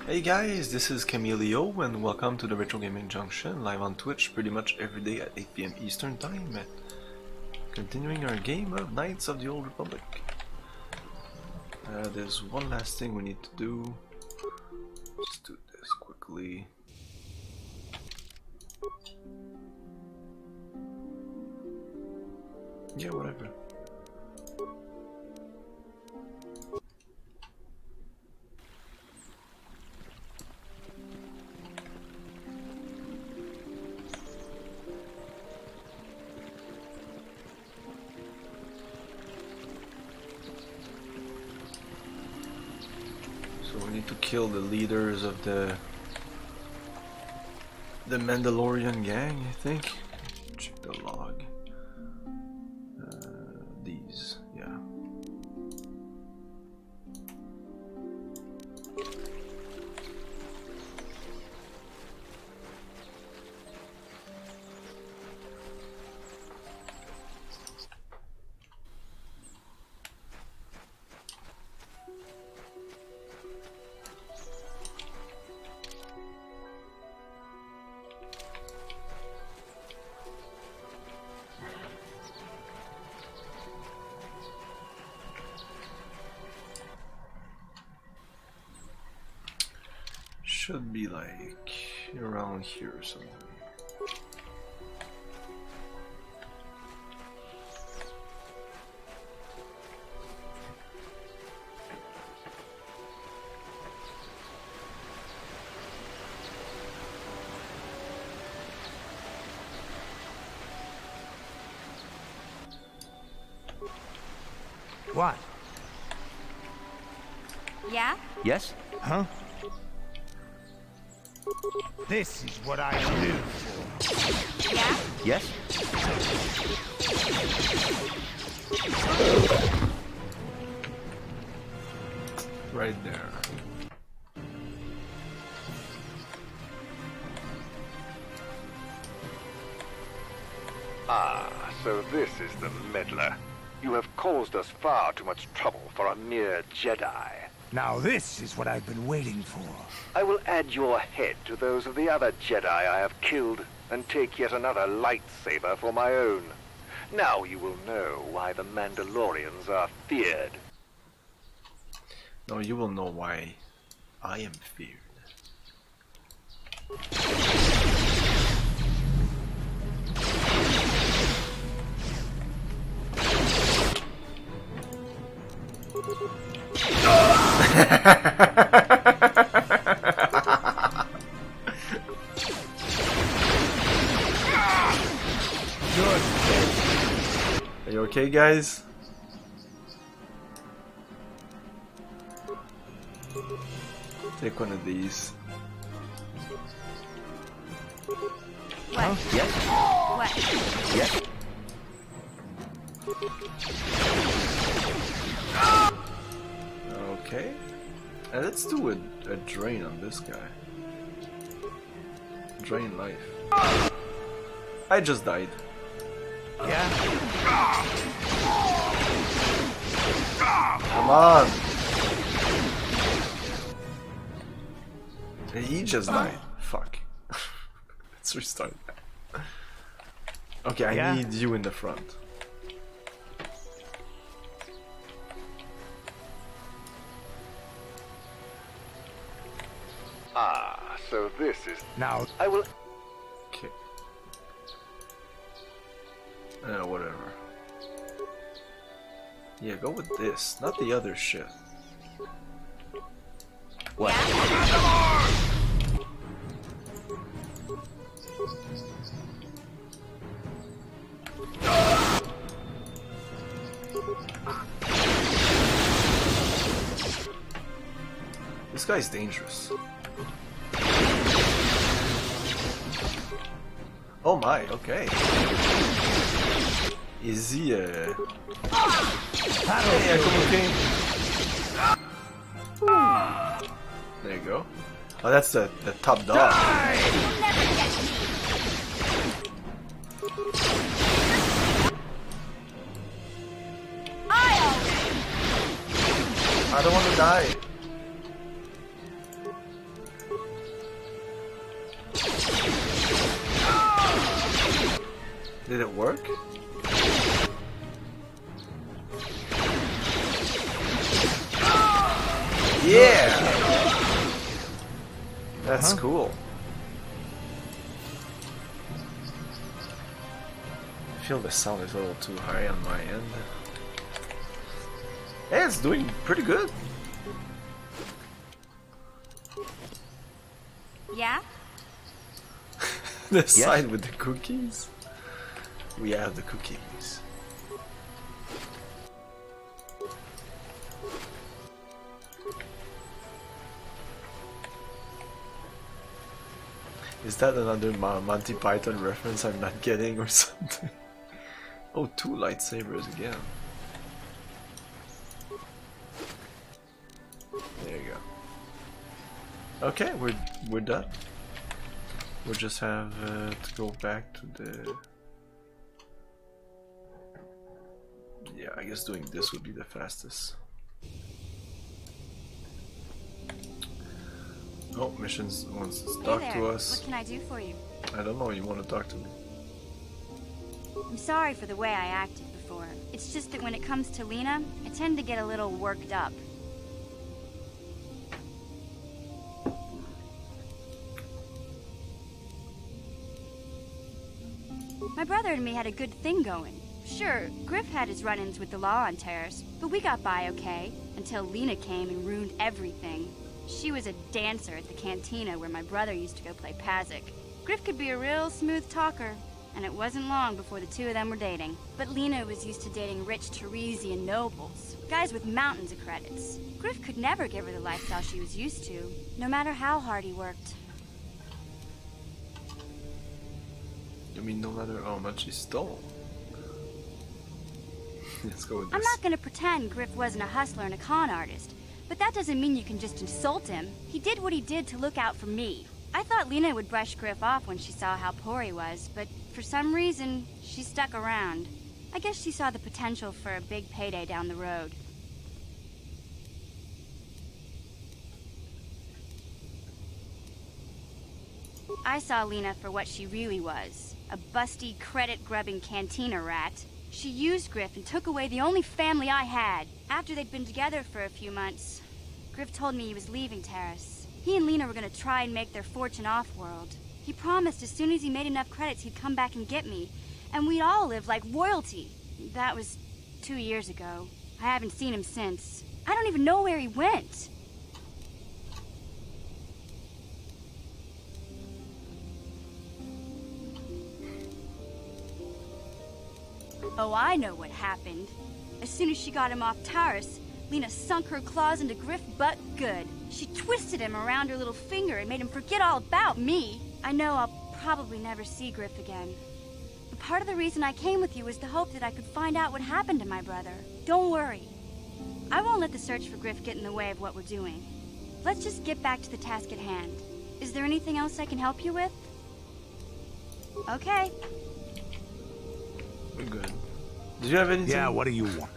Hey guys, this is Camilio and welcome to the Retro Gaming Junction, live on Twitch pretty much every day at 8 PM Eastern Time. Continuing our game of Knights of the Old Republic. There's one last thing we need to do. Just do this quickly. Yeah, whatever. So we need to kill the leaders of the Mandalorian gang, I think. Check the log. These, yeah. Should be like around here or something. What? Yeah? Yes? Huh? This is what I live for. Yeah? Yes? Right there. Ah, so this is the meddler. You have caused us far too much trouble for a mere Jedi. Now this is what I've been waiting for. I will add your head to those of the other Jedi I have killed, and take yet another lightsaber for my own. Now you will know why the Mandalorians are feared. Now you will know why I am feared. Are you okay, guys? Take one of these. What? Yes? What? Yes? Okay. And let's do a drain on this guy. Drain life. I just died. Yeah? Come on! He just died. Fuck. Let's restart that. Okay, I need you in the front. Ah, so this is... Now, I will... Okay. Whatever. Yeah, go with this, not the other shit. what? Yeah? This guy's dangerous. Oh my, okay. Is he Hey, there you go. Oh, that's the top dog. I don't want to die. Did it work? Yeah! That's cool. I feel the sound is a little too high on my end. Yeah, it's doing pretty good. Yeah? The side with the cookies? We have the cookies. Is that another Monty Python reference I'm not getting or something? Oh, 2 lightsabers again. There you go. Okay, we're done. We'll just have to go back to the... Yeah, I guess doing this would be the fastest. Oh, missions wants to talk to us. What can I do for you? I don't know, you want to talk to me? I'm sorry for the way I acted before. It's just that when it comes to Lena, I tend to get a little worked up. My brother and me had a good thing going. Sure, Griff had his run-ins with the law on Terrace, but we got by okay, until Lena came and ruined everything. She was a dancer at the cantina where my brother used to go play Pazik. Griff could be a real smooth talker, and it wasn't long before the two of them were dating. But Lena was used to dating rich Teresian nobles, guys with mountains of credits. Griff could never give her the lifestyle she was used to, no matter how hard he worked. You mean no matter how much he stole? Let's go with this. I'm not gonna pretend Griff wasn't a hustler and a con artist, but that doesn't mean you can just insult him. He did what he did to look out for me. I thought Lena would brush Griff off when she saw how poor he was, but for some reason, she stuck around. I guess she saw the potential for a big payday down the road. I saw Lena for what she really was, a busty, credit-grubbing cantina rat. She used Griff and took away the only family I had. After they'd been together for a few months, Griff told me he was leaving Terrace. He and Lena were gonna try and make their fortune off-world. He promised as soon as he made enough credits he'd come back and get me, and we'd all live like royalty. That was 2 years ago. I haven't seen him since. I don't even know where he went. Oh, I know what happened. As soon as she got him off Terrace, Lena sunk her claws into Griff butt good. She twisted him around her little finger and made him forget all about me. I know I'll probably never see Griff again. But part of the reason I came with you was the hope that I could find out what happened to my brother. Don't worry. I won't let the search for Griff get in the way of what we're doing. Let's just get back to the task at hand. Is there anything else I can help you with? Okay. We're good. Did you have anything? Yeah, what do you want?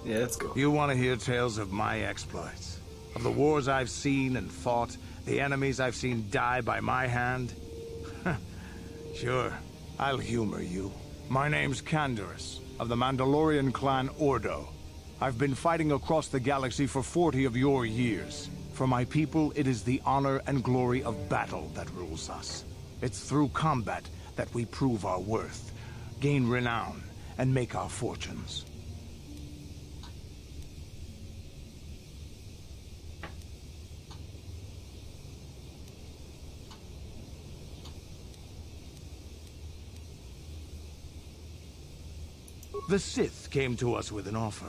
Yeah, let's go. You want to hear tales of my exploits? Of the wars I've seen and fought, the enemies I've seen die by my hand? Sure, I'll humor you. My name's Canderous, of the Mandalorian clan Ordo. I've been fighting across the galaxy for 40 of your years. For my people, it is the honor and glory of battle that rules us. It's through combat that we prove our worth, gain renown, and make our fortunes. The Sith came to us with an offer.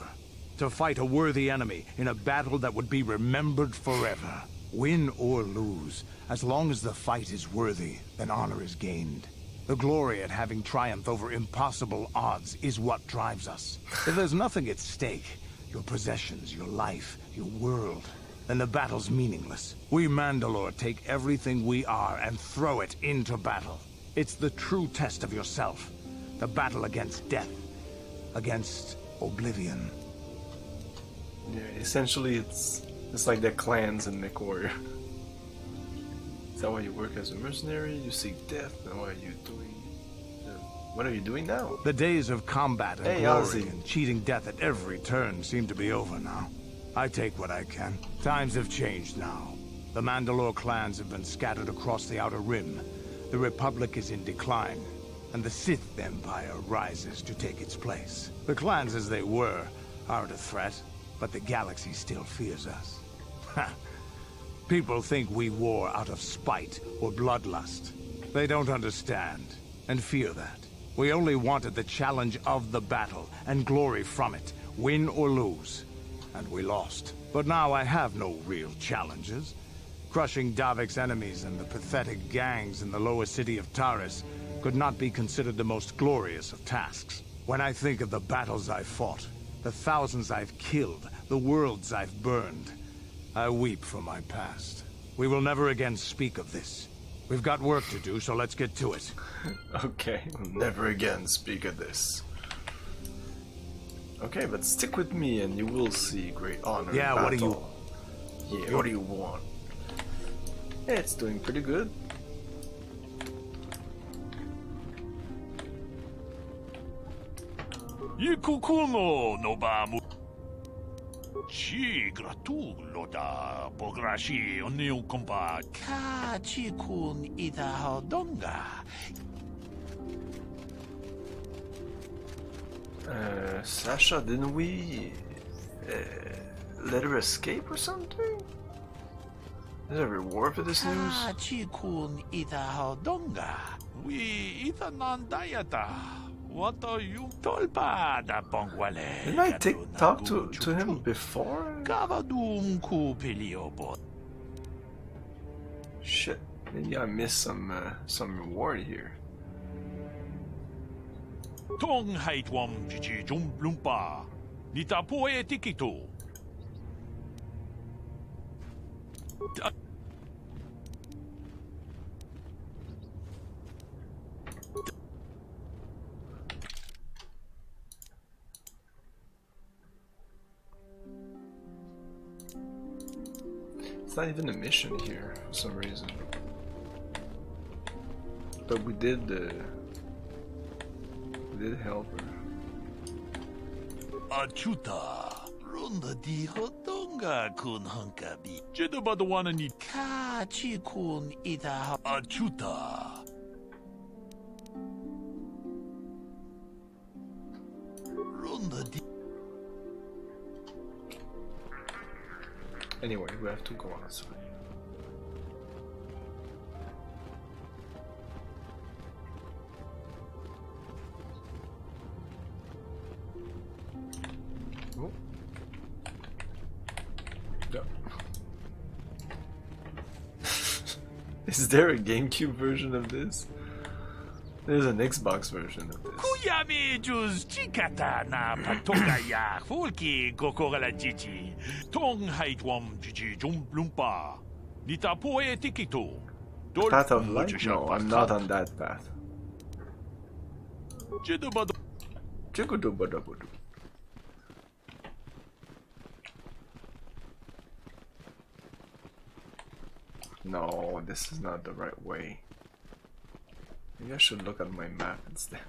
To fight a worthy enemy in a battle that would be remembered forever. Win or lose, as long as the fight is worthy, then honor is gained. The glory at having triumphed over impossible odds is what drives us. If there's nothing at stake, your possessions, your life, your world, then the battle's meaningless. We Mandalore take everything we are and throw it into battle. It's the true test of yourself. The battle against death. Against oblivion. Yeah, essentially it's like the clans in MechWarrior. Is that why you work as a mercenary? You seek death, and why are you doing the What are you doing now? The days of combat and Hey, glory Ozzy. and cheating death at every turn seem to be over now. I take what I can. Times have changed now. The Mandalore clans have been scattered across the Outer Rim. The Republic is in decline, and the Sith Empire rises to take its place. The clans as they were aren't a threat, but the galaxy still fears us. Ha! People think we war out of spite or bloodlust. They don't understand, and fear that. We only wanted the challenge of the battle, and glory from it, win or lose. And we lost. But now I have no real challenges. Crushing Davik's enemies and the pathetic gangs in the lower city of Taris could not be considered the most glorious of tasks. When I think of the battles I've fought, the thousands I've killed, the worlds I've burned, I weep for my past. We will never again speak of this. We've got work to do, so let's get to it. Okay, we'll never again speak of this. Okay, but stick with me and you will see great honor. Yeah, in what do you... battle. Yeah, what do you want? Yeah, it's doing pretty good. Ikukuno no bamu. Chi gratulo da bograshi oneu kompa ka chikun ida hodonga. Sasha, didn't we let her escape or something? Is there a reward for this news? Ka chikun ida hodonga. We ida nandayata. What are you tolpa da pongwale? Didn't I talk to him before? Kavadum kupiliobo. Shit, maybe I missed some reward here. Tong haitwam chichi jumblumpa. Nitapoe tikito. It's not even a mission here for some reason. But we did help her. Achuta. Runda di hodonga kun hunkabi. Jedabadawana ni ka chikun ida achuta. Runda di. Anyway, we have to go outside. Oh. Yeah. Is there a GameCube version of this? There's an Xbox version of this. Kuyami juz chikata na patoga ya fulki kokora chichi. Tong haitwam chichi jumblumpa. Nitapoe tikito. Path of Light? No, I'm not on that path. Jedabada. Chukudubadabudu. No, this is not the right way. Maybe I should look at my map instead.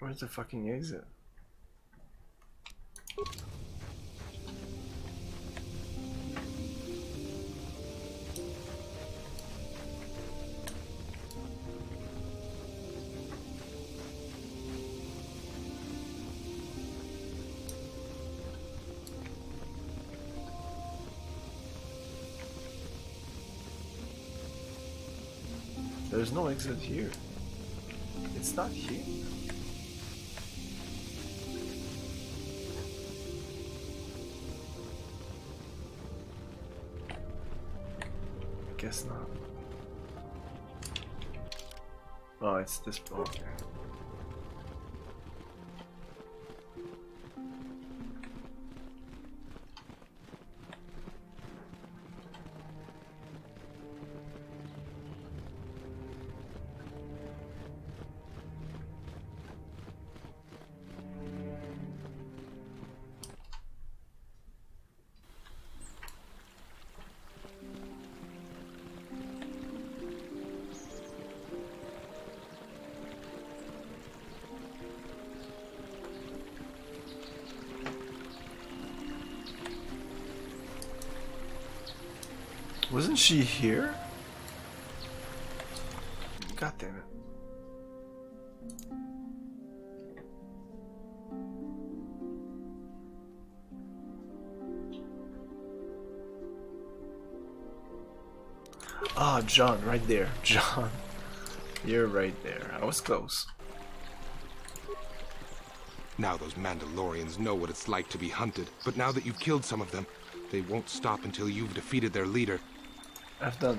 Where's the fucking exit? There's no exit here. It's not here. Guess not. Oh, it's this block. Wasn't she here? God damn it. Ah, John, right there. John. You're right there. I was close. Now those Mandalorians know what it's like to be hunted, but now that you've killed some of them, they won't stop until you've defeated their leader. I've done.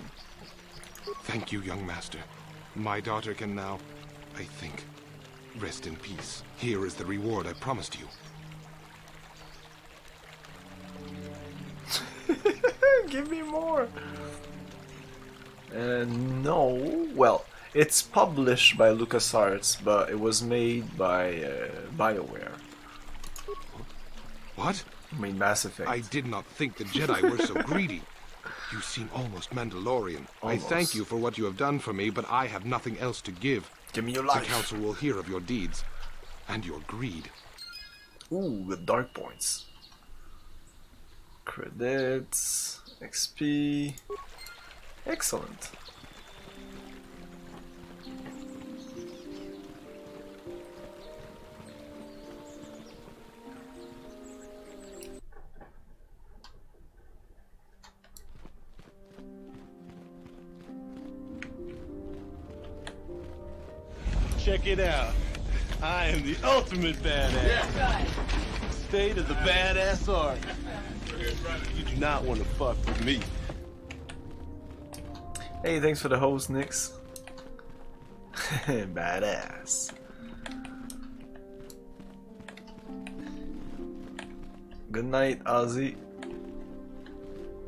Thank you, young master. My daughter can now, I think, rest in peace. Here is the reward I promised you. Give me more. No. Well, it's published by LucasArts, but it was made by BioWare. What? I mean, Mass Effect. I did not think the Jedi were so greedy. You seem almost Mandalorian. Almost. I thank you for what you have done for me, but I have nothing else to give. Give me your life. The Council will hear of your deeds and your greed. Ooh, the dark points. Credits, XP. Excellent. Check it out. I am the ultimate badass. Yeah. State of the badass art. You do not want to fuck with me. Hey, thanks for the host, Nix. Badass. Good night, Ozzy.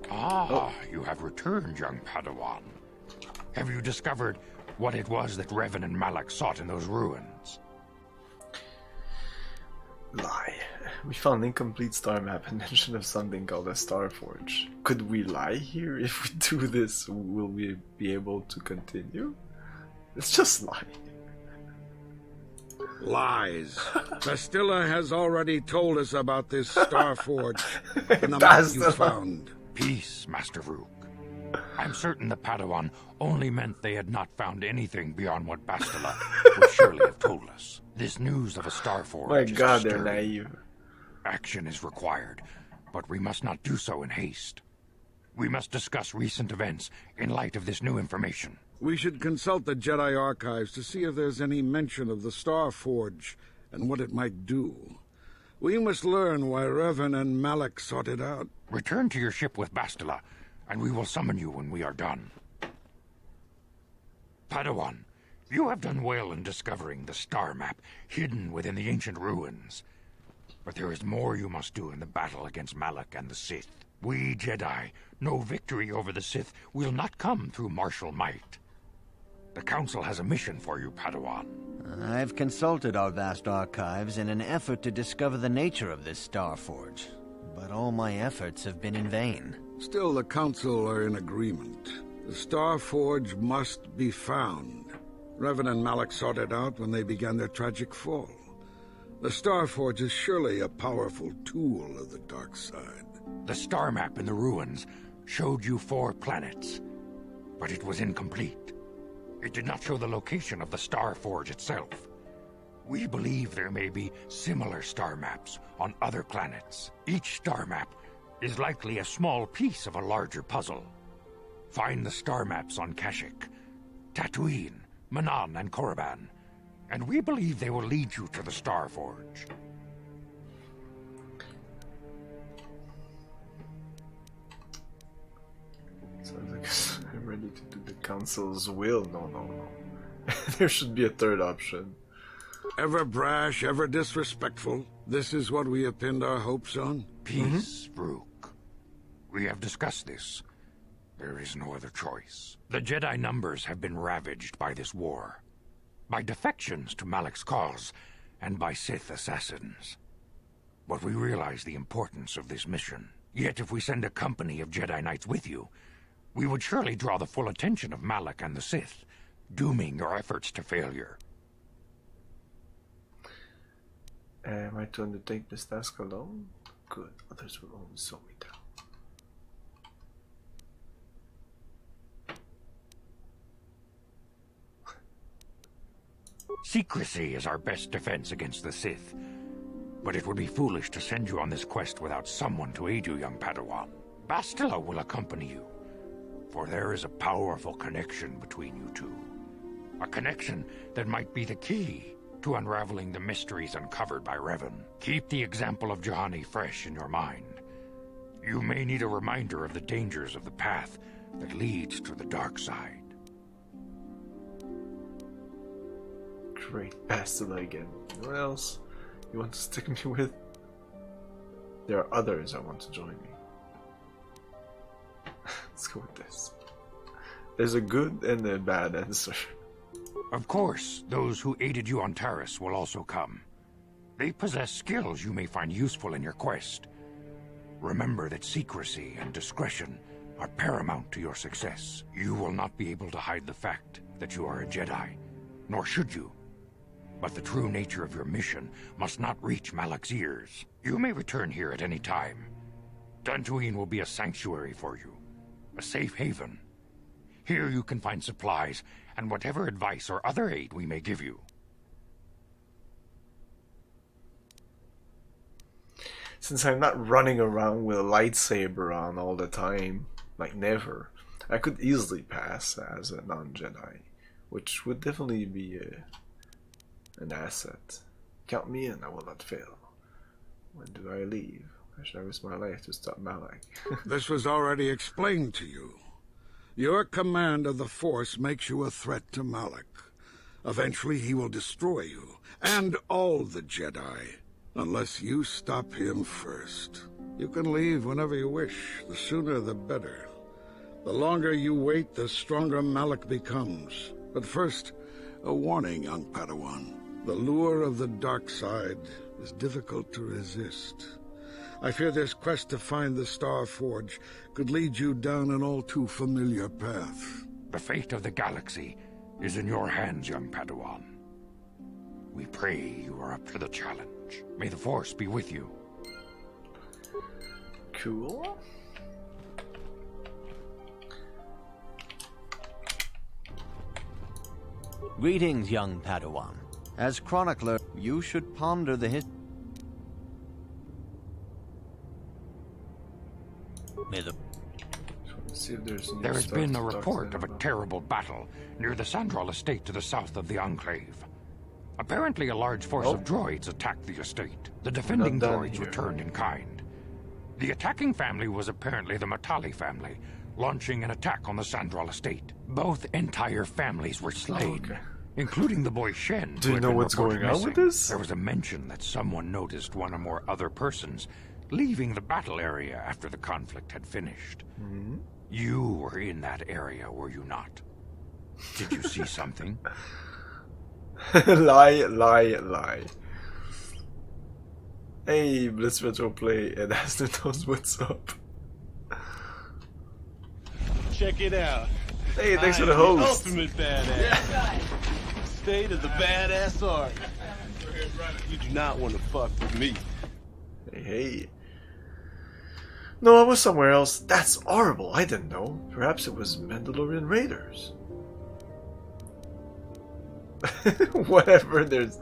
Ah, you have returned, young Padawan. Have you discovered what it was that Revan and Malak sought in those ruins? Lie. We found incomplete star map and mention of something called a Star Forge. Could we lie here? If we do this, will we be able to continue? Let's just lie. Lies. Bastilla has already told us about this Star Forge and the map you found. Peace, Master Rook. I'm certain the Padawan only meant they had not found anything beyond what Bastila would surely have told us. This news of a Star Forge My is God, they're disturbing. naive. Action is required, but we must not do so in haste. We must discuss recent events in light of this new information. We should consult the Jedi archives to see if there's any mention of the Star Forge and what it might do. We must learn why Revan and Malak sought it out. Return to your ship with Bastila, and we will summon you when we are done. Padawan, you have done well in discovering the star map hidden within the ancient ruins. But there is more you must do in the battle against Malak and the Sith. We Jedi know victory over the Sith will not come through martial might. The Council has a mission for you, Padawan. I've consulted our vast archives in an effort to discover the nature of this Star Forge, but all my efforts have been in vain. Still, the Council are in agreement. The Star Forge must be found. Revan and Malak sought it out when they began their tragic fall. The Star Forge is surely a powerful tool of the dark side. The star map in the ruins showed you 4 planets, but it was incomplete. It did not show the location of the Star Forge itself. We believe there may be similar star maps on other planets. Each star map is likely a small piece of a larger puzzle. Find the star maps on Kashyyyk, Tatooine, Manan, and Korriban, and we believe they will lead you to the Star Forge. Sounds like I'm ready to do the Council's will. No. There should be a third option. Ever brash, ever disrespectful. This is what we have pinned our hopes on? Peace, Rook. We have discussed this. There is no other choice. The Jedi numbers have been ravaged by this war, by defections to Malak's cause, and by Sith assassins. But we realize the importance of this mission. Yet if we send a company of Jedi Knights with you, we would surely draw the full attention of Malak and the Sith, dooming your efforts to failure. Am I to undertake this task alone? Good, others will only slow me down. Secrecy is our best defense against the Sith. But it would be foolish to send you on this quest without someone to aid you, young Padawan. Bastila will accompany you, for there is a powerful connection between you two. A connection that might be the key to unraveling the mysteries uncovered by Revan. Keep the example of Juhani fresh in your mind. You may need a reminder of the dangers of the path that leads to the dark side. Great, Bastila again. What else you want to stick me with? There are others that want to join me. Let's go with this. There's a good and a bad answer. Of course, those who aided you on Taris will also come. They possess skills you may find useful in your quest. Remember that secrecy and discretion are paramount to your success. You will not be able to hide the fact that you are a Jedi, nor should you. But the true nature of your mission must not reach Malak's ears. You may return here at any time. Dantooine will be a sanctuary for you, a safe haven. Here you can find supplies and whatever advice or other aid we may give you. Since I'm not running around with a lightsaber on all the time, like never, I could easily pass as a non-Jedi, which would definitely be an asset. Count me in, I will not fail. When do I leave? I should risk my life to stop Malak. This was already explained to you. Your command of the Force makes you a threat to Malak. Eventually he will destroy you, and all the Jedi, unless you stop him first. You can leave whenever you wish. The sooner the better. The longer you wait, the stronger Malak becomes. But first, a warning, young Padawan. The lure of the dark side is difficult to resist. I fear this quest to find the Star Forge could lead you down an all-too-familiar path. The fate of the galaxy is in your hands, young Padawan. We pray you are up to the challenge. May the Force be with you. Cool. Greetings, young Padawan. As chronicler, you should ponder the history. There has been a report of a terrible battle near the Sandral estate to the south of the Enclave. Apparently a large force of droids attacked the estate. The defending droids returned in kind. The attacking family was apparently the Matali family, launching an attack on the Sandral estate. Both entire families were slain, including the boy Shen. Do you know what's going on with this? There was a mention that someone noticed one or more other persons leaving the battle area after the conflict had finished. You were in that area, were you not? Did you see something? Lie, lie, lie. Hey, Blitz Retro Play and Aston knows what's up. Check it out. Hey, thanks for the host. Ultimate badass. State of the badass art. You do not want to fuck with me. Hey, hey. No, I was somewhere else. That's horrible. I didn't know. Perhaps it was Mandalorian Raiders. Whatever, there's...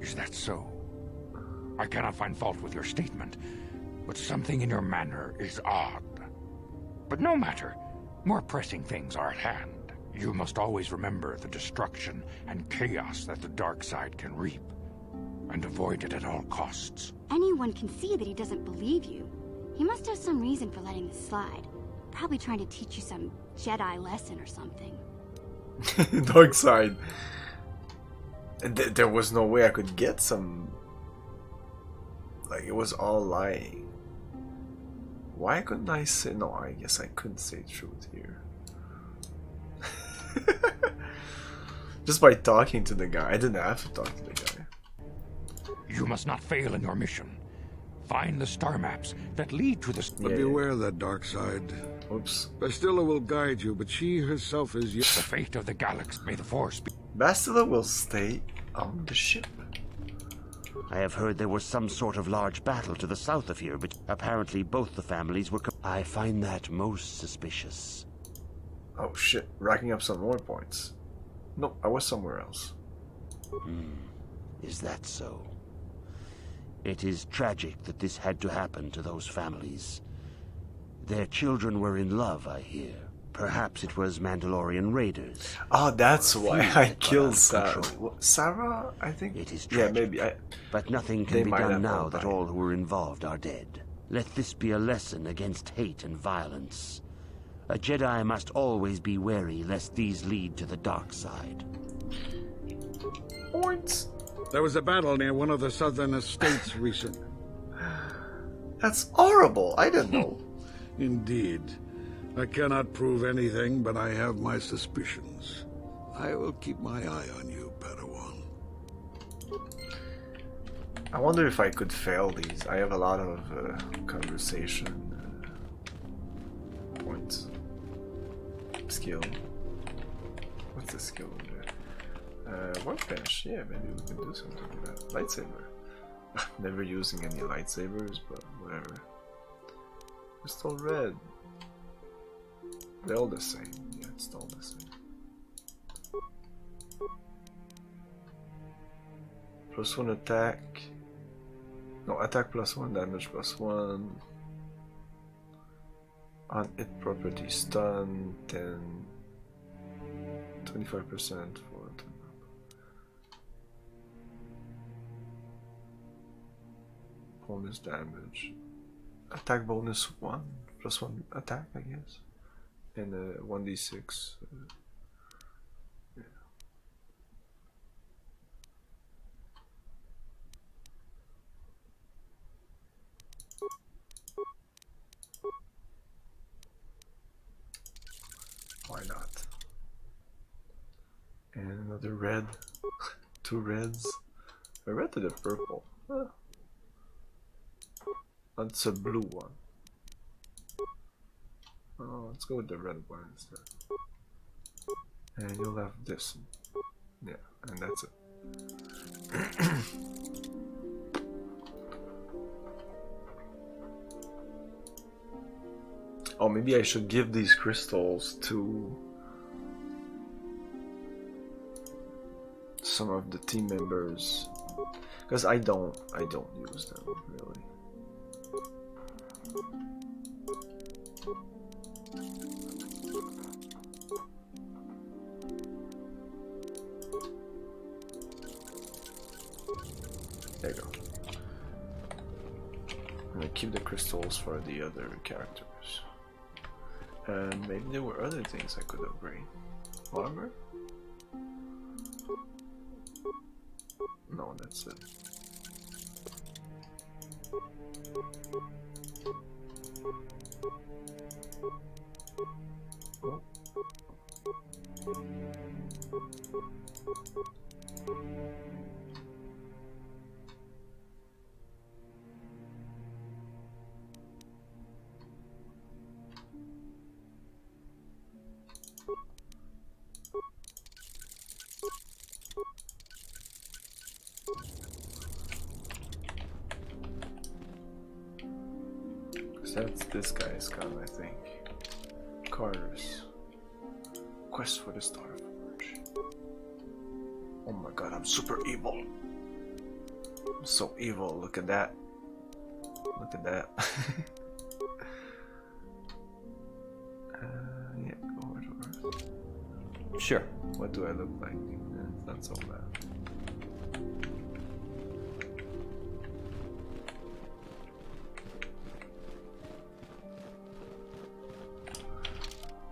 Is that so? I cannot find fault with your statement, but something in your manner is odd. But no matter. More pressing things are at hand. You must always remember the destruction and chaos that the dark side can reap, and avoid it at all costs. Anyone can see that he doesn't believe you. He must have some reason for letting this slide. Probably trying to teach you some Jedi lesson or something. Dark side. There was no way I could get some... Like, it was all lying. Why couldn't I say... No, I guess I couldn't say truth here. Just by talking to the guy. I didn't have to talk to the guy. You must not fail in your mission. Find the star maps that lead to the... But beware of that dark side. Oops. Bastila will guide you, but she herself is... The fate of the galaxy. May the Force be... Bastila will stay on the ship. I have heard there was some sort of large battle to the south of here, but apparently both the families were... I find that most suspicious. Oh shit, racking up some more points. No, I was somewhere else. Is that so? It is tragic that this had to happen to those families. Their children were in love, I hear. Perhaps it was Mandalorian raiders. Oh, that's why I killed Sarah. control. Sarah, I think? It is Yeah, tragic. maybe. But nothing they can be might done have now all that died. all who were involved are dead. Let this be a lesson against hate and violence. A Jedi must always be wary lest these lead to the dark side. Points. There was a battle near one of the southern estates recently. That's horrible. I didn't know. Indeed. I cannot prove anything, but I have my suspicions. I will keep my eye on you, Padawan. I wonder if I could fail these. I have a lot of conversation points. Skill. What's the skill in there? Workbench. Yeah, maybe we can do something with that. Lightsaber. Never using any lightsabers, but whatever. Crystal red. They're all the same. Yeah, it's all the same. +1 attack. No, attack +1, damage +1. On it property stun 10. 25% for it. Bonus damage. Attack bonus 1. +1 attack, I guess. And 1d6. Yeah. Why not? And another red. 2 reds. A red to the purple. Huh. That's a blue one. Oh, let's go with the red one instead. And you'll have this. Yeah, and that's it. Oh, maybe I should give these crystals to some of the team members, because I don't use them really. There you go. I'm gonna keep the crystals for the other characters. And maybe there were other things I could upgrade. Armor? No, that's it. Oh. That's this guy's gun, I think. Carter's. Quest for the Star Forge. Oh my god, I'm super evil. I'm so evil, look at that. Look at that. Yeah, go over to Earth. Sure. What do I look like? It's not so bad.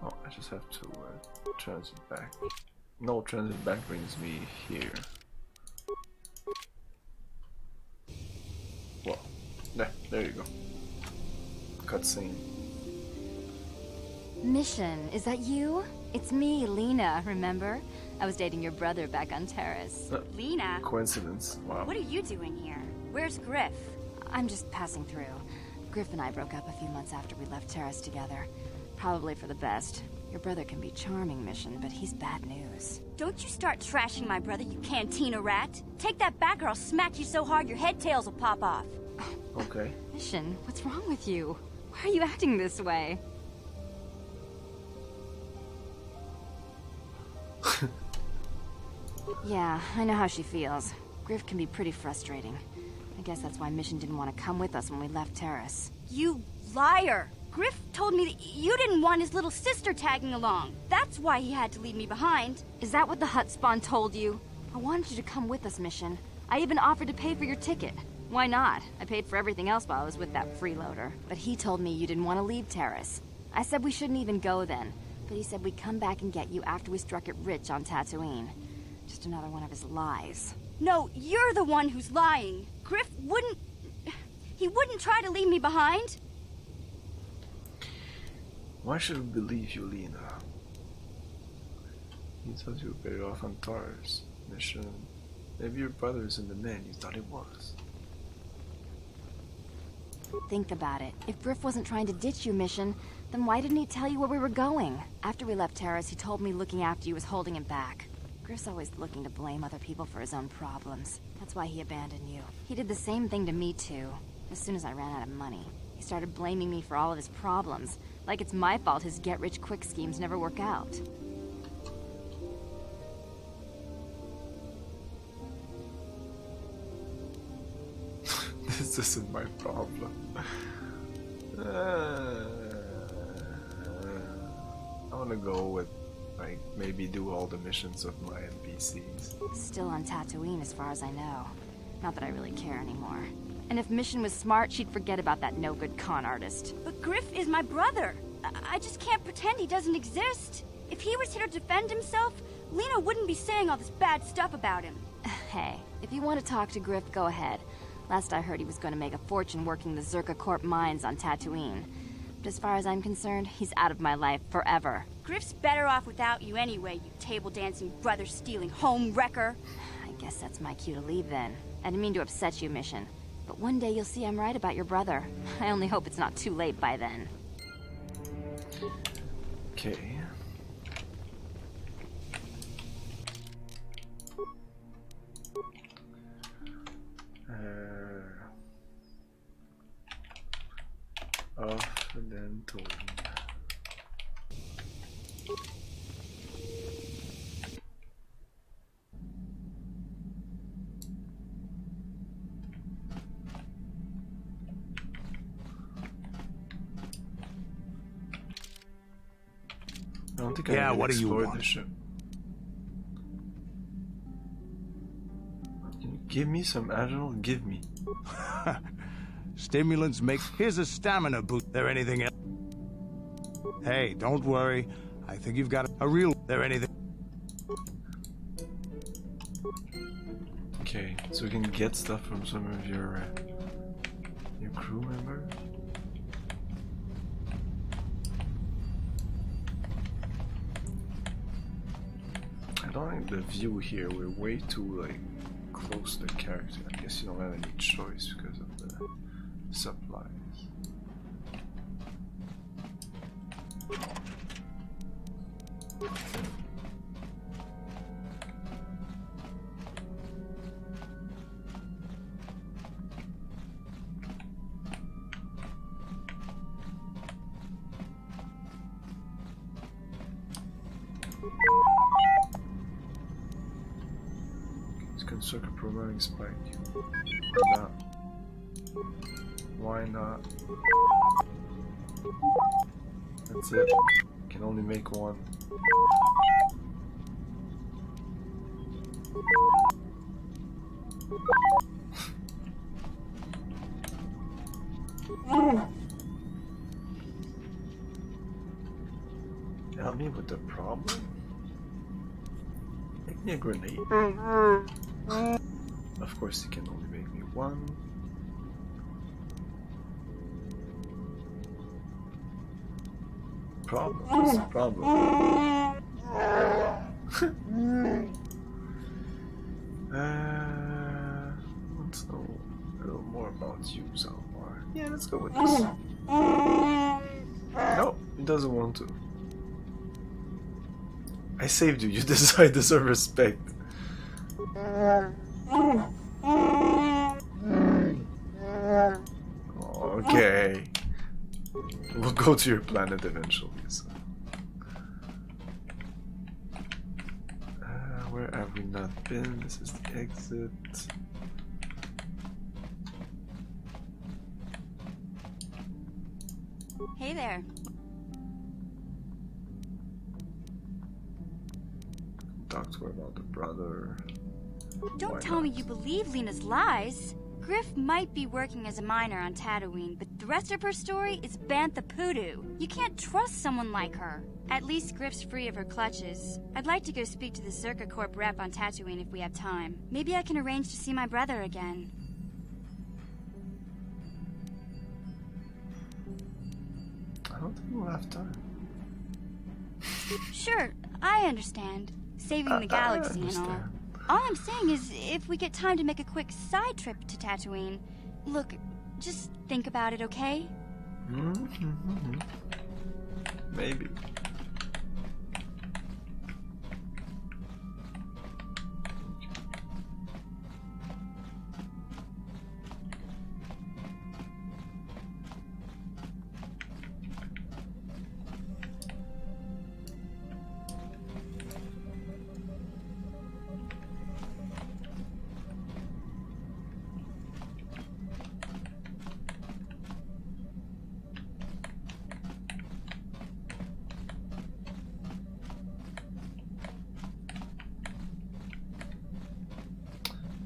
Oh, I just have to transit back. No, transit back brings me here. Well, there you go. Cutscene. Mission, is that you? It's me, Lena, remember? I was dating your brother back on Terrace. Lena? Coincidence. Wow. What are you doing here? Where's Griff? I'm just passing through. Griff and I broke up a few months after we left Terrace together. Probably for the best. Your brother can be charming, Mission, but he's bad news. Don't you start trashing my brother, you cantina rat. Take that back or I'll smack you so hard your head tails will pop off. Okay. Mission, what's wrong with you? Why are you acting this way? Yeah, I know how she feels. Griff can be pretty frustrating. I guess that's why Mission didn't want to come with us when we left Terrace. You liar! Griff told me that you didn't want his little sister tagging along. That's why he had to leave me behind. Is that what the Hut Spawn told you? I wanted you to come with us, Mission. I even offered to pay for your ticket. Why not? I paid for everything else while I was with that freeloader. But he told me you didn't want to leave Terrace. I said we shouldn't even go then. But he said we'd come back and get you after we struck it rich on Tatooine. Just another one of his lies. No, you're the one who's lying. Griff wouldn't... He wouldn't try to leave me behind. Why should we believe you, Lena? You thought you were better off on Taurus. Mission. Maybe your brother isn't the man you thought he was. Think about it. If Griff wasn't trying to ditch you, Mission, then why didn't he tell you where we were going? After we left Terrace, he told me looking after you was holding him back. Griff's always looking to blame other people for his own problems. That's why he abandoned you. He did the same thing to me, too. As soon as I ran out of money, he started blaming me for all of his problems. Like it's my fault his get-rich-quick schemes never work out. This isn't my problem. I wanna go with, like, maybe do all the missions of my NPCs. Still on Tatooine as far as I know. Not that I really care anymore. And if Mission was smart, she'd forget about that no-good con artist. But Griff is my brother. I just can't pretend he doesn't exist. If he was here to defend himself, Lena wouldn't be saying all this bad stuff about him. Hey, if you want to talk to Griff, go ahead. Last I heard he was going to make a fortune working the Zerka Corp mines on Tatooine. But as far as I'm concerned, he's out of my life forever. Griff's better off without you anyway, you table-dancing, brother-stealing home wrecker. I guess that's my cue to leave then. I didn't mean to upset you, Mission. But one day you'll see I'm right about your brother. I only hope it's not too late by then. Okay. Off and then towing. I don't think I what do you explored want? the ship. Can you give me some Admiral? Give me. Stimulants make... Here's a stamina boost. There anything else? Hey, don't worry. I think you've got a real... There anything... Okay, so we can get stuff from some of your crew members. I don't like the view here. We're way too like close to the character. I guess you don't have any choice because of the supplies. Circuit programming spike. Why not? Why not? That's it. Can only make one. Help me with the problem? Make me a grenade. Of course, you can only make me one. Problem. What's the problem? Let's know a little more about you, Zalmar. Yeah, let's go with this. Nope, it doesn't want to. I saved you. You deserve respect. Okay. We'll go to your planet eventually. So. Where am have we not been? This is the exit. Hey there. Talk to her about the brother. Don't Why tell me not? you believe Lena's lies. Griff might be working as a miner on Tatooine, but the rest of her story is Bantha Poodoo. You can't trust someone like her. At least Griff's free of her clutches. I'd like to go speak to the Zerka Corp rep on Tatooine if we have time. Maybe I can arrange to see my brother again. I don't think we'll have time. Sure, I understand. Saving the galaxy and all. All I'm saying is, if we get time to make a quick side trip to Tatooine, look, just think about it, okay? Maybe.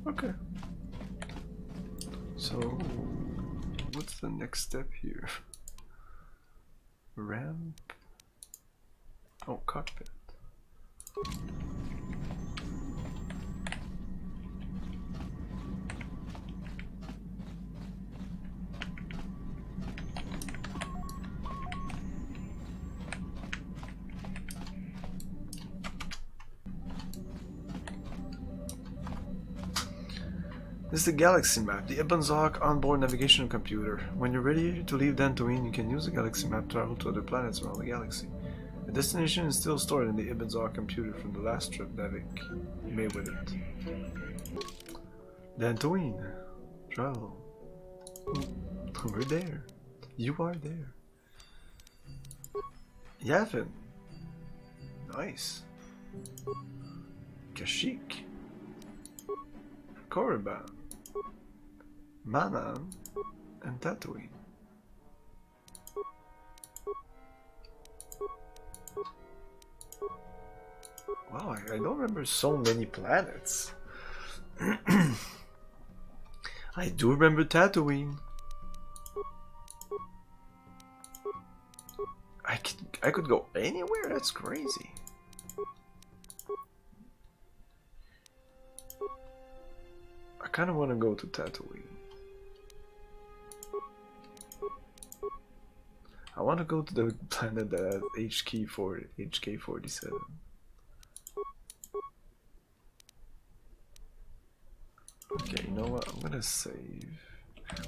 Okay. So, what's the next step here? Ramp? Oh, cockpit. This is the galaxy map, the Ibn-Zalk onboard navigation computer. When you're ready to leave Dantooine, you can use the galaxy map to travel to other planets around the galaxy. The destination is still stored in the Ibn-Zalk computer from the last trip Navik made with it. Dantooine. Travel. We're there. You are there. Yavin. Nice. Kashyyyk. Korriban. Manam and Tatooine. Wow, I don't remember so many planets. I do remember Tatooine. I could go anywhere? That's crazy. I kind of want to go to Tatooine. I want to go to the planet that has HK47. Okay, you know what? I'm gonna save.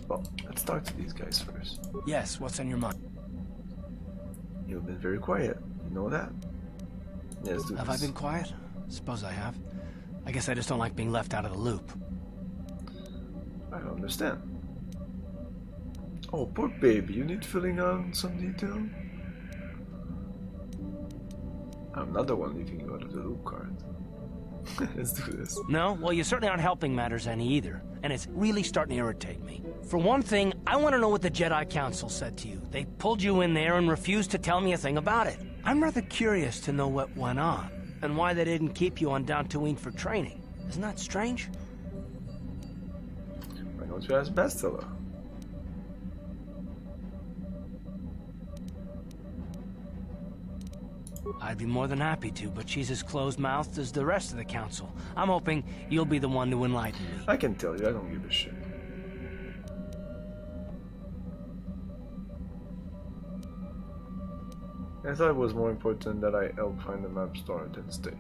Well, let's talk to these guys first. Yes, what's on your mind? You've been very quiet. You know that? Yes, do Have this. I been quiet? Suppose I have. I guess I just don't like being left out of the loop. I don't understand. Oh, poor baby, you need filling on some detail? I'm not the one leaving you out of the loop card. Let's do this. No? Well, you certainly aren't helping matters any either. And it's really starting to irritate me. For one thing, I want to know what the Jedi Council said to you. They pulled you in there and refused to tell me a thing about it. I'm rather curious to know what went on, and why they didn't keep you on Dantooine for training. Isn't that strange? Why don't you ask Bastila? I'd be more than happy to, but she's as closed-mouthed as the rest of the council. I'm hoping you'll be the one to enlighten me. I can tell you, I don't give a shit. I thought it was more important that I help find the map star than stay.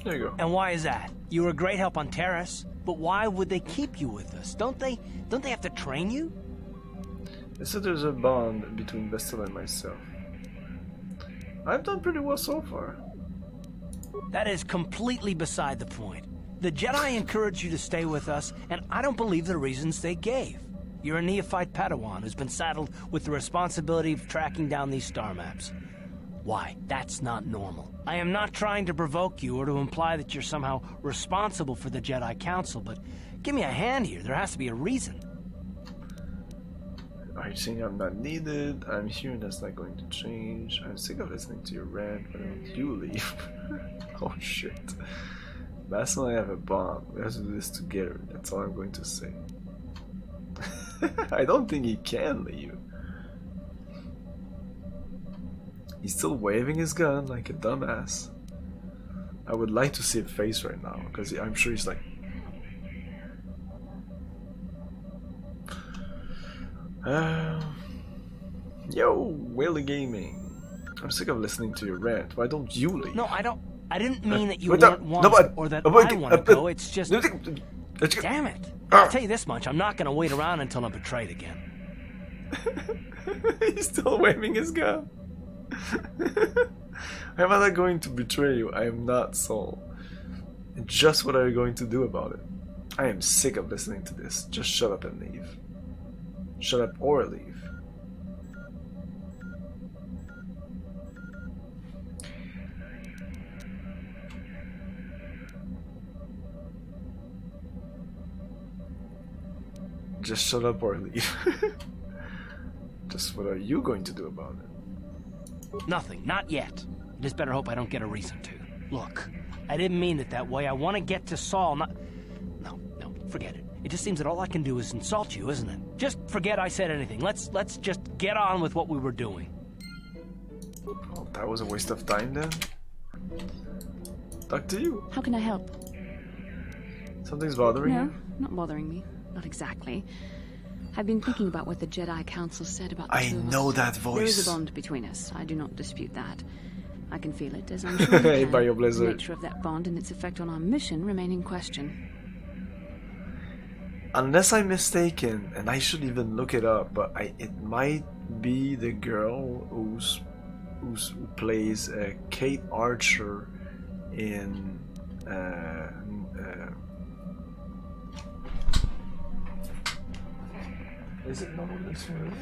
There you go. And why is that? You were a great help on Terrace, but why would they keep you with us? Don't they have to train you? They said there's a bond between Bastila and myself. I've done pretty well so far. That is completely beside the point. The Jedi encouraged you to stay with us, and I don't believe the reasons they gave. You're a neophyte Padawan who's been saddled with the responsibility of tracking down these star maps. Why? That's not normal. I am not trying to provoke you or to imply that you're somehow responsible for the Jedi Council, but give me a hand here. There has to be a reason. Are you saying I'm not needed? I'm here and that's not going to change. I'm sick of listening to your rant. Why don't you leave? Oh shit. Basil and I have a bond. We have to do this together. That's all I'm going to say. I don't think he can leave. He's still waving his gun like a dumbass. I would like to see a face right now, because I'm sure he's like... Yo, Whaley Gaming. I'm sick of listening to your rant. Why don't you leave? No, I don't. I didn't mean that you weren't wanted or that I want to go. It's just... Damn it. I'll tell you this much. I'm not going to wait around until I'm betrayed again. He's still waving his gun. I'm not going to betray you. I am not Saul. And just what are you going to do about it? I am sick of listening to this. Just shut up and leave. Shut up or leave. Just shut up or leave. Just what are you going to do about it? Nothing. Not yet. I just better hope I don't get a reason to. Look, I didn't mean it that way. I want to get to Saul, not... No, forget it. It just seems that all I can do is insult you, isn't it? Just forget I said anything. Let's just get on with what we were doing. Oh, that was a waste of time then. Talk to you. How can I help? Something's bothering you? No, not bothering me. Not exactly. I've been thinking about what the Jedi Council said about the I two of know us. that voice. There is a bond between us. I do not dispute that. I can feel it, as I'm sure Hey, you can. BioBlizzard. The nature of that bond and its effect on our mission remain in question. Unless I'm mistaken, and I should even look it up, but it might be the girl who plays Kate Archer in is it No One Lives Forever?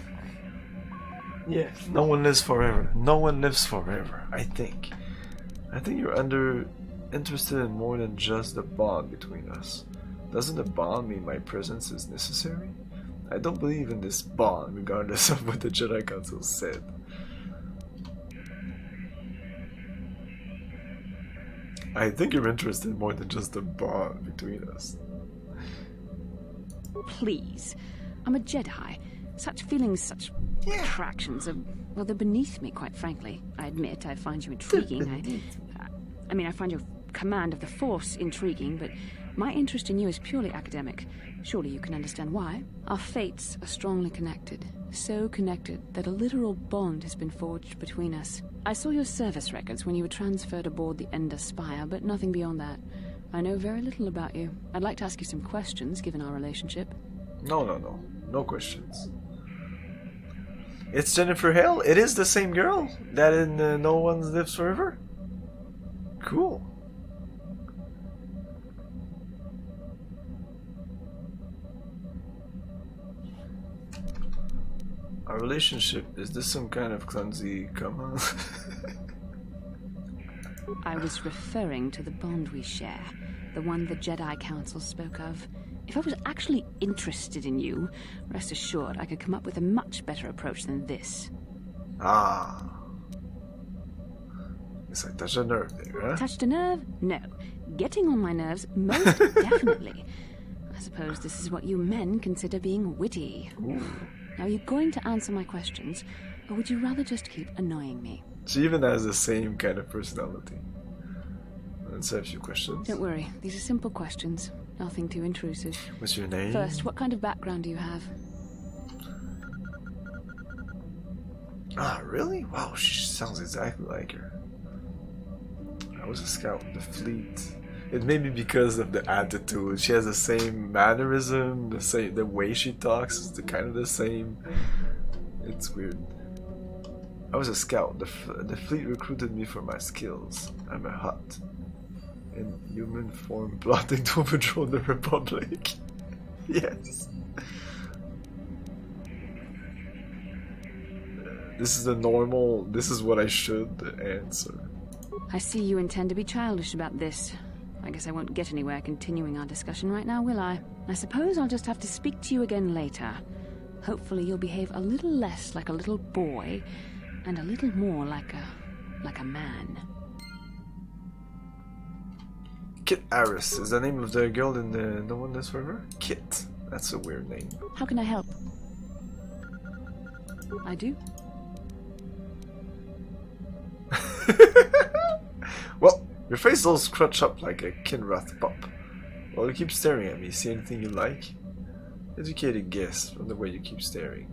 Yeah, No One Lives Forever. No One Lives Forever, I think. I think you're interested in more than just the bond between us. Doesn't the bond mean my presence is necessary? I don't believe in this bond, regardless of what the Jedi Council said. I think you're interested in more than just the bond between us. Please. I'm a Jedi. Such feelings, such attractions are, well, they're beneath me, quite frankly. I admit I find you intriguing. I mean, I find your command of the Force intriguing, but my interest in you is purely academic. Surely you can understand why. Our fates are strongly connected. So connected that a literal bond has been forged between us. I saw your service records when you were transferred aboard the Ender Spire, but nothing beyond that. I know very little about you. I'd like to ask you some questions, given our relationship. No. No questions. It's Jennifer Hale? It is the same girl that in No One Lives Forever? Cool. Our relationship, is this some kind of clumsy come on? I was referring to the bond we share, the one the Jedi Council spoke of. If I was actually interested in you, rest assured I could come up with a much better approach than this. Ah. Guess I touched a nerve there, huh? Touched a nerve? No. Getting on my nerves? Most definitely. I suppose this is what you men consider being witty. Ooh. Now, are you going to answer my questions, or would you rather just keep annoying me? She even has the same kind of personality. Let's have a few questions. Don't worry, these are simple questions. Nothing too intrusive. What's your name? First, what kind of background do you have? Ah, really? Wow, she sounds exactly like her. I was a scout in the fleet. It may be because of the attitude. She has the same mannerism, the way she talks is kind of the same. It's weird. I was a scout. The fleet recruited me for my skills. I'm a Hutt. In human form, plotting to overthrow the Republic. Yes. This is the normal. This is what I should answer. I see you intend to be childish about this. I guess I won't get anywhere continuing our discussion right now, will I? I suppose I'll just have to speak to you again later. Hopefully you'll behave a little less like a little boy, and a little more like a man. Kit Aris is the name of the girl in the No One Lives Forever? Kit. That's a weird name. How can I help? I do. Well, your face is all scrunched up like a Kinrath pup. Well, you keep staring at me. See anything you like? Educated guess from the way you keep staring.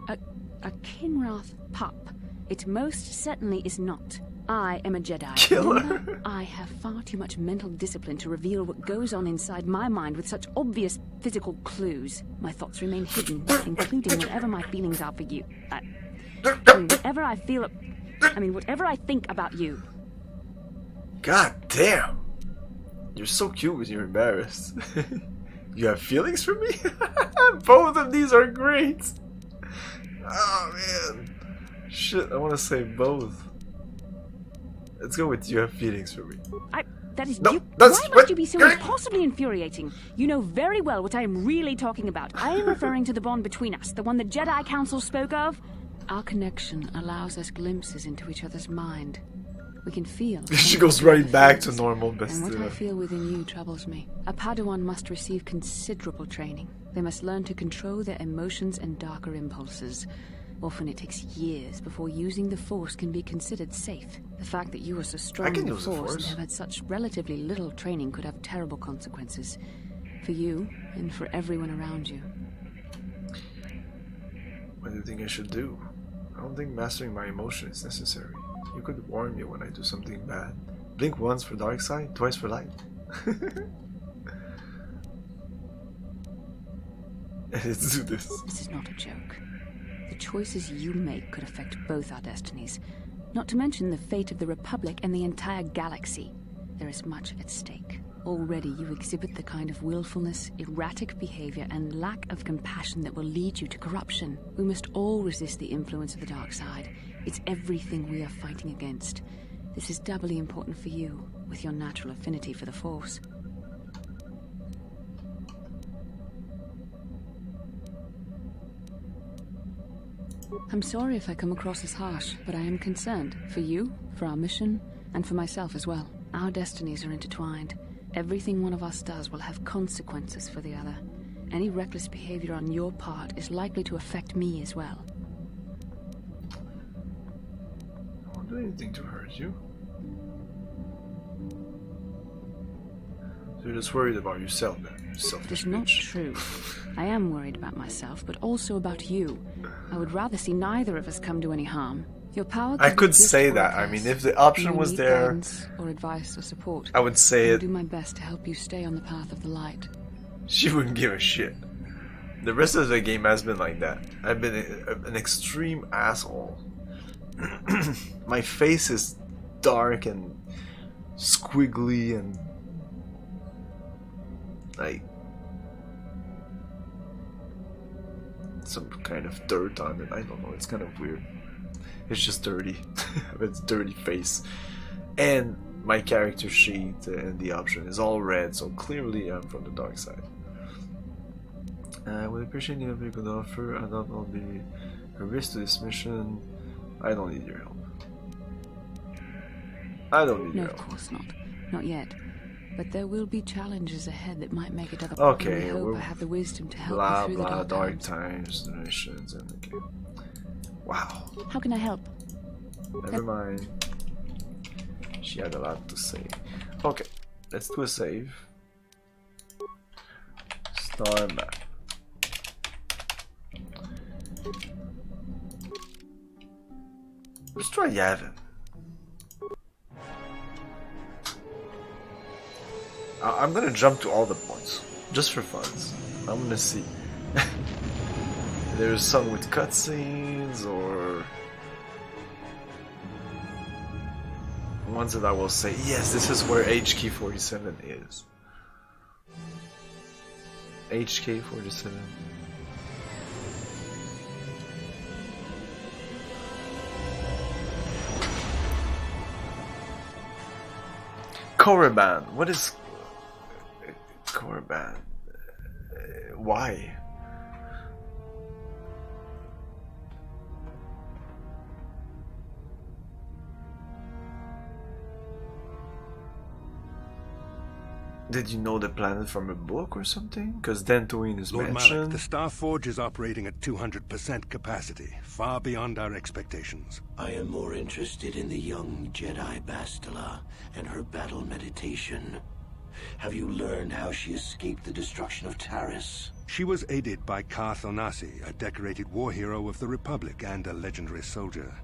A Kinrath pup. It most certainly is not. I am a Jedi. Killer. Remember, I have far too much mental discipline to reveal what goes on inside my mind with such obvious physical clues. My thoughts remain hidden, including whatever my feelings are for you. Whatever I feel... whatever I think about you. God damn! You're so cute when you're embarrassed. You have feelings for me? Both of these are great! Oh man. Shit, I want to say both. Let's go with you have feelings for me. That is... No, Why that's... must you be so impossibly infuriating? You know very well what I am really talking about. I am referring to the bond between us, the one the Jedi Council spoke of. Our connection allows us glimpses into each other's mind. We can feel... She goes right back to normal, best. And what I feel within you troubles me. A Padawan must receive considerable training. They must learn to control their emotions and darker impulses. Often it takes years before using the Force can be considered safe. The fact that you are so strong in the Force and have had such relatively little training could have terrible consequences. For you, and for everyone around you. What do you think I should do? I don't think mastering my emotion is necessary. You could warn me when I do something bad. Blink once for dark side, twice for light. Let's do this. This is not a joke. The choices you make could affect both our destinies. Not to mention the fate of the Republic and the entire galaxy. There is much at stake. Already you exhibit the kind of willfulness, erratic behavior, and lack of compassion that will lead you to corruption. We must all resist the influence of the dark side. It's everything we are fighting against. This is doubly important for you, with your natural affinity for the Force. I'm sorry if I come across as harsh, but I am concerned. For you, for our mission, and for myself as well. Our destinies are intertwined. Everything one of us does will have consequences for the other. Any reckless behavior on your part is likely to affect me as well. I won't do anything to hurt you. So you're just worried about yourself then? It is not true. I am worried about myself, but also about you. I would rather see neither of us come to any harm. Your power I could say that. I mean, if the option was there, or advice or support, I would say I'll it. do my best to help you stay on the path of the light. She wouldn't give a shit. The rest of the game has been like that. I've been an extreme asshole. My face is dark and squiggly and like some kind of dirt on it. I don't know. It's kind of weird. It's just dirty. It's dirty face. And my character sheet and the option is all red, so clearly I'm from the dark side. I would appreciate if you could offer a not only a risk to this mission. I don't need your help. I don't need your help. No, of course not. Not yet. But there will be challenges ahead that might make it other. Okay, I hope I have the wisdom to help blah you through blah the dark times, missions, and okay. Wow. How can I help? Never mind. She had a lot to say. Okay, let's do a save. Star map. Let's try Yavin. I'm gonna jump to all the points, just for funs. I'm gonna see. There's some with cutscenes or ones that I will say, yes, this is where HK47 is. HK47. Korriban. What is Korriban? Why? Did you know the planet from a book or something? Because Dantooine is Lord mentioned. Malik, the Star Forge is operating at 200% capacity, far beyond our expectations. I am more interested in the young Jedi Bastila and her battle meditation. Have you learned how she escaped the destruction of Taris? She was aided by Karth Onasi, a decorated war hero of the Republic and a legendary soldier.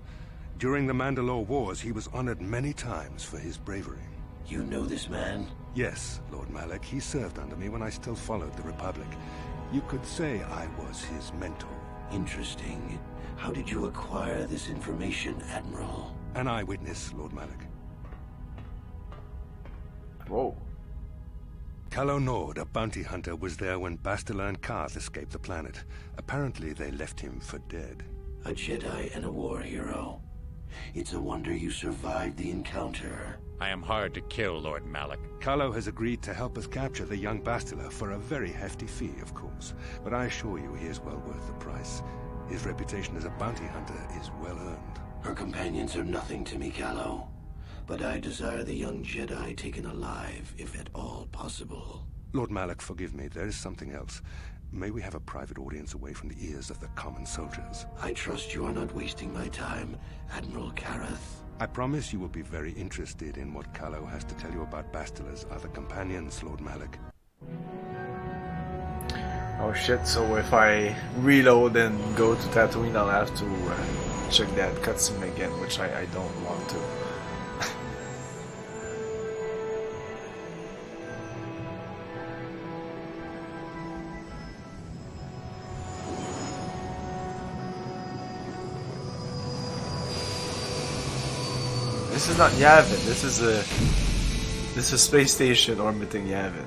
During the Mandalore Wars, he was honored many times for his bravery. You know this man? Yes, Lord Malik. He served under me when I still followed the Republic. You could say I was his mentor. Interesting. How did you acquire this information, Admiral? An eyewitness, Lord Malik. Whoa. Calo Nord, a bounty hunter, was there when Bastila and Karth escaped the planet. Apparently they left him for dead. A Jedi and a war hero. It's a wonder you survived the encounter. I am hard to kill, Lord Malik. Calo has agreed to help us capture the young Bastila for a very hefty fee, of course. But I assure you he is well worth the price. His reputation as a bounty hunter is well earned. Her companions are nothing to me, Calo. But I desire the young Jedi taken alive, if at all possible. Lord Malik, forgive me. There is something else. May we have a private audience away from the ears of the common soldiers? I trust you are not wasting my time, Admiral Kareth. I promise you will be very interested in what Calo has to tell you about Bastila's other companions, Lord Malik. Oh shit, so if I reload and go to Tatooine, I'll have to check that cutscene again, which I don't want to. This is not Yavin. This is a space station orbiting Yavin.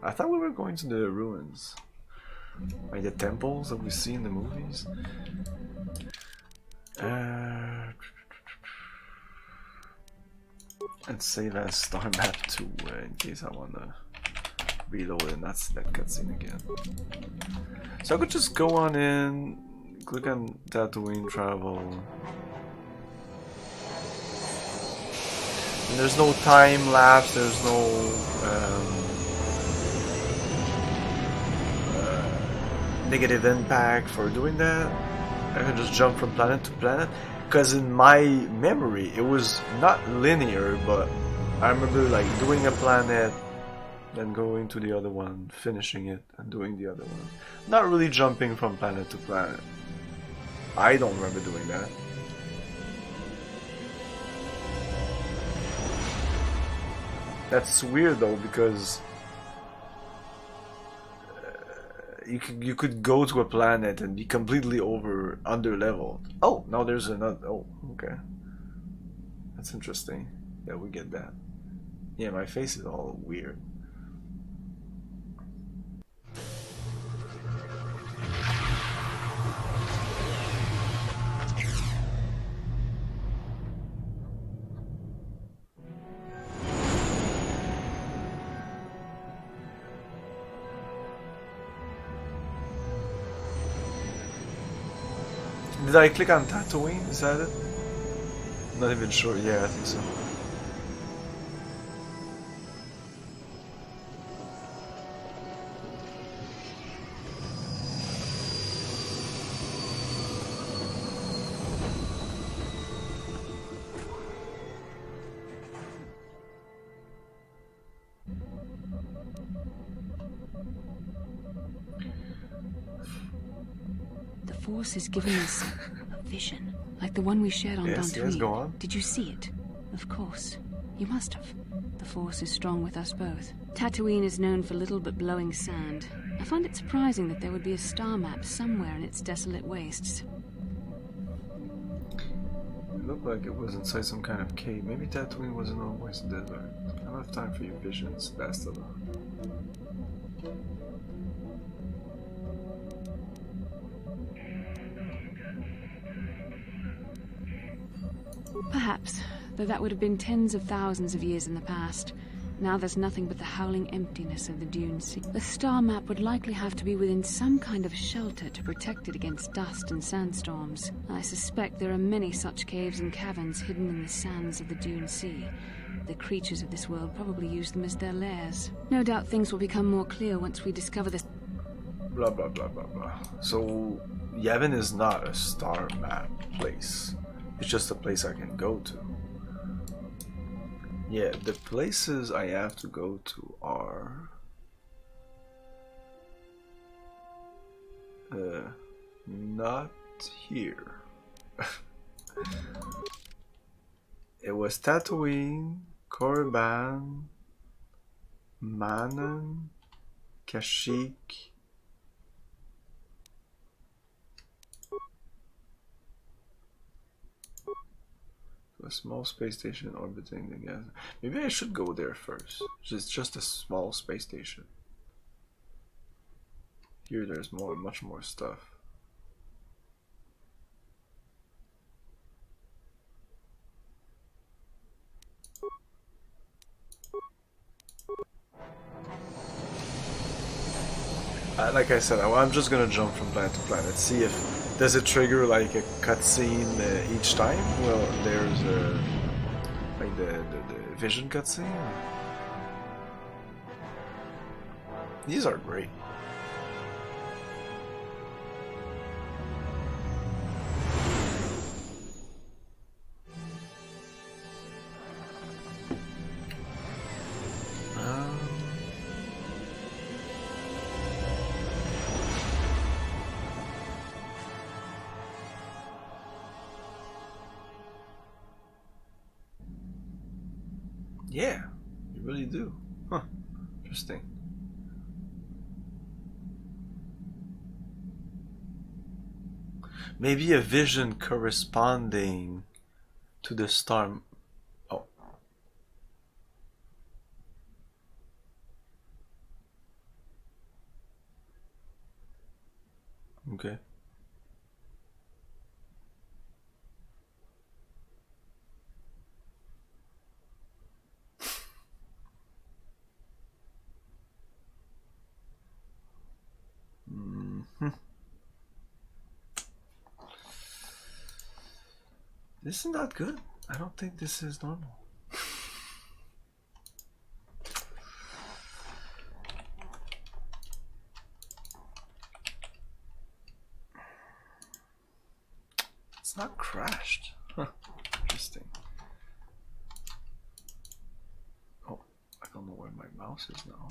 I thought we were going to the ruins, like the temples that we see in the movies. Let's save as star map 2 in case I wanna reload and that's that cutscene again. So I could just go on in, click on Tatooine travel. And there's no time lapse, there's no negative impact for doing that. I can just jump from planet to planet. Because in my memory, it was not linear, but I remember like doing a planet, then going to the other one, finishing it, and doing the other one. Not really jumping from planet to planet. I don't remember doing that. That's weird though, because you could go to a planet and be completely under leveled. Oh, now there's another. Oh, okay, that's interesting. Yeah, we get that. Yeah, my face is all weird. Did I click on Tatooine? Is that it? Not even sure. Yeah, I think so. The Force has given us a vision, like the one we shared on Dantooine. Yes, go on. Did you see it? Of course. You must have. The Force is strong with us both. Tatooine is known for little but blowing sand. I find it surprising that there would be a star map somewhere in its desolate wastes. It looked like it was inside some kind of cave. Maybe Tatooine wasn't always a desert. I don't have time for your visions, Bastila. Perhaps. though that would have been tens of thousands of years in the past. Now there's nothing but the howling emptiness of the Dune Sea. The star map would likely have to be within some kind of shelter to protect it against dust and sandstorms. I suspect there are many such caves and caverns hidden in the sands of the Dune Sea. The creatures of this world probably use them as their lairs. No doubt things will become more clear once we discover this. Blah blah blah blah blah. So Yavin is not a star map place. It's just a place I can go to. Yeah, the places I have to go to are not here. It was Tatooine, Korriban, Manan, Kashyyyk. A small space station orbiting the gas. Maybe I should go there first. It's just a small space station. Here there's much more stuff. Like I said, I'm just gonna jump from planet to planet, see if does it trigger like a cutscene each time. Well, there's like the vision cutscene. These are great. Yeah, you really do. Huh. Interesting. Maybe a vision corresponding to the star. Oh. Okay. This is not good. I don't think this is normal. It's not crashed. Huh. Interesting. Oh, I don't know where my mouse is now.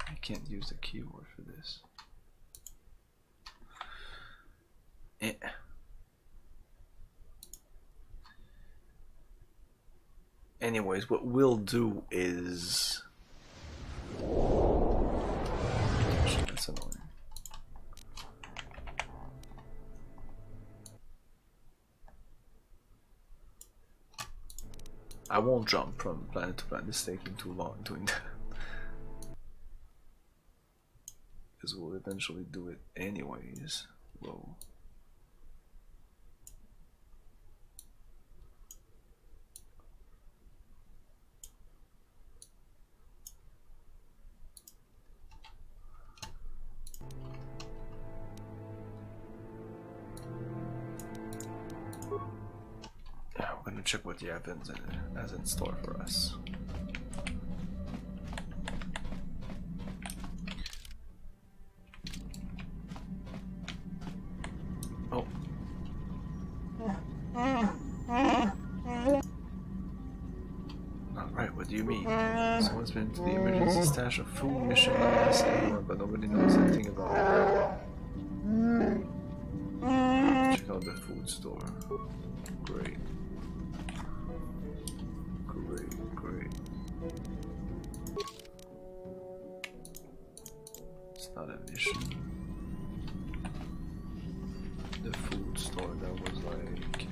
I can't use the keyboard for this. Anyways, what we'll do is... That's annoying. I won't jump from planet to planet. It's taking too long doing that. Because we'll eventually do it anyways. Whoa. We're gonna check what the Yavin has in store for us. Oh. Alright, what do you mean? Someone's been to the emergency stash of food mission last anymore, but nobody knows anything about it. Check out the food store. Great. Great. It's not a mission. The food store, that was like...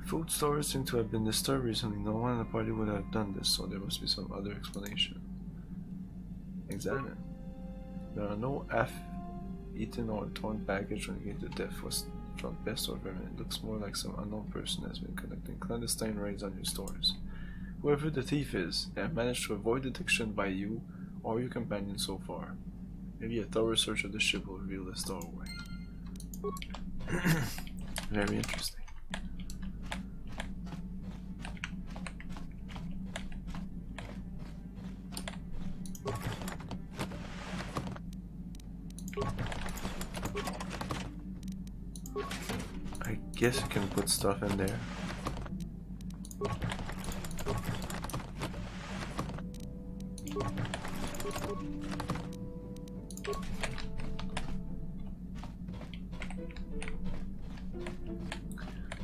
Food stores seem to have been disturbed recently. No one in the party would have done this, so there must be some other explanation. Examine. There are no eaten or torn package relegated to death was from pest or vermin. It looks more like some unknown person has been conducting clandestine raids on your stores. Whoever the thief is, they have managed to avoid detection by you or your companion so far. Maybe a thorough search of the ship will reveal the stowaway. Very interesting. I guess you can put stuff in there.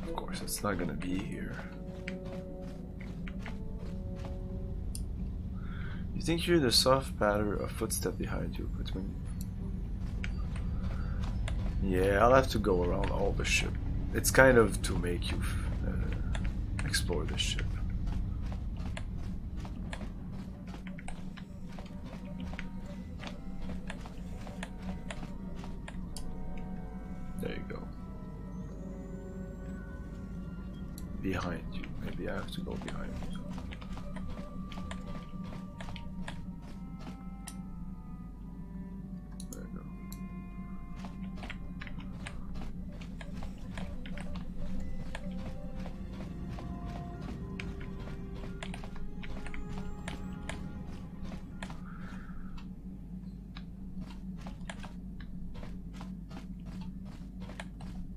Of course, it's not gonna be here. You think you hear the soft patter of footsteps behind you, but when... Yeah, I'll have to go around all the ship. It's kind of to make you explore the ship. There you go. Behind you. Maybe I have to go behind you. There you go.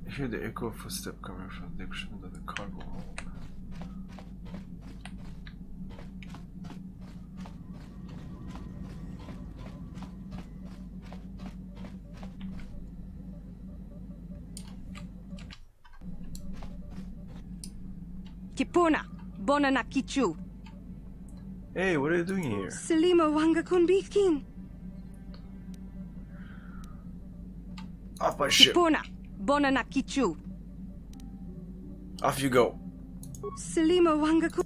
I hear the echo of footsteps coming from the direction of the cargo hold. Kipuna, Bonana Kichu. Hey, what are you doing here? Selima Wanga Kunbitkin. Off my ship. Kipuna, Bonana Kichu. Off you go. Selima Wanga Kun.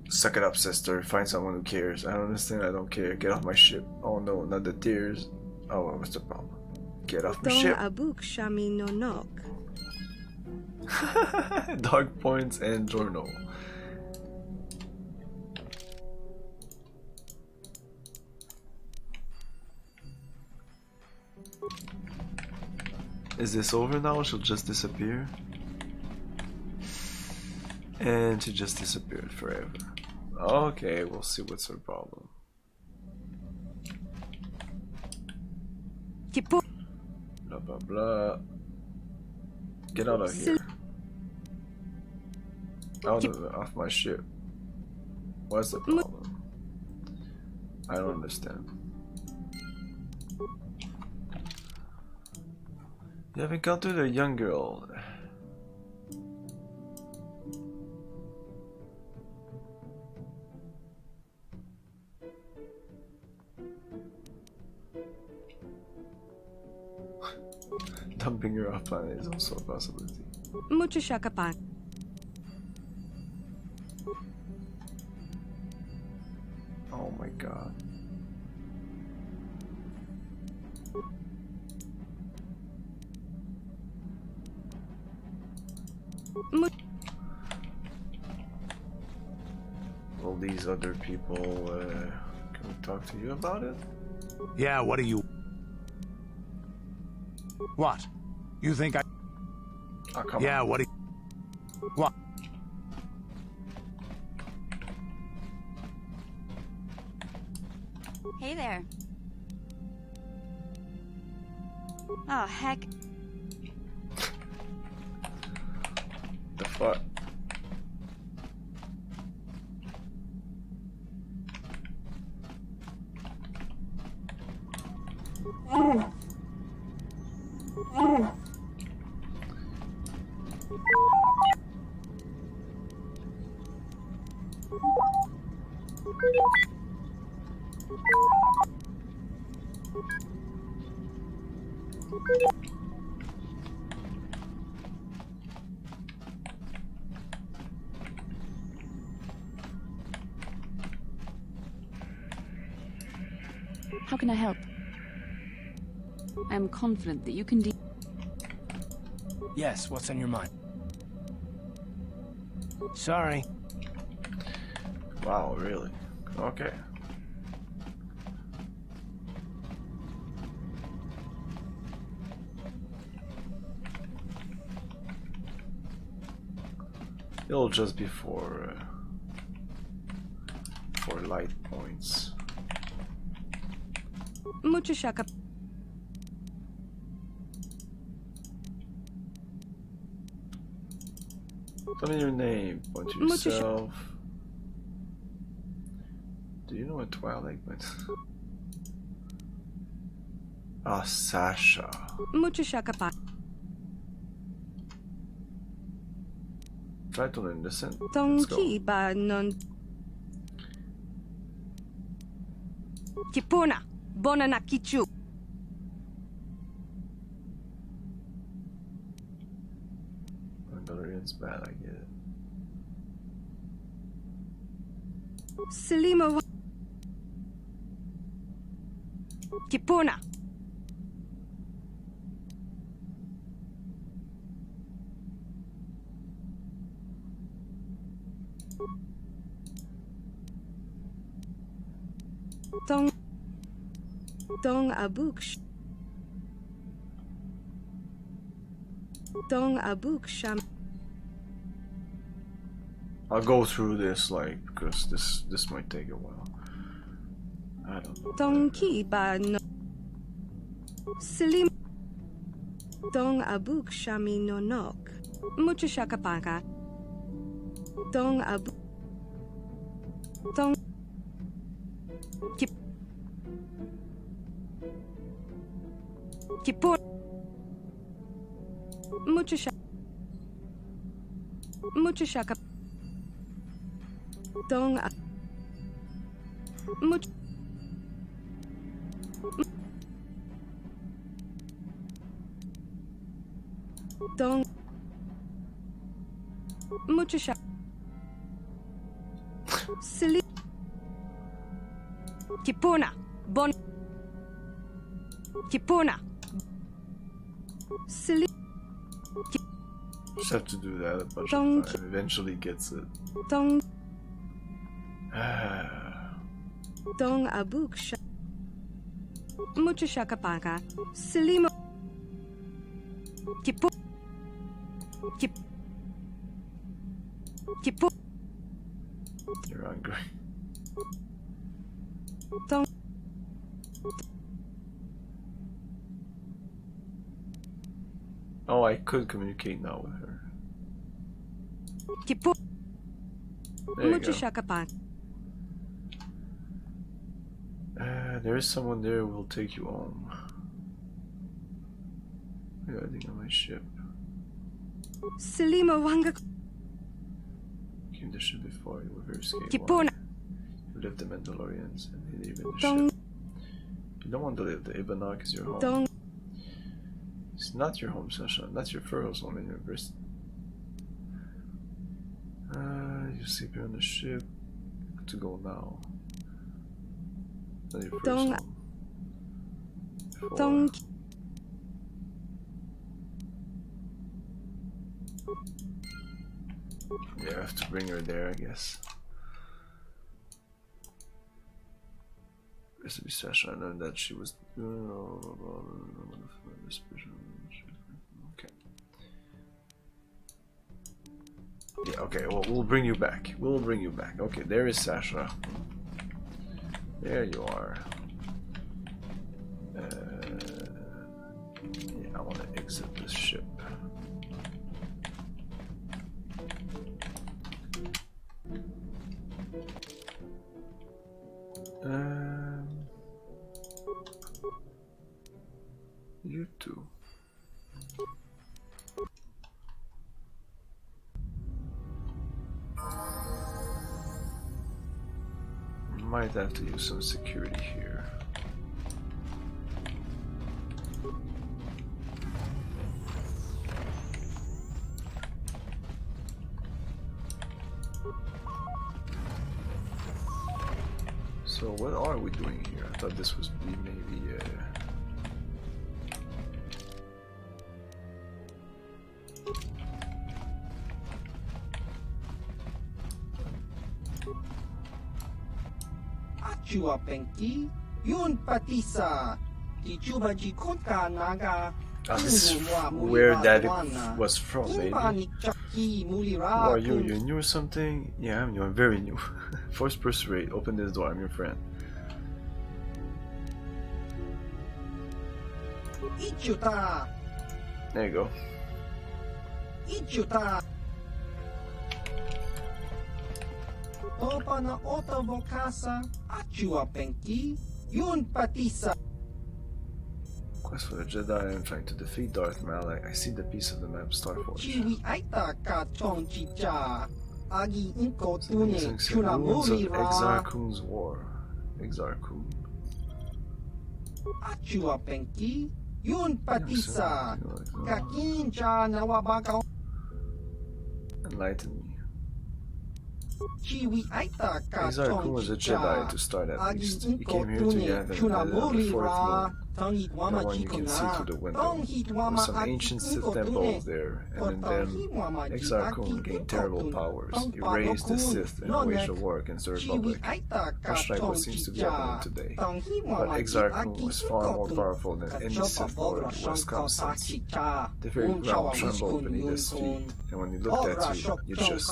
Suck it up, sister. Find someone who cares. I don't understand. I don't care. Get off my ship. Oh no, not the tears. Oh, what's the problem? Get off my ship. Abuk Shami no nok. Dog points and journal. Is this over now? She'll just disappear. And she just disappeared forever. Okay, we'll see what's her problem. Blah blah blah. Get out of here. Out of it, off my ship. What's the problem? I don't understand. You have encountered a young girl. Dumping her off planet is also a possibility. Mucho shakapan. Oh my god. All these other people, can we talk to you about it? Yeah, what do you... What? You think I... Oh, come yeah, on. what do you... What? Hey there. Oh, heck. The fuck? How can I help? I am confident that you can Yes, what's on your mind? Sorry. Wow, really? Okay. It'll just be for light points. Mucho shaka. Tell me your name. Point to yourself. Do you know what Twilight meant? Ah, Sasha. Mucho shaka pa. Try to learn this. Let's go. Tonki ba non. Kipuna. Bona na kichu. Mandalorian's bad, I get it. Selima. Kipuna. Dong abuk. Dong abuk sham. I'll go through this because this might take a while. I don't know. Dong ki ba no. Selim. Dong abuk shami no nok. Mucho shaka paka. Dong abuk. Dong. Kipur. Mucho shaka. Dong. Mucho. Dong. Mucho shaka. Silly. Kipuna. Bon. Kipuna. Silly. Just have to do that a bunch of times. Eventually gets it. Dong. Dong abuk shaka. Mucho shaka paka. Silimo. Kipu. Kipu. You're hungry. Dong. Oh, I could communicate now with her. Kipu. There you Mucho go. shaka paka. There is someone there who will take you home. Yeah, I think on my ship. Selima wanga. Came the ship before you were very scared. Kipuna. You left the Mandalorians and hid even the Dong. ship. You don't want to leave the Ibanak is your home. Dong. It's not your home, Sasha. That's your first home in your wrist. You sleep here on the ship. Good to go now. Not your first Dong. home. Before. Dong. Yeah, I have to bring her there, I guess. Has to be Sasha. I know that she was. Okay. Yeah. Okay. Well, we'll bring you back. We'll bring you back. Okay. There is Sasha. There you are. Yeah, I want to exit this ship. You too. Might have to use some security here. So So what are we doing here? I thought this was maybe Achua Penki, Yun Patisa, Tichuba Jikoka Naga. this is where that was from, maybe. Who are you? You're new or something? Yeah, I'm new. I'm very new. Force persuade. Open this door. I'm your friend. Ichuta. There you go. Ichuta. Opa na otavokasa. Achua Penki, Yun Patisa. Quest for the Jedi. I'm trying to defeat Darth Malak. I see the piece of the map, Starforge. Chiwi aita ka chonchicha. Agi inko The tune ruins of chunamuri Exar ra. Kun's war. Exar Kun. Achua Penki, Yun Patisa. Kakincha nawabaka. Enlighten me. Chiwi aita ka Exar Kun was a Jedi to start at least. He came here to Yavin and landed on the fourth moon. The one you can see through the window. There were some ancient Sith temples there, and in them, Exar Kun gained terrible powers. He raised the Sith and waged a war against the Republic, much like what seems to be happening today. But Exar Kun was far more powerful than any Sith Lord who has come since. The very ground trembled beneath his feet, and when he looked at you, you just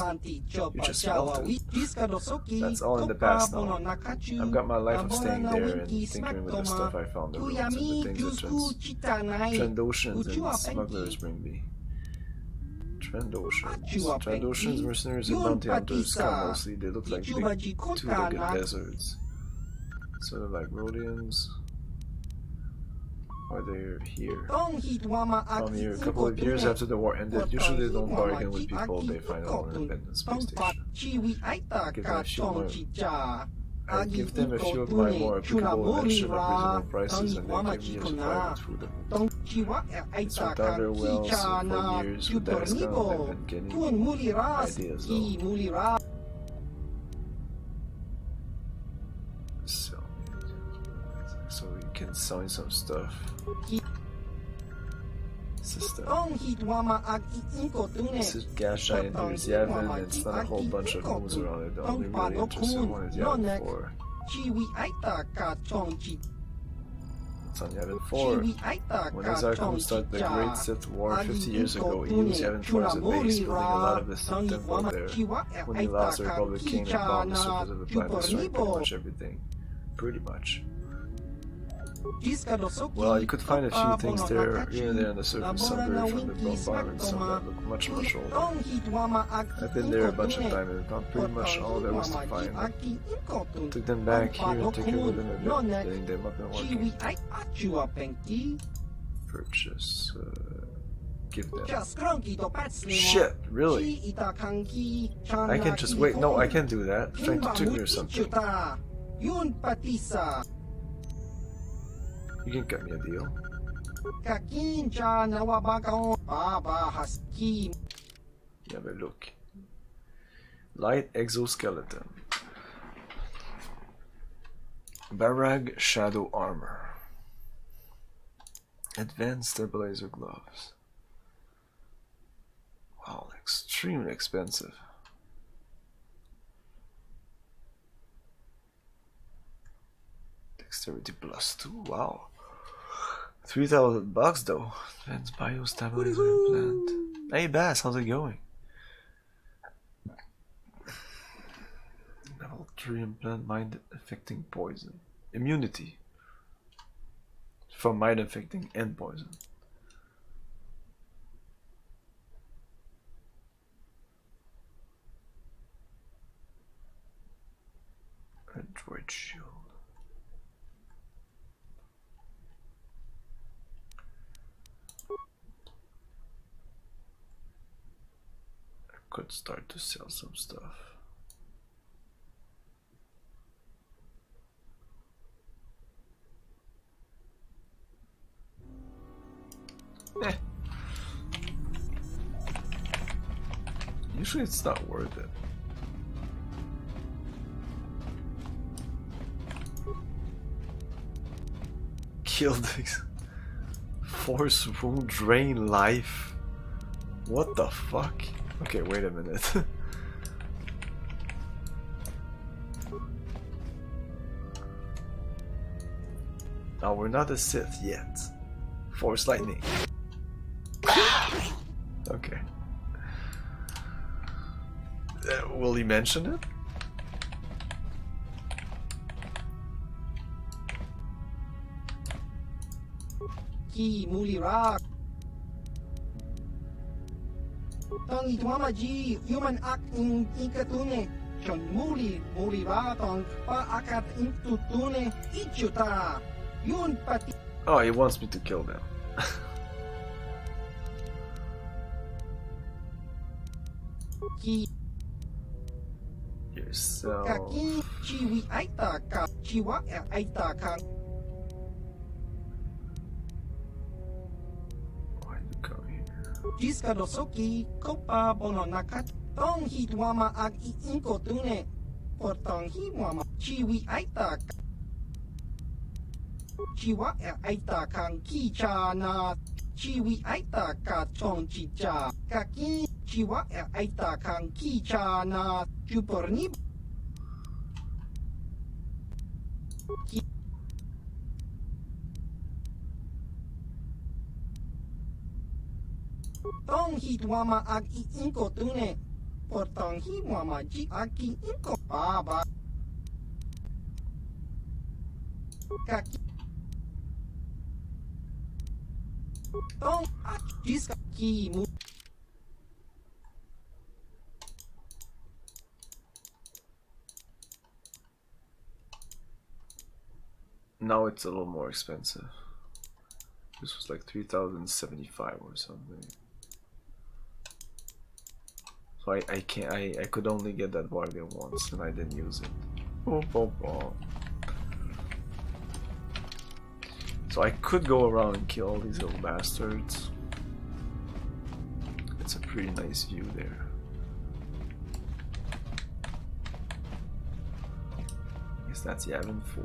felt it. That's all in the past now. I've got my life of staying there and tinkering with the stuff I found in the ruins and the things that Trandoshans and smugglers bring me. Trandoshans, mercenaries, and bounty hunters come mostly. They look like big two-legged deserts. Sort of like Rhodians. Or they're here. From here, a couple of years after the war ended, usually they don't bargain with people they find on an independent space station. I give them a few of my more applicable invention at reasonable prices, and they give me a supply with food. It's worked out very well, so for years with that discount I've been getting ideas though. So you can sell me some stuff. System. This is gas giant. Here's Yavin, and it's not a whole bunch of moves around it. The only really interesting one is Yavin 4. It's on Yavin 4. When Exar Kun started the Great Sith War 50 years ago, he used Yavin 4 as a base, building a lot of the Sith Temple there. When he lost, the Republic came and bombed the surface of the planet, destroying pretty much everything. Pretty much. Well, you could find a few things there, here and there on the surface, some buried from the bombardment, some that look much older. I've been there a bunch of times and found pretty much all there was to find. Took them back here and tinkered with them a bit, getting them up and working. Purchase, give them. Shit, really? I can just wait. No, I can't do that. I'm trying to trigger something. You can cut me a deal. Have a look. Light exoskeleton. Barrag shadow armor. Advanced stabilizer gloves. Wow, extremely expensive. Dexterity +2, wow. $3,000 though. Advanced biostabilizer implant. Hey Bass, how's it going? Level 3 implant, mind affecting poison. Immunity. From mind affecting and poison. Android shield. Could start to sell some stuff. Usually it's not worth it. Kill this. Force wound, drain life. What the fuck? Okay, wait a minute. Now we're not a Sith yet. Force lightning. Okay. Will he mention it? Ki Mulira. Tong itwama ji human act in ikatune. Chon Mulira tong pa akat in tutune ichuta. Yun pati. Oh, he wants me to kill them. Ki yourself. Kaki chiwi aita ka chiwa aita ka. Why you come here? Jiska dosoki kopa bono nakat tong hitwama ag inko tune. Portong hiwama chiwi aita ka. Chiwa aita kang kicha na chiwi aita ka chong chicha. Kaki chiwa aita kang kicha na chuporni. Tong hitwama ag inko tune. Portong hiwama ji aki inko baba. Kaki tong jiska ki mu. Now it's a little more expensive. This was like 3,075 or something. So I could only get that bargain once and I didn't use it. Oh, oh, oh. So I could go around and kill all these little bastards. It's a pretty nice view there. I guess that's Yavin 4.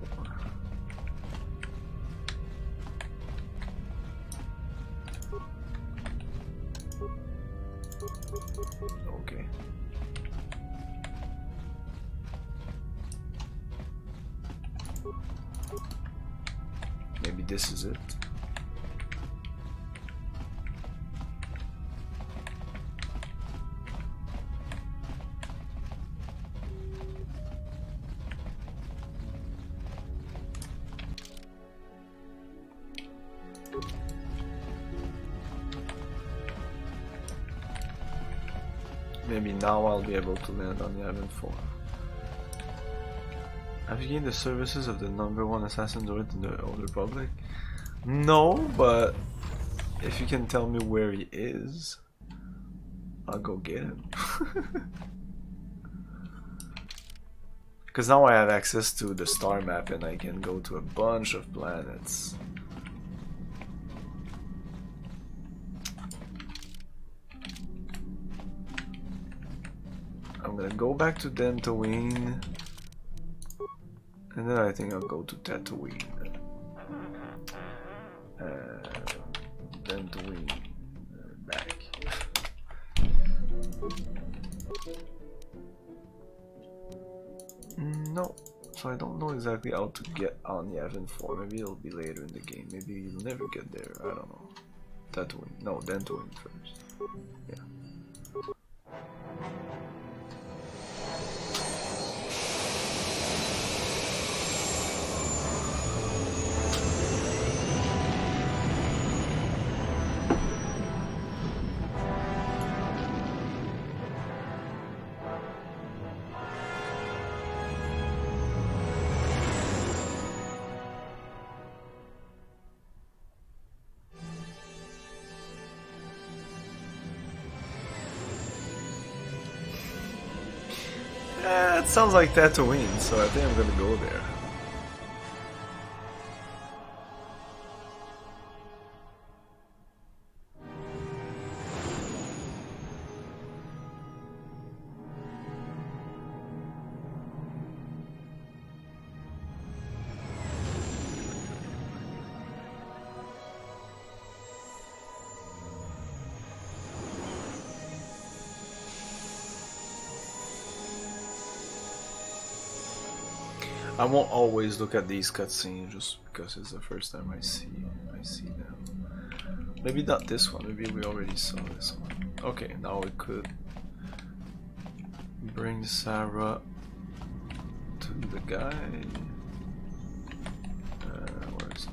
Okay. Maybe this is it. Maybe now I'll be able to land on Yavin 4. Have you gained the services of the #1 assassin droid in the Old Republic? No, but if you can tell me where he is, I'll go get him. Because now I have access to the star map and I can go to a bunch of planets. I'm gonna go back to Dantooine, and then I think I'll go to Tatooine. Dantooine, back. No, so I don't know exactly how to get on Yavin 4. Maybe it'll be later in the game. Maybe you'll never get there. I don't know. Tatooine, no, Dantooine first. Yeah. It sounds like Tatooine, so I think I'm gonna go there. I won't always look at these cutscenes just because it's the first time I see them. Maybe not this one, maybe we already saw this one. Okay, now we could bring Sarah to the guy. Where is it?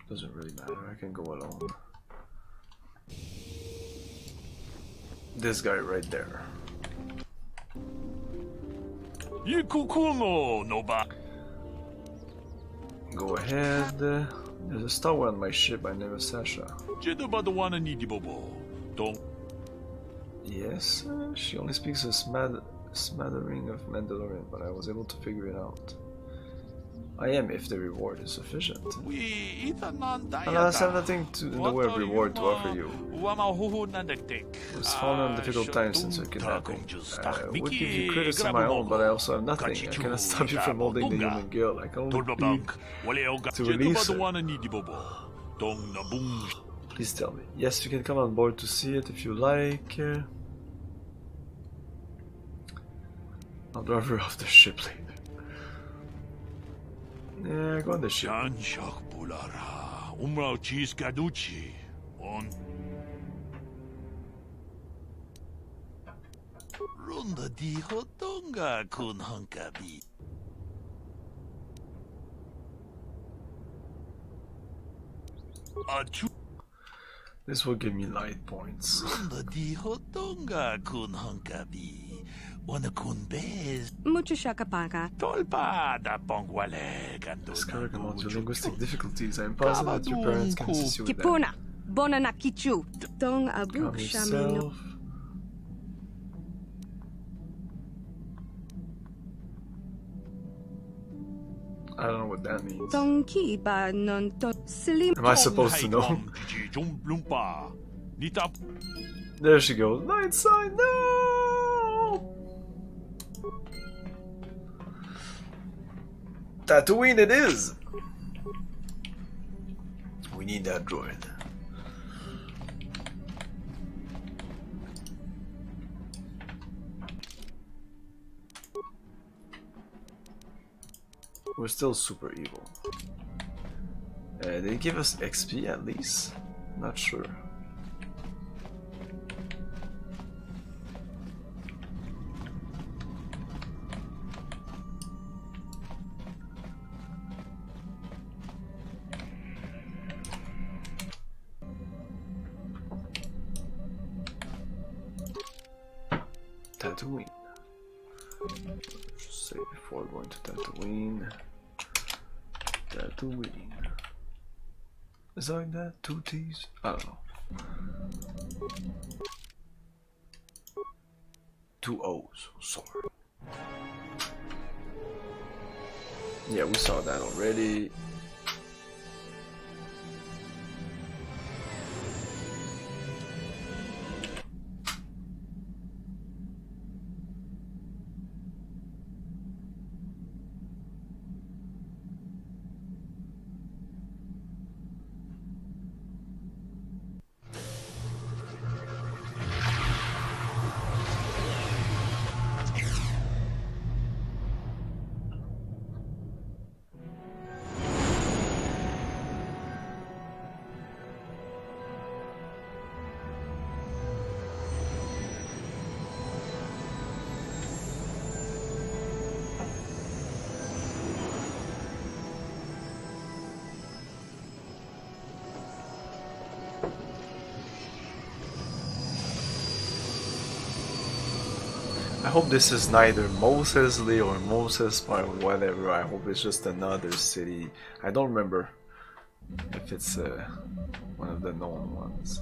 Doesn't really matter, I can go alone. This guy right there. Go ahead. There's a star on my ship. I never Sasha. Yes, she only speaks a smattering of Mandalorian, but I was able to figure it out. I am if the reward is sufficient. Alas, I have nothing in the way of reward to offer you. It's fallen on difficult times since your kidnapping. I would give you credits of my own, but I also have nothing. I cannot stop you from holding the human girl. I can only plead to release her. Please tell me. Yes, you can come on board to see it if you like. I'll drive her off the ship later. Yeah, go on the ship. This will give me light points. Discover amongst your linguistic difficulties. I am positive that your parents can assist you with them. Calm yourself. I don't know what that means. Am I supposed to know? There she goes. Night side, no! Tatooine it is! We need that droid. We're still super evil. They give us XP at least? Not sure. Tatooine. Just say before going to Tatooine. Tatooine. Is that like that? 2 T's? I don't know. 2 O's. Sorry. Yeah, we saw that already. I hope this is neither Moses Lee or Moses or whatever. I hope it's just another city. I don't remember if it's one of the known ones.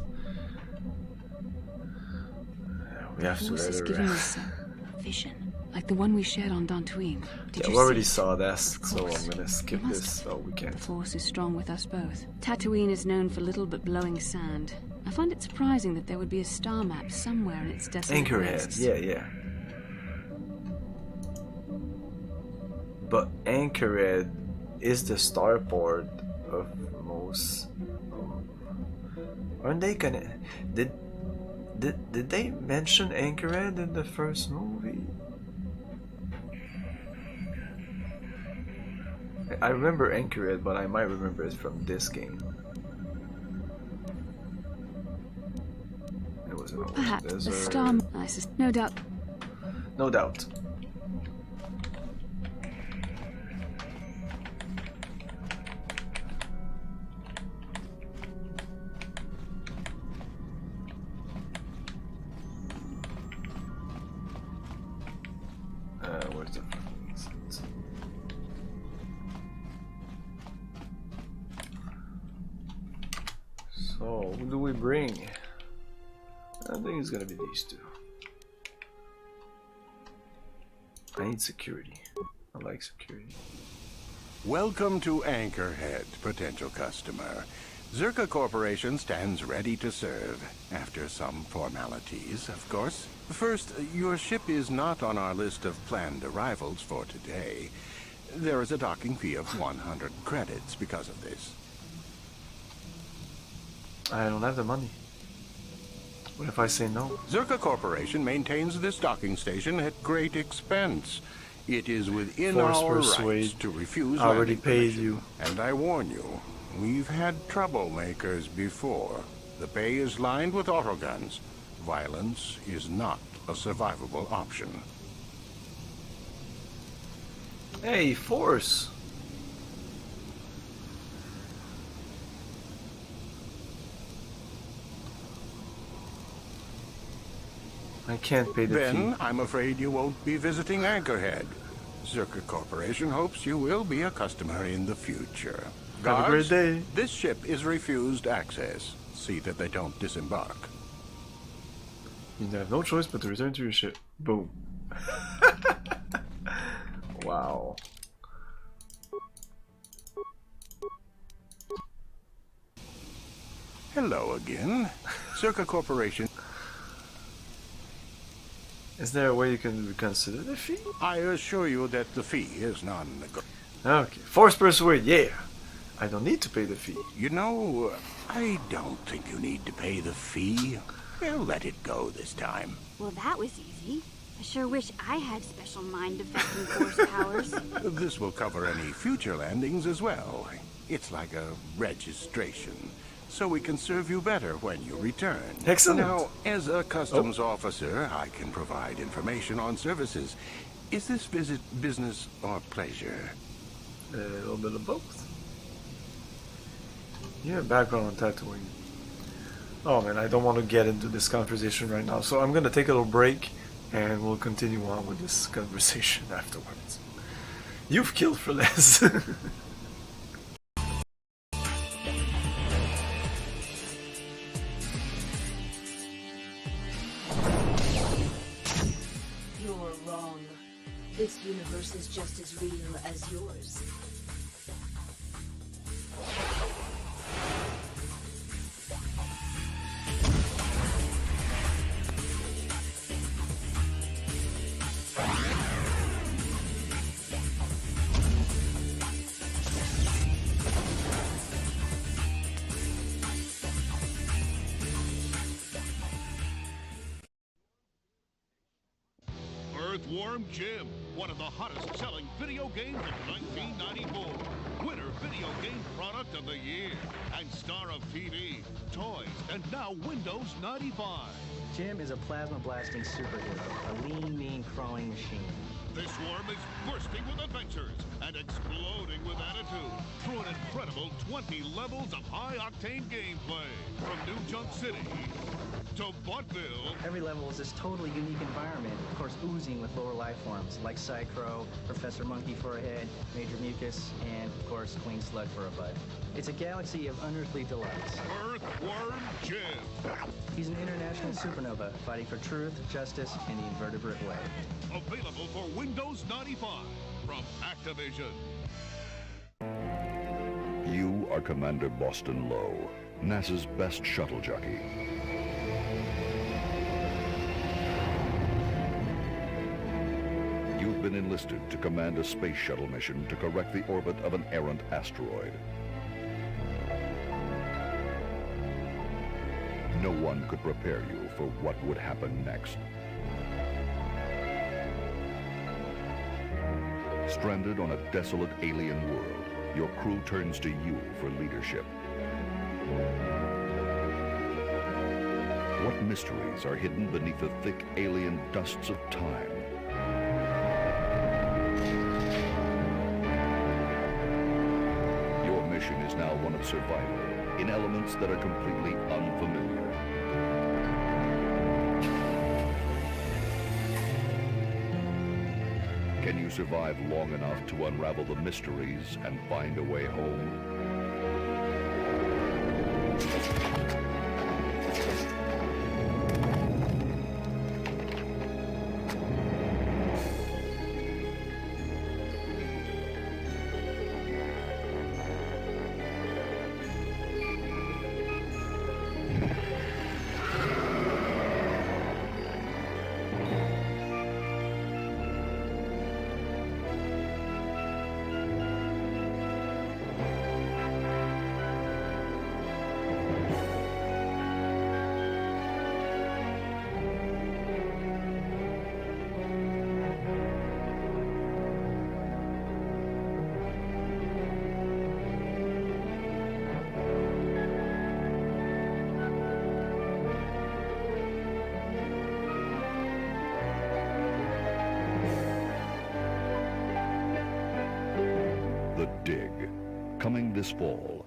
We have to let her giving us a vision, like the one we shared on Dantooine. Yeah, we already saw that, so I'm gonna skip this. Oh, we can't. The Force is strong with us both. Tatooine is known for little but blowing sand. I find it surprising that there would be a star map somewhere in its desolate Anchorhead, yeah. But Anchorhead is the starport of most. Aren't they gonna? Did they mention Anchorhead in the first movie? I remember Anchorhead, but I might remember it from this game. It was an Perhaps a star. No doubt. No doubt. Where's the... So, who do we bring? I think it's gonna be these two. I need security. I like security. Welcome to Anchorhead, potential customer. Zerka Corporation stands ready to serve, after some formalities, of course. First, your ship is not on our list of planned arrivals for today. There is a docking fee of 100 credits because of this. I don't have the money. What if I say no? Zerka Corporation maintains this docking station at great expense. It is within our rights to refuse I already landing paid permission. you. And I warn you, we've had troublemakers before. The bay is lined with autoguns. Violence is not a survivable option. Hey, Force! I can't pay the Then, fee. I'm afraid you won't be visiting Anchorhead. Zerka Corporation hopes you will be a customer in the future. Have a great day. This ship is refused access. See that they don't disembark. You have no choice but to return to your ship. Boom. Wow. Hello again. Zerka Corporation. Is there a way you can reconsider the fee? I assure you that the fee is non-negotiable. Okay. Force persuade, yeah. I don't need to pay the fee. You know, I don't think you need to pay the fee. We'll let it go this time. Well, that was easy. I sure wish I had special mind-affecting force powers. This will cover any future landings as well. It's like a registration, so we can serve you better when you return. Excellent. Now, as a customs officer, I can provide information on services. Is this visit business or pleasure? A little bit of both. Yeah, background on Tatooine. Oh man, I don't want to get into this conversation right now, so I'm gonna take a little break and we'll continue on with this conversation afterwards. You've killed for less. You're wrong. This universe is just as real as yours. Earthworm Jim, one of the hottest selling video games of 1994. Winner Video Game Product of the Year, and star of TV, toys, and now Windows 95. Jim is a plasma-blasting superhero, a lean, mean, crawling machine. This swarm is bursting with adventures and exploding with attitude through an incredible 20 levels of high-octane gameplay. From New Junk City to Buttville. Every level is this totally unique environment, of course oozing with lower life forms, like Psychro, Professor Monkey for a head, Major Mucus, and, of course, Queen Slug for a butt. It's a galaxy of unearthly delights. Earthworm Jim. He's an international supernova, fighting for truth, justice, and the invertebrate way. Available for Windows 95 from Activision. You are Commander Boston Lowe, NASA's best shuttle jockey. You've been enlisted to command a space shuttle mission to correct the orbit of an errant asteroid. No one could prepare you for what would happen next. Stranded on a desolate alien world, your crew turns to you for leadership. What mysteries are hidden beneath the thick alien dusts of time? Your mission is now one of survival in elements that are completely unfamiliar. Can you survive long enough to unravel the mysteries and find a way home? The Dig, coming this fall.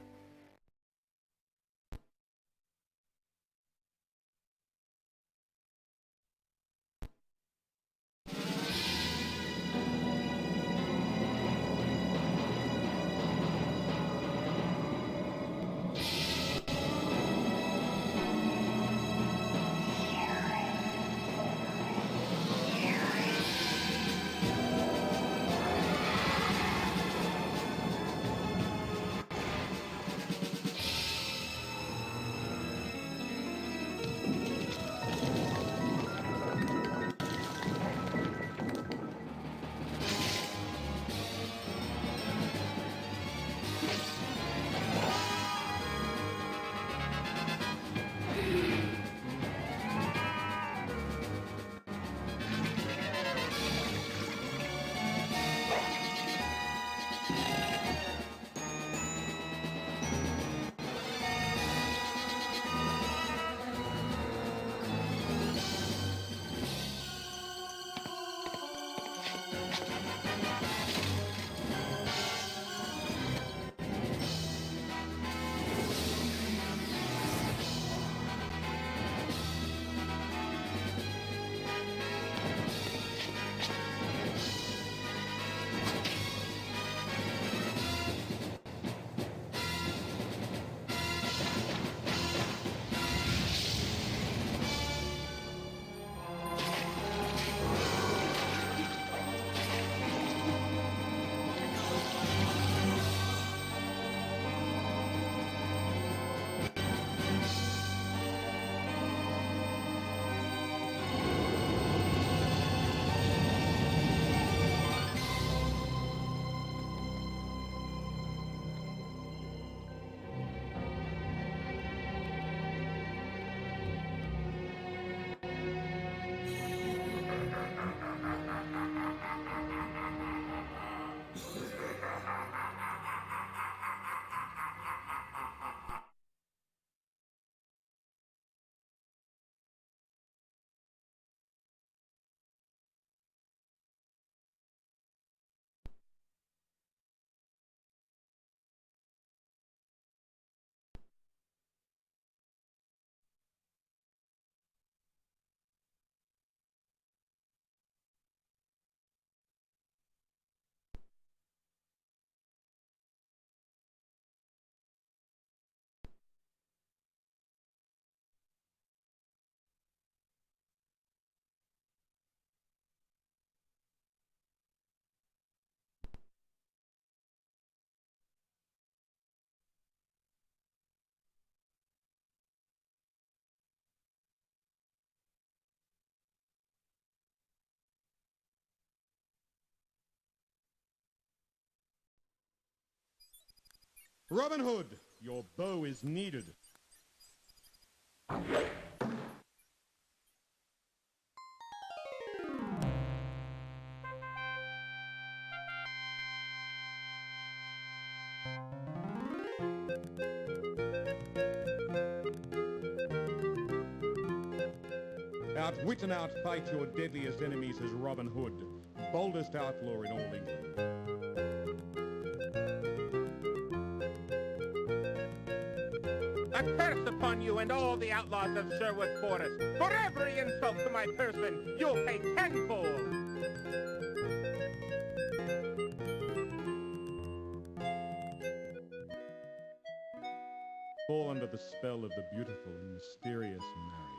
Robin Hood, your bow is needed. Outwit and outfight your deadliest enemies as Robin Hood, boldest outlaw in all England. A curse upon you and all the outlaws of Sherwood Forest. For every insult to my person, you'll pay tenfold. Fall under the spell of the beautiful and mysterious Marion.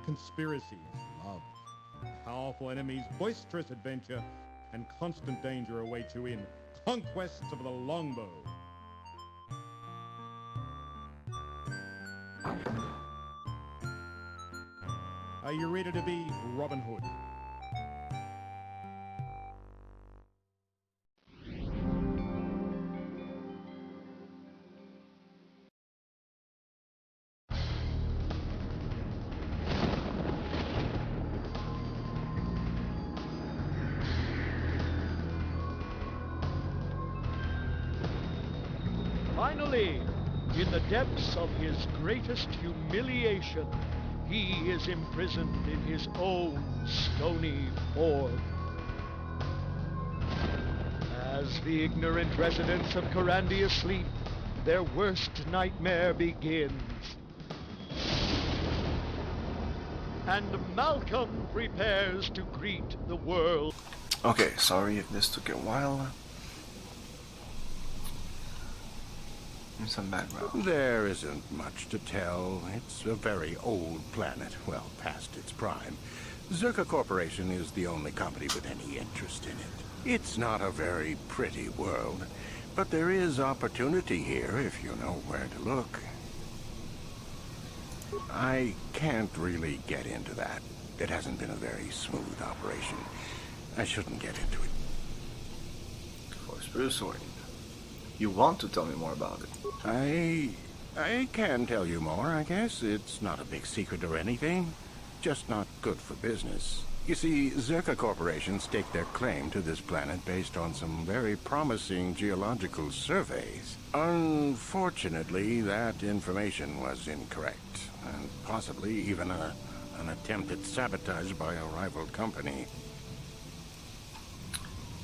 Conspiracies, love, powerful enemies, boisterous adventure, and constant danger await you in Conquests of the Longbow. Are you ready to be Robin Hood? Finally, in the depths of his greatest humiliation, he is imprisoned in his own stony form. As the ignorant residents of Corrandia sleep, their worst nightmare begins. And Malcolm prepares to greet the world. Okay, sorry if this took a while. Some background. There isn't much to tell. It's a very old planet, well past its prime. Zerka Corporation is the only company with any interest in it. It's not a very pretty world, but there is opportunity here if you know where to look. I can't really get into that. It hasn't been a very smooth operation. I shouldn't get into it. Force Bruce, you want to tell me more about it? I can tell you more, I guess. It's not a big secret or anything. Just not good for business. You see, Zerka Corporation staked their claim to this planet based on some very promising geological surveys. Unfortunately, that information was incorrect, and possibly even an attempt at sabotage by a rival company.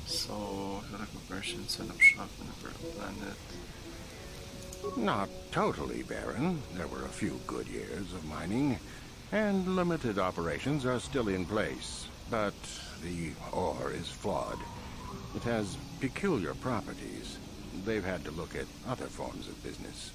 So, Zerka Corporation set up shop on the planet. Not totally barren. There were a few good years of mining, and limited operations are still in place. But the ore is flawed. It has peculiar properties. They've had to look at other forms of business.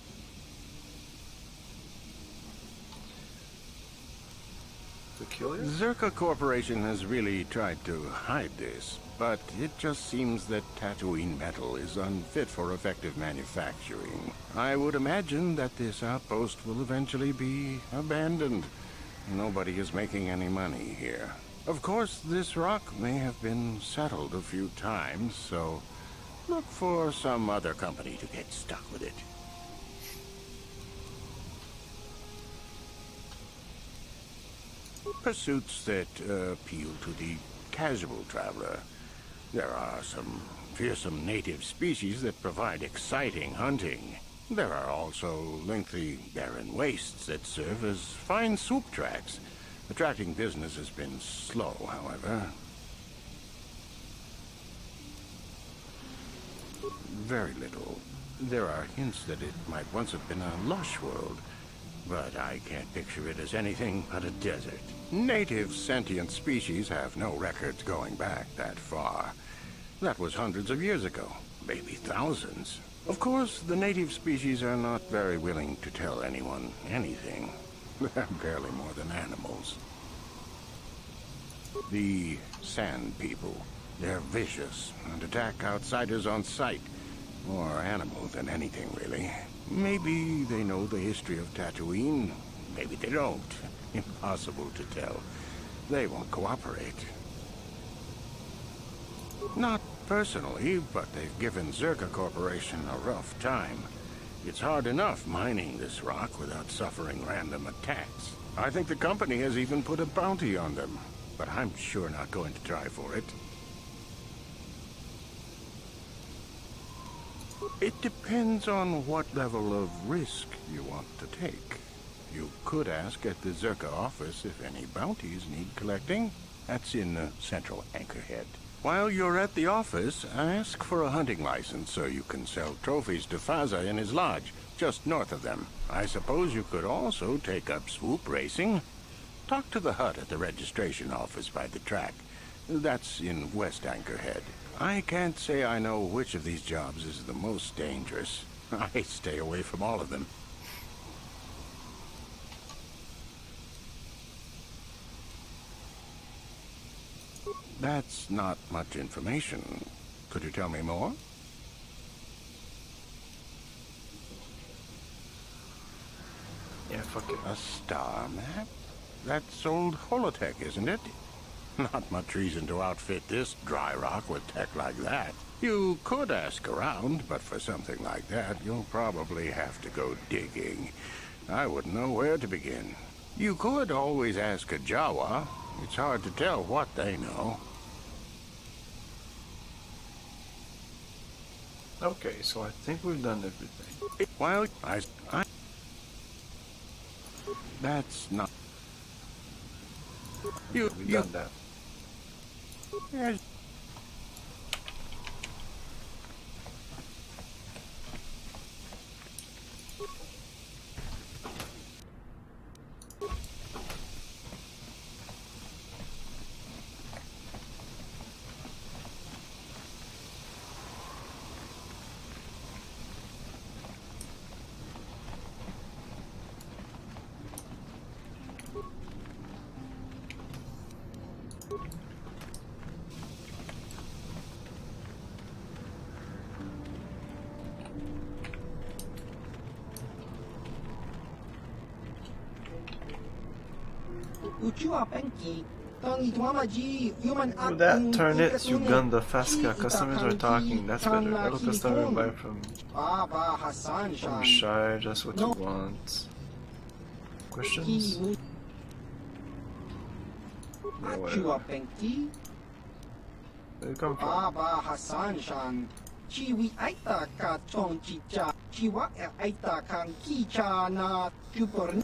Peculiar? Zerka Corporation has really tried to hide this, but it just seems that Tatooine metal is unfit for effective manufacturing. I would imagine that this outpost will eventually be abandoned. Nobody is making any money here. Of course, this rock may have been settled a few times, so look for some other company to get stuck with it. Pursuits that appeal to the casual traveler. There are some fearsome native species that provide exciting hunting. There are also lengthy, barren wastes that serve as fine soup tracks. Attracting business has been slow, however. Very little. There are hints that it might once have been a lush world, but I can't picture it as anything but a desert. Native sentient species have no records going back that far. That was hundreds of years ago, maybe thousands. Of course, the native species are not very willing to tell anyone anything. They're barely more than animals. The Sand People. They're vicious and attack outsiders on sight. More animal than anything, really. Maybe they know the history of Tatooine. Maybe they don't. Impossible to tell. They won't cooperate. Not personally, but they've given Zerka Corporation a rough time. It's hard enough mining this rock without suffering random attacks. I think the company has even put a bounty on them, but I'm sure not going to try for it. It depends on what level of risk you want to take. You could ask at the Zerka office if any bounties need collecting. That's in Central Anchorhead. While you're at the office, ask for a hunting license so you can sell trophies to Faza in his lodge, just north of them. I suppose you could also take up swoop racing. Talk to the hut at the registration office by the track. That's in West Anchorhead. I can't say I know which of these jobs is the most dangerous. I stay away from all of them. That's not much information. Could you tell me more? Yeah, fuck it. A star map? That's old holotech, isn't it? Not much reason to outfit this dry rock with tech like that. You could ask around, but for something like that, you'll probably have to go digging. I wouldn't know where to begin. You could always ask a Jawa. It's hard to tell what they know. Okay, so I think we've done everything. Well, I that's not... We've done that. Yes. Would that turn it, Uganda Fasca? Customers are talking, that's better. Hello customer, buy from Shire, just what you want. Questions? Yeah, whatever. Where you come from? Chiwi aita ka chong chicha, chiwa aita kang kicha na chupor.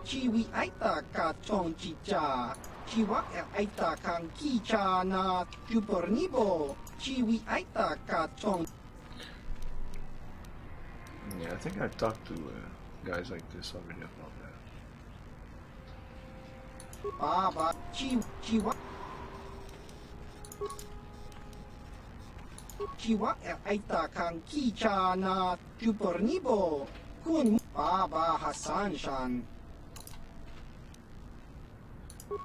Chiwi aita ka chong chicha, chiwa aita kang kicha na chupornibo. Chiwi aita ka chong. Yeah, I think I've talked to guys like this already about that. Baba, chiwa. Chiwa aita kang kicha na chupornibo. Kun Baba Hassan Shan.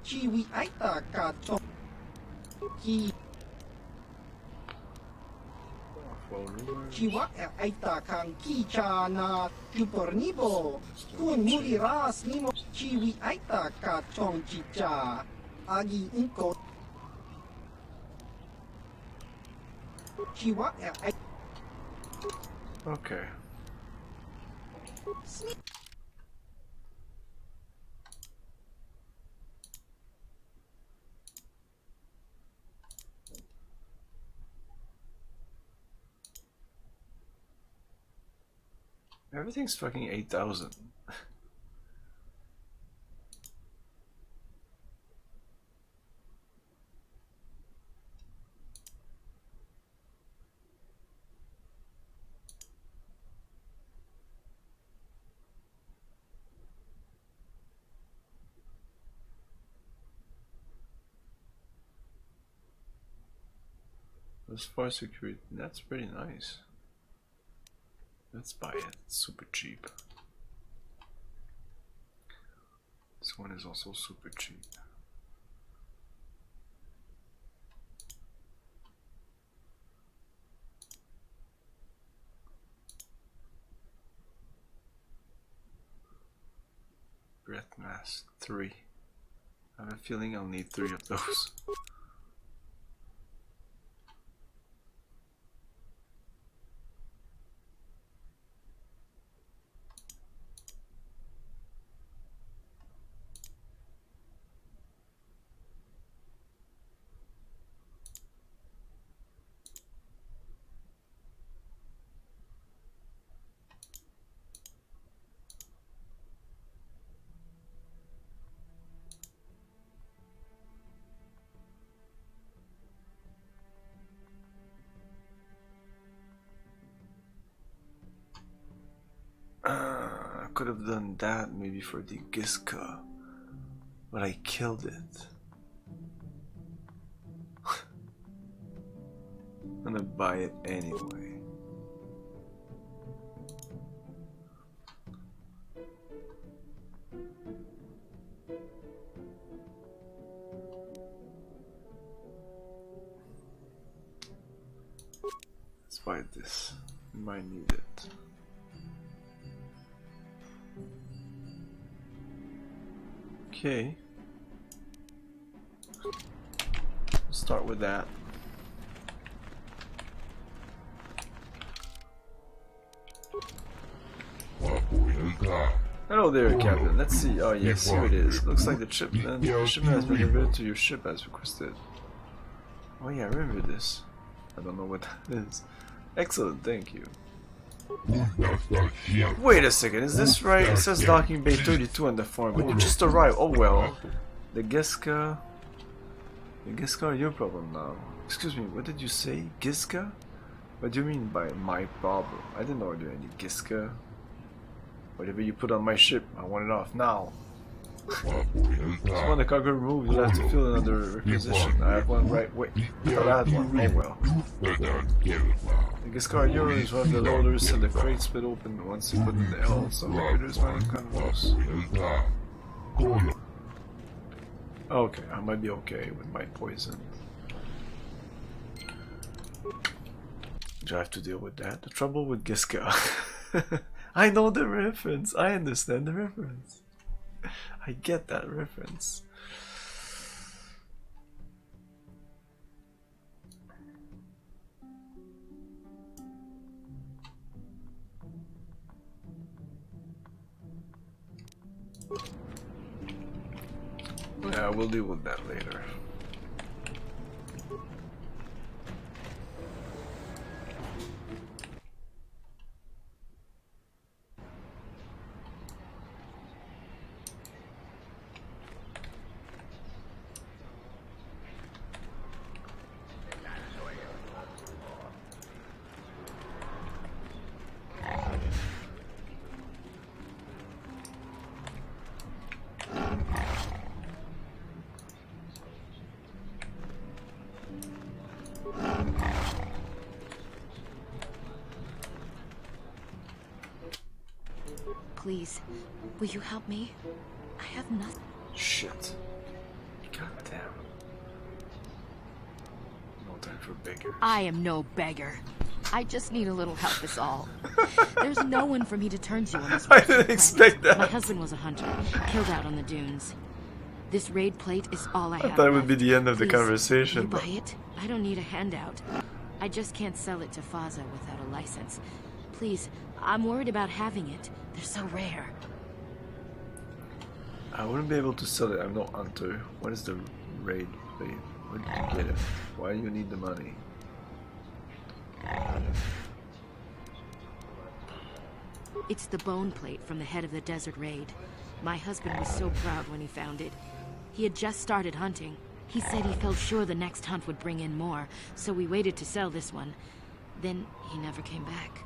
Chiwi aita ka chong. Ki. Chiwa aita kang kicha na chupornibo. Kun muri ras nimo. Chiwi aita ka chong chicha. Agi inko. Okay. Everything's fucking 8,000. As far as security, that's pretty nice. Let's buy it, it's super cheap. This one is also super cheap. . mask. 3. I have a feeling I'll need 3 of those. I could have done that maybe for the Giska, but I killed it. I'm gonna buy it anyway. Let's buy this. We might need it. Okay. We'll start with that. Hello there, Captain. Let's see. Oh yes, here it is. Looks like the shipment has been delivered to your ship as requested. Oh yeah, I remember this. I don't know what that is. Excellent, thank you. Wait a second, is this right? It says docking bay 32 on the form, but you just arrived. Oh well. The Giska are your problem now. Excuse me, what did you say? Giska? What do you mean by my problem? I didn't order any Giska. Whatever you put on my ship, I want it off now. Just want the cargo removed, you'll have to fill another requisition. I have one right. Wait, I thought I had one. Oh well. The Giska are yours, one of the loaders and the crate split open once you put in the L. Some critters might come loose. Okay, I might be okay with my poison. Do I have to deal with that? The trouble with Giska. I know the reference. I understand the reference. I get that reference. Yeah, we'll deal with that later. Please, will you help me? I have nothing. Shit. Goddamn. No time for beggars. I am no beggar. I just need a little help is all. There's no one for me to turn to on this I didn't expect that. My husband was a hunter, killed out on the dunes. This raid plate is all I have. I thought it would be the end of the conversation. You buy it? I don't need a handout. I just can't sell it to Faza without a license. Please, I'm worried about having it. They're so rare. I wouldn't be able to sell it. I'm no hunter. What is the raid plate? Where did you get it? Why do you need the money? It's the bone plate from the head of the desert raid. My husband was so proud when he found it. He had just started hunting. He said he felt sure the next hunt would bring in more, so we waited to sell this one. Then he never came back.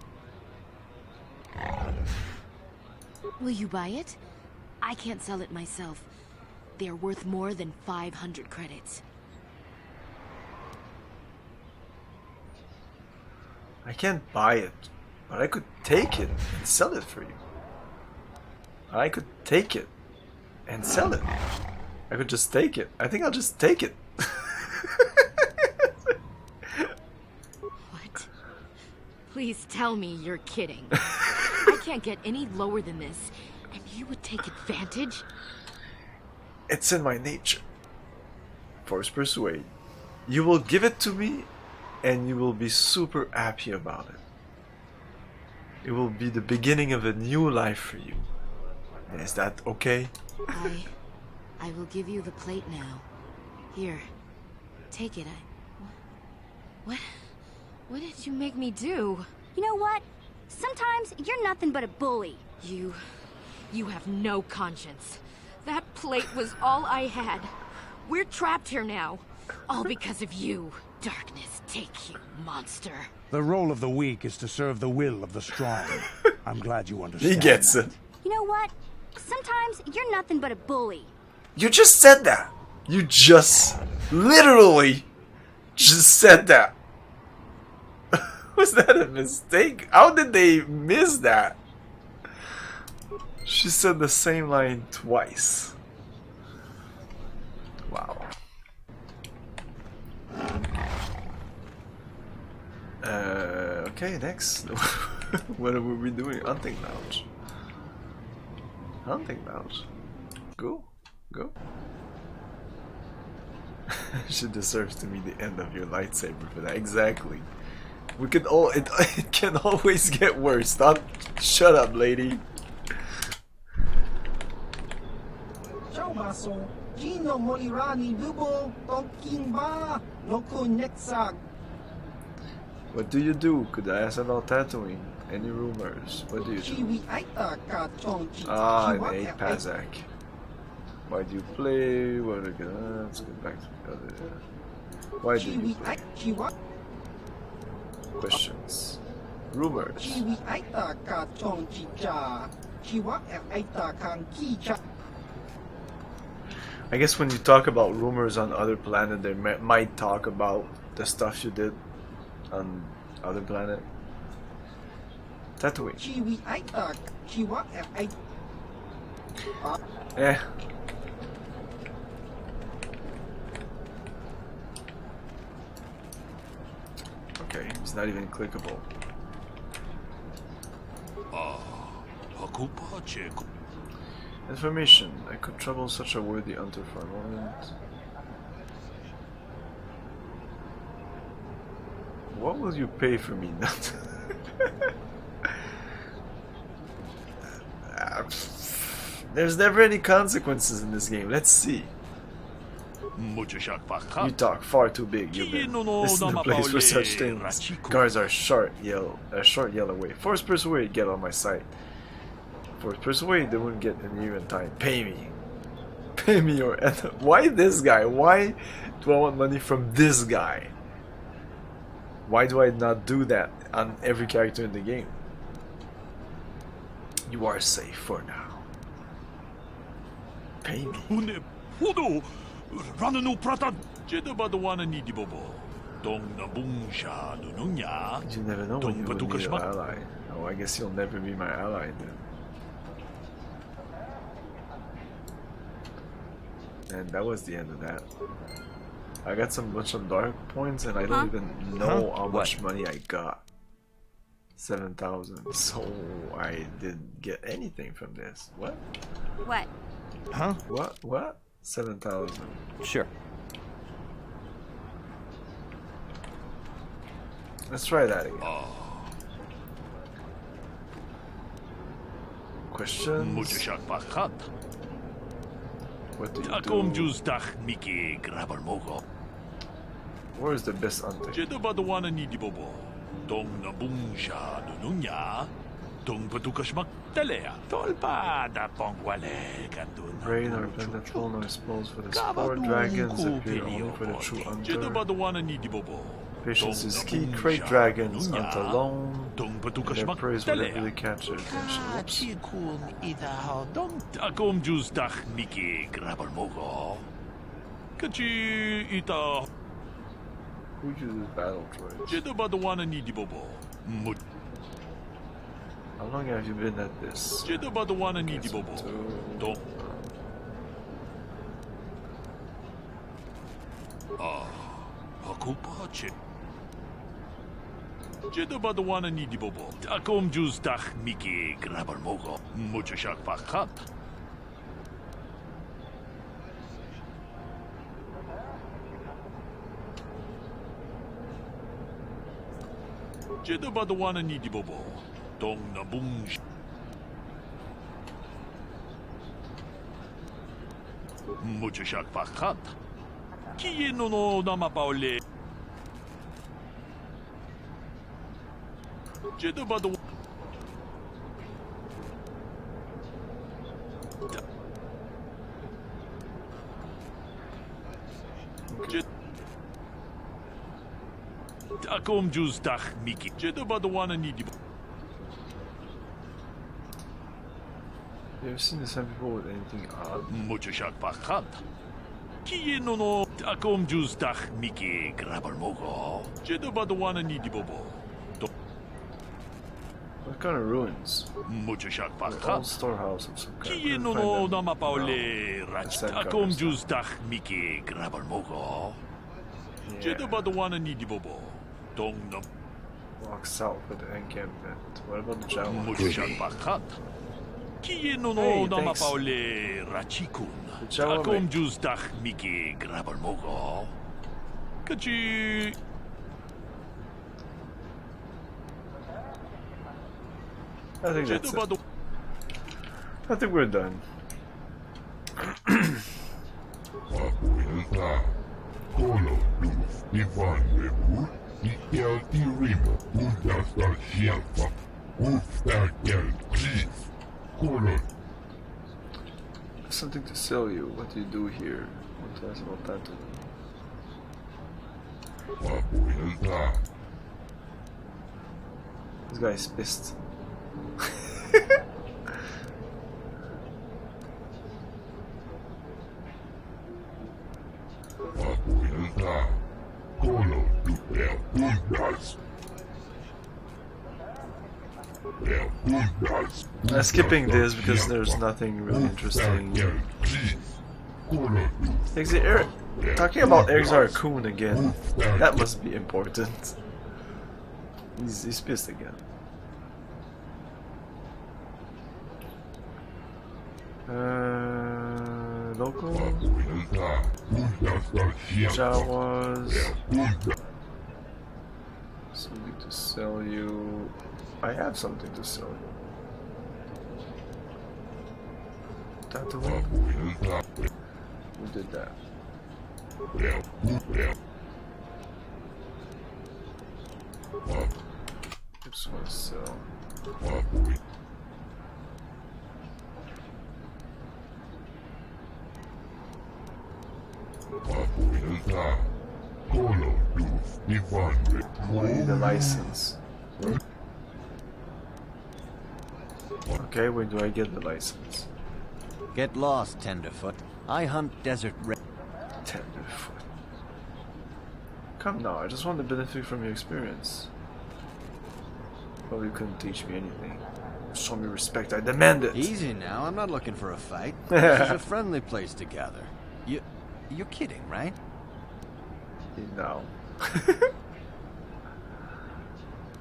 Will you buy it? I can't sell it myself. They're worth more than 500 credits. I can't buy it, but I could take it and sell it for you. I could take it and sell it. I could just take it. I think I'll just take it. What? Please tell me you're kidding. I can't get any lower than this, and you would take advantage? It's in my nature. Force persuade. You will give it to me, and you will be super happy about it. It will be the beginning of a new life for you. Is that okay? I will give you the plate now. Here, take it. What did you make me do? You know what? Sometimes you're nothing but a bully. You have no conscience. That plate was all I had. We're trapped here now. All because of you. Darkness, take you, monster. The role of the weak is to serve the will of the strong. I'm glad you understand. He gets it. You know what? Sometimes you're nothing but a bully. You just said that. You just literally just said that. Was that a mistake? How did they miss that? She said the same line twice. Wow. Okay, next. What are we doing? Hunting lounge. Hunting lounge. Go. Go. She deserves to be the end of your lightsaber for that. Exactly. We can all. It can always get worse. Stop. Shut up, lady. What do you do? Could I ask about Tatooine? Any rumors? What do you do? Ah, an 8 Pazak. Why do you play? What are gonna? Let's get back to the other. Why do you play? Questions. Rumors. I guess when you talk about rumors on other planet, they might talk about the stuff you did on other planet. Tatooine. Yeah. Okay, it's not even clickable. Information. I could trouble such a worthy hunter for a moment. What will you pay for me not? There's never any consequences in this game. Let's see. You talk far too big. You've been. This isn't the place for such things. Guards are short yell away. Force persuade, get on my side. Force persuade, they wouldn't get near in time. Pay me. Pay me or why this guy? Why do I want money from this guy? Why do I not do that on every character in the game? You are safe for now. Pay me. You never know when you will need an ally. Oh, I guess you'll never be my ally then. And that was the end of that. I got some bunch of dark points and I don't even know how much money I got. 7,000. So I didn't get anything from this. What? What? Huh? What? 7,000. Sure. Let's try that again. Questions? What do you do? Where is the best hunting? Rain or plentiful, no explodes for the sport. Dragons appear only for the true hunter. Patience is key. Crate dragons hunt alone. Their prey is whatever they catch their attention. Who uses battle droids? How long have you been at this? Jedabadawana Nidibobo. Dong Nabung. Muchashak Pakat. Kieno no Namapaole. Jedabadu. Takom Jus Dach Miki. Jedabadawana Nidibo. You ever seen the same people with anything odd? Muchashak Pakat. Kieno no Takom Jus Dach Miki. Grabarmogo. Jedabadawana Nidibobo. What kind of ruins? Muchashak An old storehouse of some kind. Kieno no Namapaole. Takom Jus Dach Miki. Grabarmogo. Jedabadawana Nidibobo. Dong no. Walk south with the encampment. What about the Jawa? Muchashak Pakat. Kieno no Namapaole. Rachikun. Takom Jus Dach Miki. Grabarmogo. Kachi. I think that's it. I think we're done. Something to sell you. What do you do here? What tell us about that to them? This guy's pissed. I'm skipping this because there's nothing really interesting. Talking about Exar Kun again, that must be important. He's pissed again. Local Jawas. Something to sell you. I have something to sell you. Tatooine. Who did that? Just want to sell. I need a license. Okay, where do I get the license? Get lost, Tenderfoot. I hunt desert Tenderfoot. Come now, I just want to benefit from your experience. Well, you couldn't teach me anything. Show me respect, I demand it! Easy now, I'm not looking for a fight. This is a friendly place to gather. You're kidding, right? No.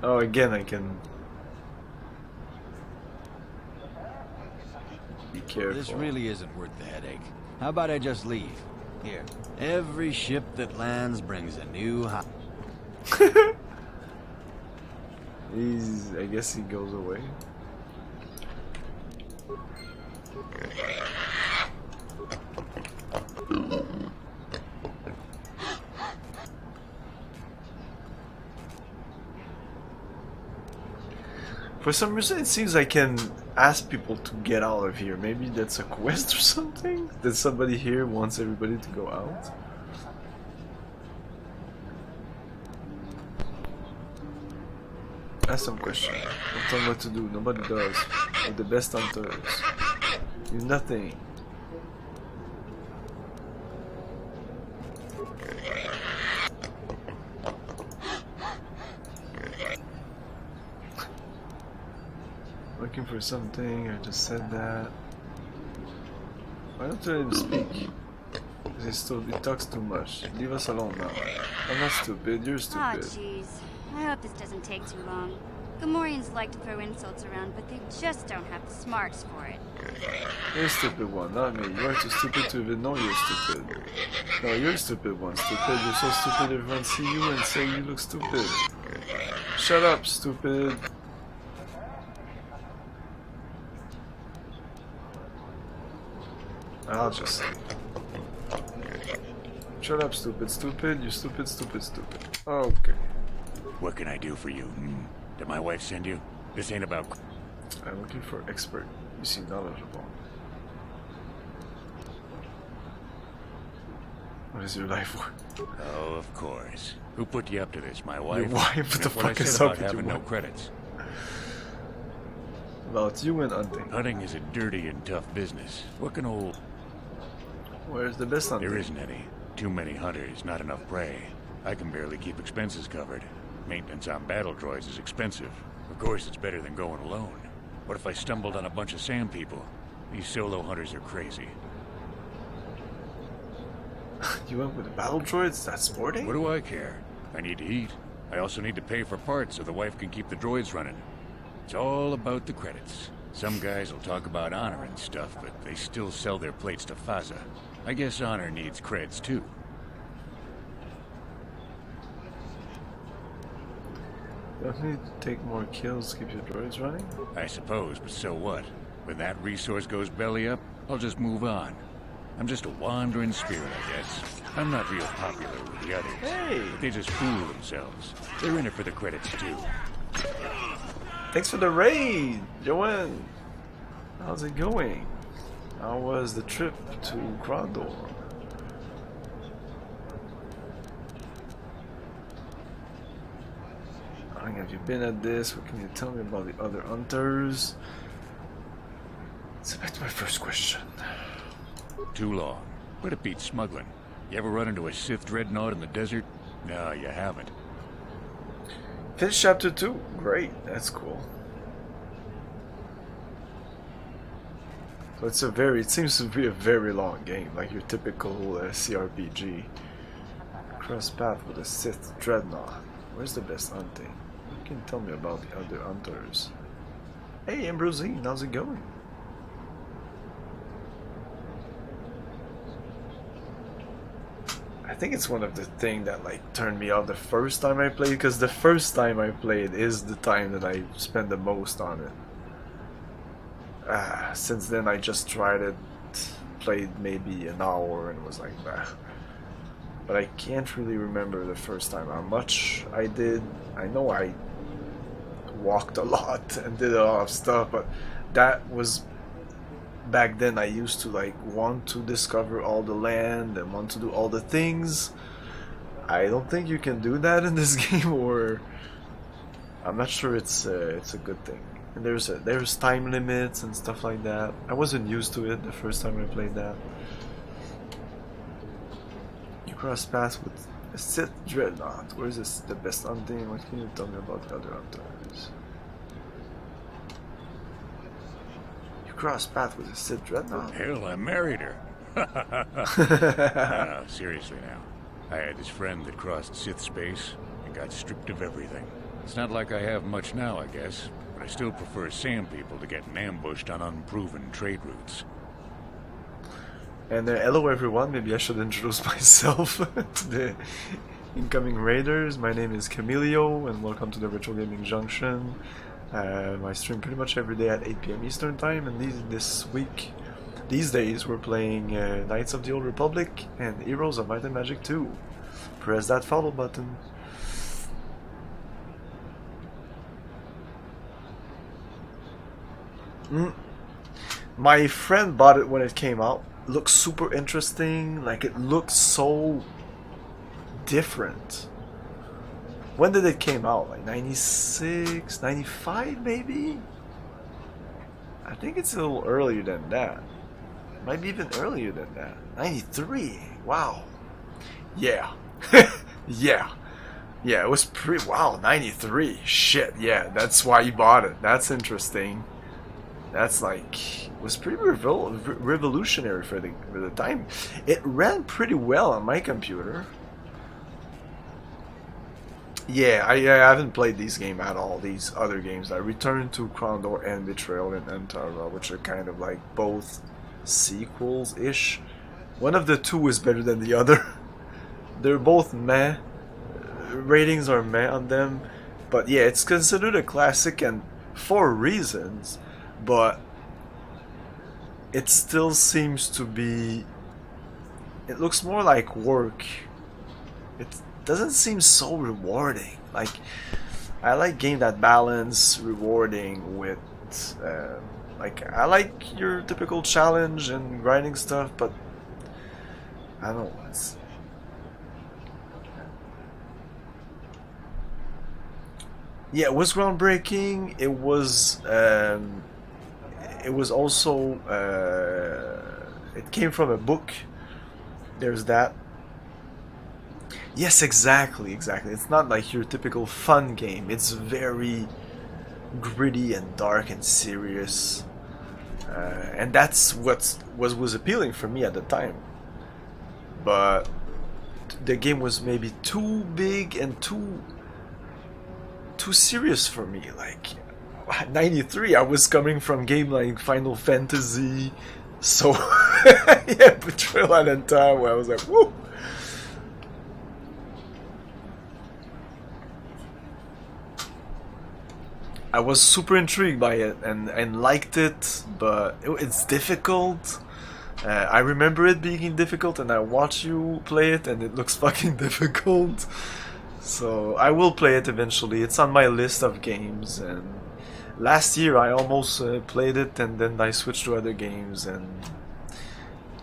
Oh, again, I can... Be careful. This really isn't worth the headache. How about I just leave? Here. Every ship that lands brings a new high. I guess he goes away. For some reason it seems I can ask people to get out of here. Maybe that's a quest or something? That somebody here wants everybody to go out? Ask some question. Don't tell me what to do. Nobody does. We're the best hunters. Do nothing. Looking for something, I just said that. Why don't you let him speak? He talks too much. Leave us alone now. I'm not stupid, you're stupid. Ah, jeez. I hope this doesn't take too long. Gamorreans like to throw insults around, but they just don't have the smarts for it. You're a stupid one, not me. You are too stupid to even know you're stupid. No, you're a stupid one. Stupid. You're so stupid everyone see you and say you look stupid. Shut up, stupid. I'll just... Shut up, stupid, stupid, you stupid, stupid, stupid. Okay. What can I do for you? Did my wife send you? This ain't about... I'm looking for expert. You seem knowledgeable. What is your life work? Oh, of course. Who put you up to this? My wife? Your wife? What the fuck is up with your having no wife? credits? About you and hunting. Hunting is a dirty and tough business. What can old... Where's the best hunting? There isn't any. Too many hunters, not enough prey. I can barely keep expenses covered. Maintenance on battle droids is expensive. Of course, it's better than going alone. What if I stumbled on a bunch of sand people? These solo hunters are crazy. You went with the battle droids? That's sporting? What do I care? I need to eat. I also need to pay for parts so the wife can keep the droids running. It's all about the credits. Some guys will talk about honor and stuff, but they still sell their plates to Faza. I guess honor needs creds too. Don't need to take more kills to keep your droids running? I suppose, but so what? When that resource goes belly up, I'll just move on. I'm just a wandering spirit, I guess. I'm not real popular with the others. Hey! But they just fool themselves. They're in it for the credits too. Thanks for the raid, Joanne. How's it going? How was the trip to Crondor? How long have you been at this? What can you tell me about the other hunters? So back to my first question. Too long. But it beats smuggling. You ever run into a Sith dreadnought in the desert? No, you haven't. Finish chapter 2. Great. That's cool. So it seems to be a very long game, like your typical CRPG. Cross path with a Sith dreadnought. Where's the best hunting? What can you tell me about the other hunters? Hey, Ambrosine, how's it going? I think it's one of the things that like turned me off the first time I played, because the first time I played is the time that I spent the most on it. Since then I just tried it, played maybe an hour and was like, nah. But I can't really remember the first time how much I did. I know I walked a lot and did a lot of stuff, but that was back then. I used to like want to discover all the land and want to do all the things. I don't think you can do that in this game, or I'm not sure it's a good thing. And there's time limits and stuff like that. I wasn't used to it the first time I played that. You cross paths with a Sith dreadnought. Where's this the best hunting? What can you tell me about the other hunters? You cross paths with a Sith dreadnought? Hell, I married her. No, seriously now. I had this friend that crossed Sith space and got stripped of everything. It's not like I have much now, I guess. But I still prefer sand people to getting ambushed on unproven trade routes. And hello everyone, maybe I should introduce myself to the incoming raiders. My name is Camilio and welcome to the Virtual Gaming Junction. I stream pretty much every day at 8 PM Eastern Time, and these days we're playing Knights of the Old Republic and Heroes of Might and Magic 2. Press that follow button. My friend bought it when it came out. Looks super interesting. Like, it looks so different. When did it came out? Like 96, 95 maybe? I think it's a little earlier than that. Might be even earlier than that. 93. Wow. Yeah. Yeah. Yeah, it was wow, 93. Shit, yeah, that's why you bought it. That's interesting. That's like, it was pretty revolutionary for the time. It ran pretty well on my computer. Yeah, I haven't played these games at all, these other games. I returned to Crondor and Betrayal in Antara, which are kind of like both sequels-ish. One of the two is better than the other. They're both meh. Ratings are meh on them. But yeah, it's considered a classic and for reasons, but it still seems to be... It looks more like work. It doesn't seem so rewarding. Like, I like game that balance rewarding with... like, I like your typical challenge and grinding stuff, but... I don't know, it's... Yeah, it was groundbreaking. It was also it came from a book. There's that. Yes, exactly. It's not like your typical fun game. It's very gritty and dark and serious, and that's what was appealing for me at the time. But the game was maybe too big and too serious for me. Like, 93, I was coming from game like Final Fantasy, so yeah, Betrayal at a time where I was like, whoa. I was super intrigued by it and liked it, but it's difficult. I remember it being difficult, and I watch you play it, and it looks fucking difficult. So I will play it eventually. It's on my list of games, and last year I almost played it, and then I switched to other games, and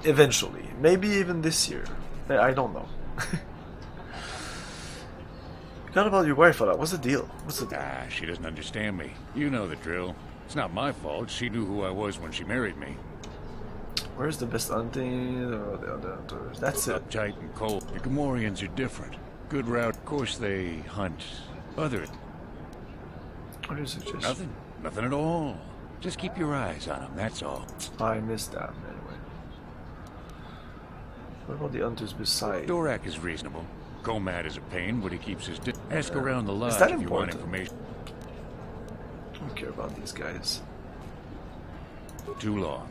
eventually, maybe even this year, I don't know. Forgot about your wife, fella. What's the deal? Ah, she doesn't understand me. You know the drill. It's not my fault. She knew who I was when she married me. Where's the best hunting? That's it. Uptight and cold. The Gamorreans are different. Good route. Of course, they hunt other. What is it? Just Nothing at all. Just keep your eyes on them. That's all. I missed that anyway. What about the hunters beside? Dorak is reasonable. Gomad is a pain, but he keeps his. Ask around the lodge is that if you want important? information. I don't care about these guys. Too long.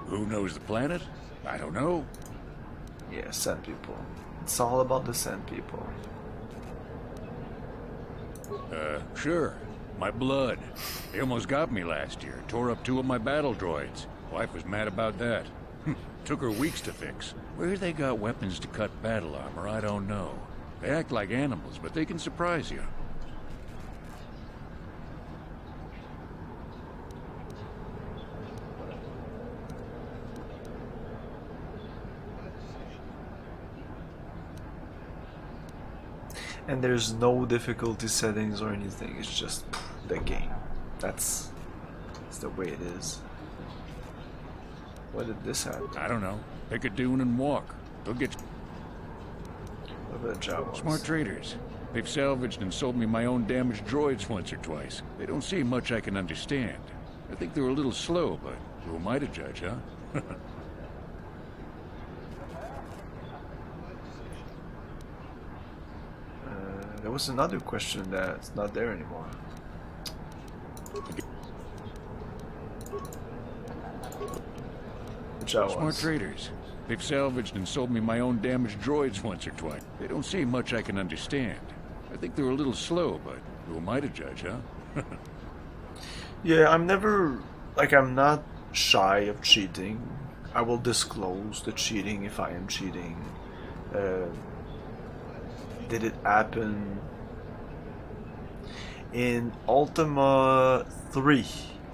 Who knows the planet? I don't know. Yeah, Sand People. It's all about the Sand People. Sure. My blood. They almost got me last year. Tore up 2 of my battle droids. Wife was mad about that. Took her weeks to fix. Where they got weapons to cut battle armor, I don't know. They act like animals, but they can surprise you. And there's no difficulty settings or anything. It's just the game. That's the way it is. What did this happen? I don't know. Pick a dune and walk. They'll get you. What about Jawas? Smart traders. They've salvaged and sold me my own damaged droids once or twice. They don't see much I can understand. I think they're a little slow, but who am I to judge, huh? There was another question that's not there anymore. Smart traders. They've salvaged and sold me my own damaged droids once or twice. They don't see much I can understand. I think they're a little slow, but who am I to judge, huh? Yeah, I'm never... Like, I'm not shy of cheating. I will disclose the cheating if I am cheating. Did it happen? In Ultima 3,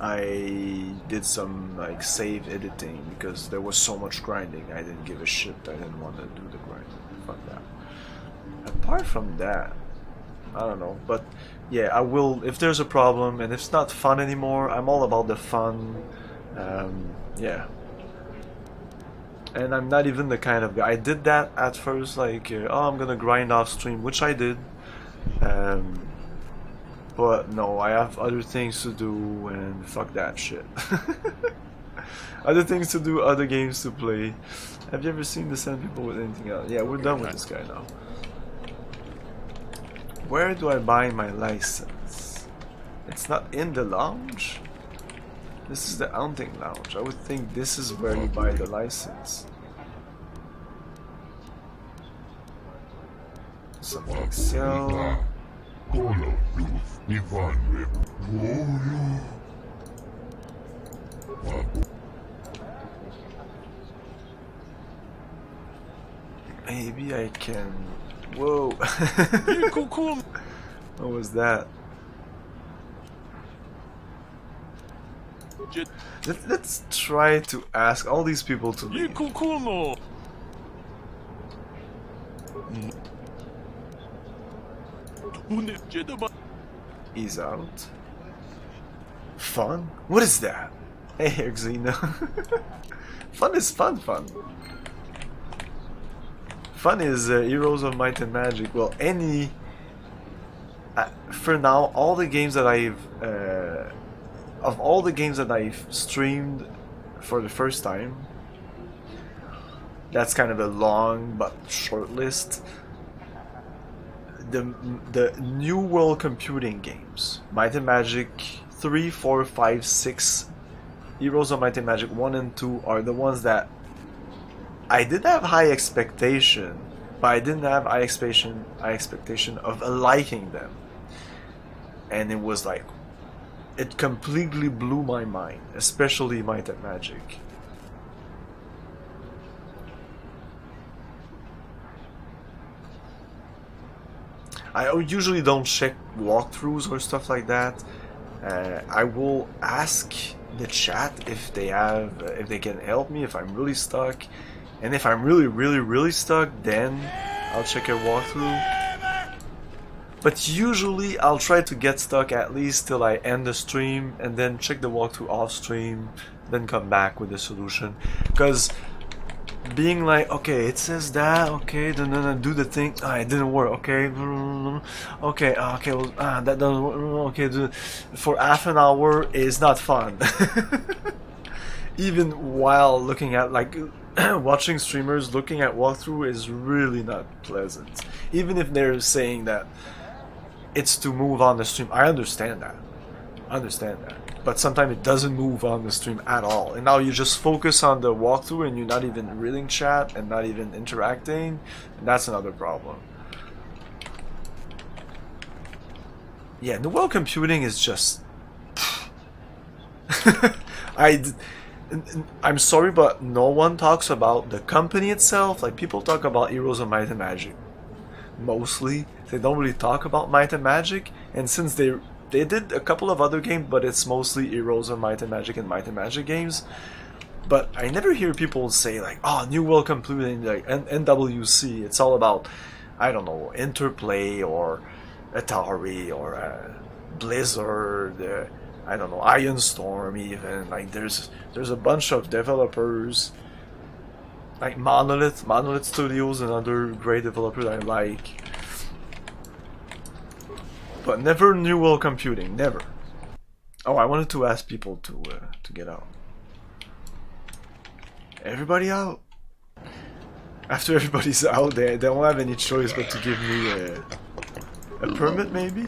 I did some like save editing because there was so much grinding. I didn't give a shit. I didn't want to do the grinding. Fuck that. Apart from that, I don't know. But yeah, I will if there's a problem and if it's not fun anymore. I'm all about the fun. Yeah. And I'm not even the kind of guy. I did that at first, like, oh, I'm gonna grind off stream, which I did. But no, I have other things to do, and fuck that shit. Other things to do, other games to play. Have you ever seen the Sand People with anything else? Yeah, we're done with this guy now. Where do I buy my license? It's not in the lounge? This is the Hunting Lounge. I would think this is where you buy the license. Something sell. Maybe I can. Whoa! What was that? Let's try to ask all these people to leave. He's out. Fun? What is that? Hey, Xena. Fun is fun. Fun is Heroes of Might and Magic. Well, any... for now, all the games that I've... of all the games that I've streamed for the first time, that's kind of a long but short list. The New World Computing games, Might and Magic 3, 4, 5, 6, Heroes of Might and Magic 1 and 2 are the ones that I did have high expectation, but I didn't have high expectation of liking them. And it was like, it completely blew my mind, especially Might and Magic. I usually don't check walkthroughs or stuff like that. I will ask the chat if they can help me if I'm really stuck, and if I'm really stuck, then I'll check a walkthrough. But usually I'll try to get stuck at least till I end the stream, and then check the walkthrough off stream, then come back with the solution. Because being like, okay, it says that, okay, then do the thing, it didn't work, okay, well, that doesn't work, okay, for half an hour is not fun. Even while looking at, like, watching streamers looking at walkthrough is really not pleasant. Even if they're saying that it's to move on the stream, I understand that. But sometimes it doesn't move on the stream at all, and now you just focus on the walkthrough and you're not even reading chat and not even interacting, and that's another problem. Yeah, the world computing is just... I'm sorry, but no one talks about the company itself. Like, people talk about Heroes of Might and Magic mostly. They don't really talk about Might and Magic, and since they did a couple of other games, but it's mostly Heroes of Might and Magic games. But I never hear people say like, oh, New World Computing, like NWC, it's all about, I don't know, Interplay or Atari or Blizzard, I don't know, Iron Storm even. Like there's a bunch of developers like Monolith Studios, another great developer that I like. But never New World Computing, never. Oh, I wanted to ask people to get out. Everybody out. After everybody's out, they don't have any choice but to give me a permit, maybe.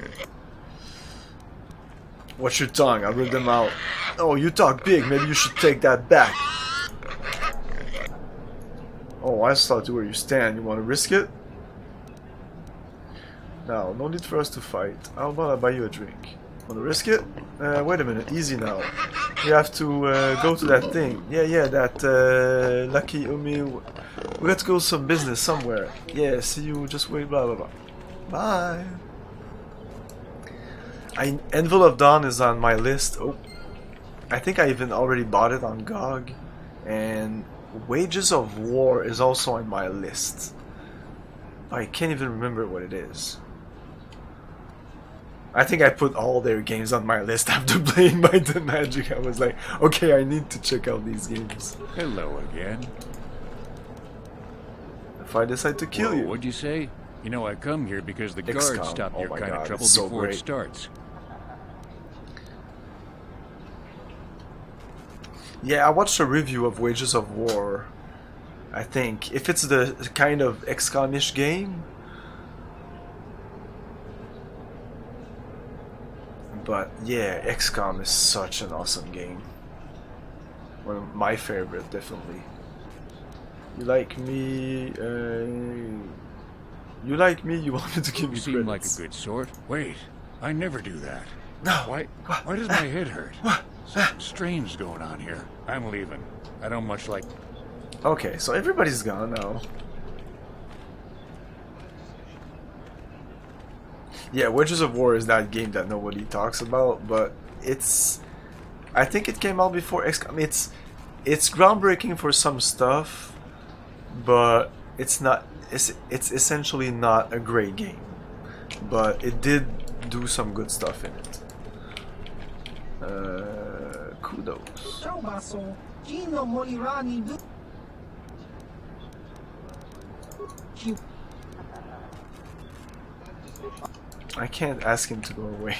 What's your tongue? I'll rip them out. Oh, you talk big. Maybe you should take that back. Oh, I saw to where you stand. You want to risk it? Now, no need for us to fight. How about I buy you a drink? Wanna risk it? Wait a minute, easy now. You have to go to that thing. Yeah, that Lucky Umi. We got to go some business somewhere. Yeah, see you, just wait, blah blah blah. Bye. Anvil of Dawn is on my list. Oh, I think I even already bought it on GOG. And Wages of War is also on my list. I can't even remember what it is. I think I put all their games on my list after playing Might and Magic. I was like, okay, I need to check out these games. Hello again. If I decide to kill you. What'd you say? You know, I come here because the guards stop your kind of trouble before it starts. Yeah, I watched a review of Wages of War. I think if it's the kind of XCOM-ish game. But yeah, XCOM is such an awesome game. One of my favorite, definitely. You like me, you like me, you want me to give you You seem like credits. a good sort. Wait, I never do that. No. Why does my head hurt? Something strange going on here. I'm leaving. I don't much like... Okay, so everybody's gone now. Yeah, Wedges of War is that game that nobody talks about, but it's... I think it came out before XCOM. It's groundbreaking for some stuff, but it's not... It's essentially not a great game. But it did do some good stuff in it. Kudos. I can't ask him to go away.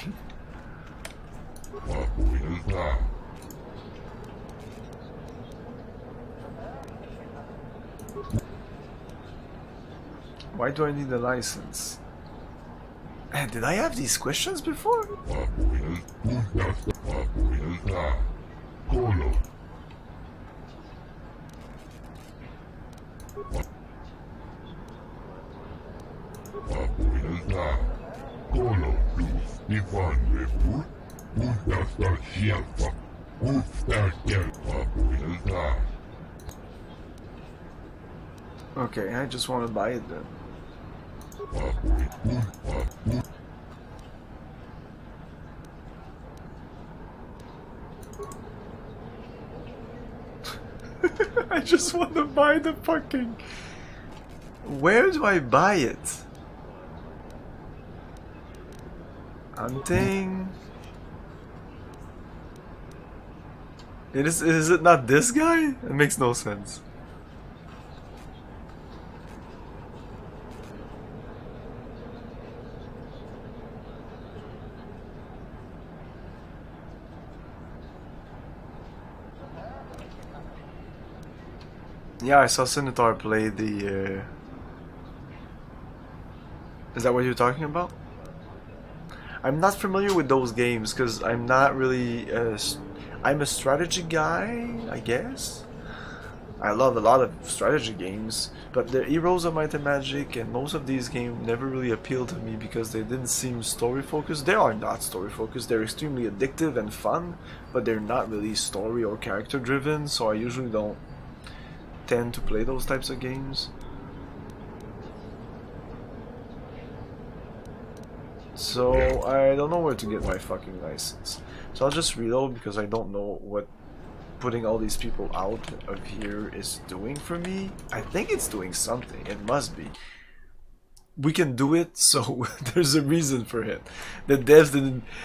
Why do I need a license? Man, did I have these questions before? Okay, I just want to buy it then. I just want to buy the fucking... Where do I buy it? Hunting... Is it not this guy? It makes no sense. Yeah, I saw Senator play the... Is that what you're talking about? I'm not familiar with those games because I'm not really... I'm a strategy guy, I guess. I love a lot of strategy games, but the Heroes of Might and Magic and most of these games never really appealed to me because they didn't seem story focused. They are not story focused, they're extremely addictive and fun, but they're not really story or character driven, so I usually don't tend to play those types of games. So I don't know where to get my fucking license. So I'll just reload because I don't know what putting all these people out of here is doing for me. I think it's doing something. It must be. We can do it, so there's a reason for it. The devs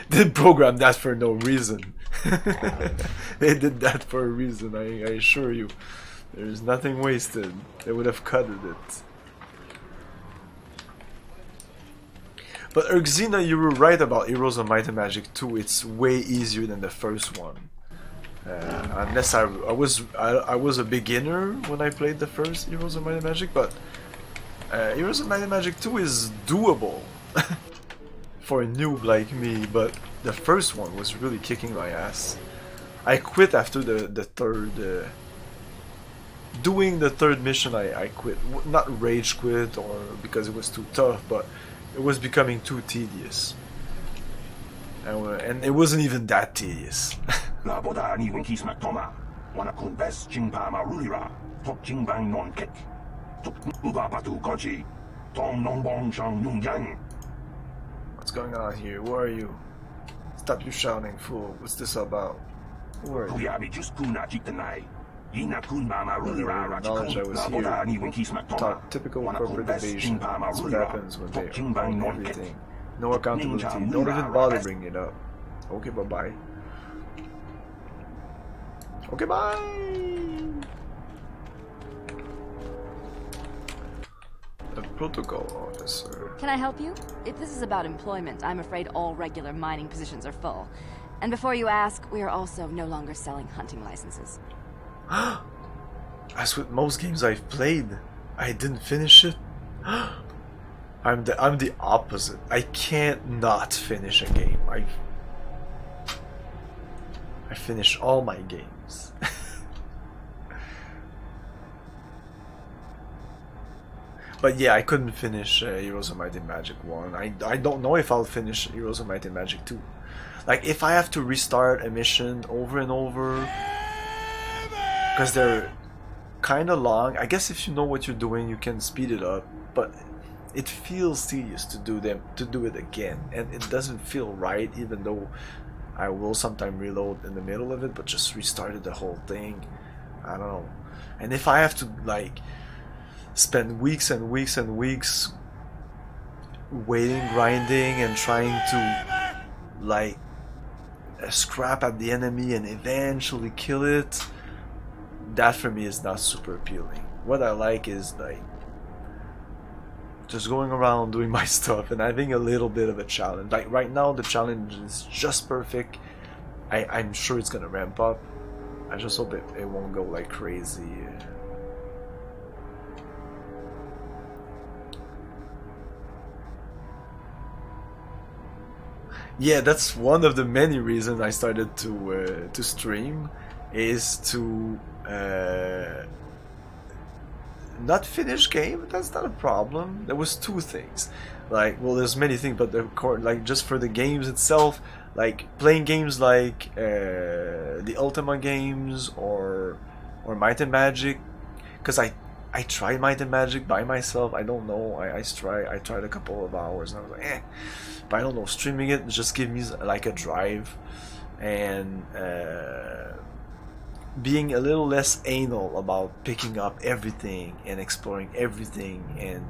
didn't program that for no reason. They did that for a reason, I assure you. There's nothing wasted. They would have cutted it. But Erxina, you were right about Heroes of Might and Magic 2. It's way easier than the first one. Unless I was a beginner when I played the first Heroes of Might and Magic, but Heroes of Might and Magic 2 is doable for a noob like me. But the first one was really kicking my ass. I quit after the third. Doing the third mission, I quit. Not rage quit or because it was too tough, but it was becoming too tedious. And it wasn't even that tedious. What's going on here? Who are you? Stop your shouting, fool. What's this about? Who are you? Knowledge I was here. Talk typical corporate evasion. That's what happens when they own everything. No accountability. Don't even bother bringing it up. Okay, bye-bye. Okay, bye! A protocol officer. Can I help you? If this is about employment, I'm afraid all regular mining positions are full. And before you ask, we are also no longer selling hunting licenses. As with most games I've played, I didn't finish it. I'm the opposite. I can't not finish a game. I finish all my games. But yeah, I couldn't finish Heroes of Might and Magic 1. I don't know if I'll finish Heroes of Might and Magic 2. Like, if I have to restart a mission over and over, because they're kind of long, I guess if you know what you're doing, you can speed it up, but it feels tedious to do it again, and it doesn't feel right, even though I will sometimes reload in the middle of it, but just restarted the whole thing. I don't know. And if I have to, like, spend weeks and weeks and weeks waiting, grinding, and trying to, like, scrap at the enemy and eventually kill it, that for me is not super appealing. What I like is, like, just going around doing my stuff and having a little bit of a challenge. Like right now the challenge is just perfect. I'm sure it's gonna ramp up. I just hope it won't go like crazy. Yeah, that's one of the many reasons I started to stream, is to not finish game. That's not a problem. There was two things. Like, well, there's many things, but like just for the games itself, like playing games like the Ultima games or Might and Magic, because I tried Might and Magic by myself. I don't know. I tried a couple of hours and I was like, eh. But I don't know. Streaming it just give me like a drive, and being a little less anal about picking up everything and exploring everything, and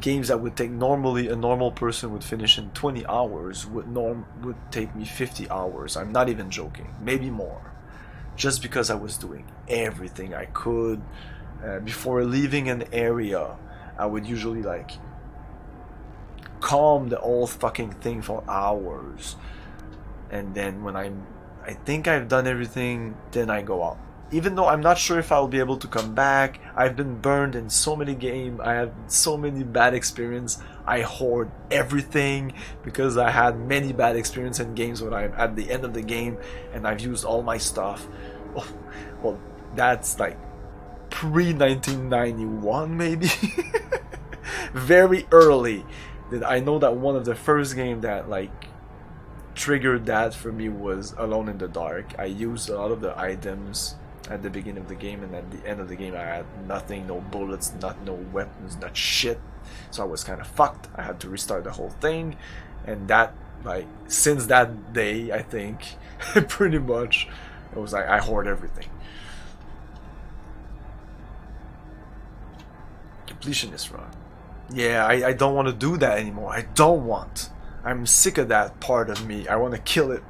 games that would take normally a normal person would finish in 20 hours would take me 50 hours. I'm not even joking, maybe more, just because I was doing everything I could. Before leaving an area, I would usually like calm the whole fucking thing for hours, and then when I think I've done everything, then I go out. Even though I'm not sure if I'll be able to come back. I've been burned in so many games. I have so many bad experiences. I hoard everything because I had many bad experiences in games when I'm at the end of the game and I've used all my stuff. Oh, well, that's like pre-1991 maybe. Very early. I know that one of the first games that like triggered that for me was Alone in the Dark. I used a lot of the items at the beginning of the game, and at the end of the game I had nothing, no bullets, no weapons, not shit. So I was kind of fucked. I had to restart the whole thing, and that, like, since that day, I think pretty much it was like I hoard everything. Completionist run. Yeah, I don't want to do that anymore. I don't want. I'm sick of that part of me. I want to kill it.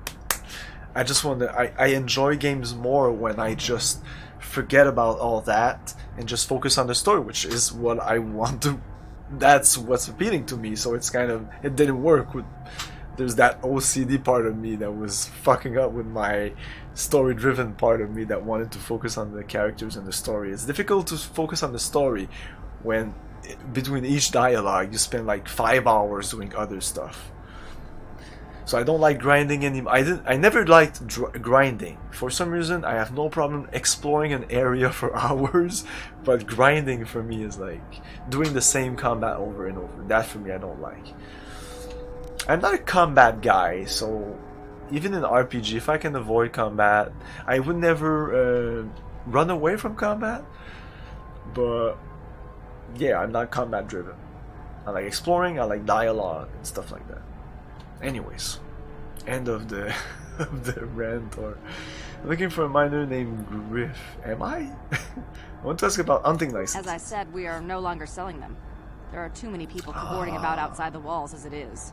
I just want to. I enjoy games more when I just forget about all that and just focus on the story, which is what I want to. That's what's appealing to me. So it's kind of, it didn't work with. There's that OCD part of me that was fucking up with my story-driven part of me that wanted to focus on the characters and the story. It's difficult to focus on the story when between each dialogue you spend like 5 hours doing other stuff. So I don't like grinding anymore. I never liked grinding. For some reason, I have no problem exploring an area for hours, but grinding for me is like doing the same combat over and over. That for me, I don't like. I'm not a combat guy, so even in RPG, if I can avoid combat, I would never run away from combat. But yeah, I'm not combat driven. I like exploring, I like dialogue and stuff like that. Anyways, end of the of the rant. Or looking for a miner named Griff. Am I? I want to ask about hunting license. As I said, we are no longer selling them. There are too many people cavorting about outside the walls as it is.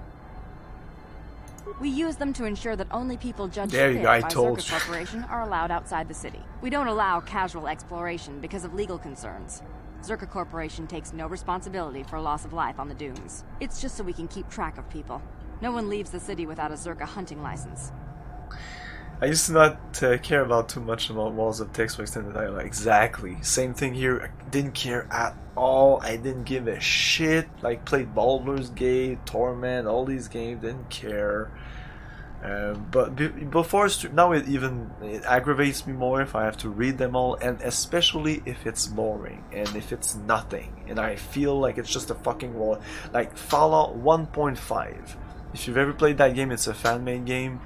We use them to ensure that only people judged fit by Zerka Corporation are allowed outside the city. We don't allow casual exploration because of legal concerns. Zerka Corporation takes no responsibility for loss of life on the dunes. It's just so we can keep track of people. No one leaves the city without a Zerka hunting license. I used to not care about too much about walls of text for extended dialogue. Exactly. Same thing here. I didn't care at all. I didn't give a shit. Like, played Baldur's Gate, Torment, all these games. Didn't care. But before now it aggravates me more if I have to read them all, and especially if it's boring and if it's nothing and I feel like it's just a fucking wall. Like Fallout 1.5, if you've ever played that game, it's a fan-made game.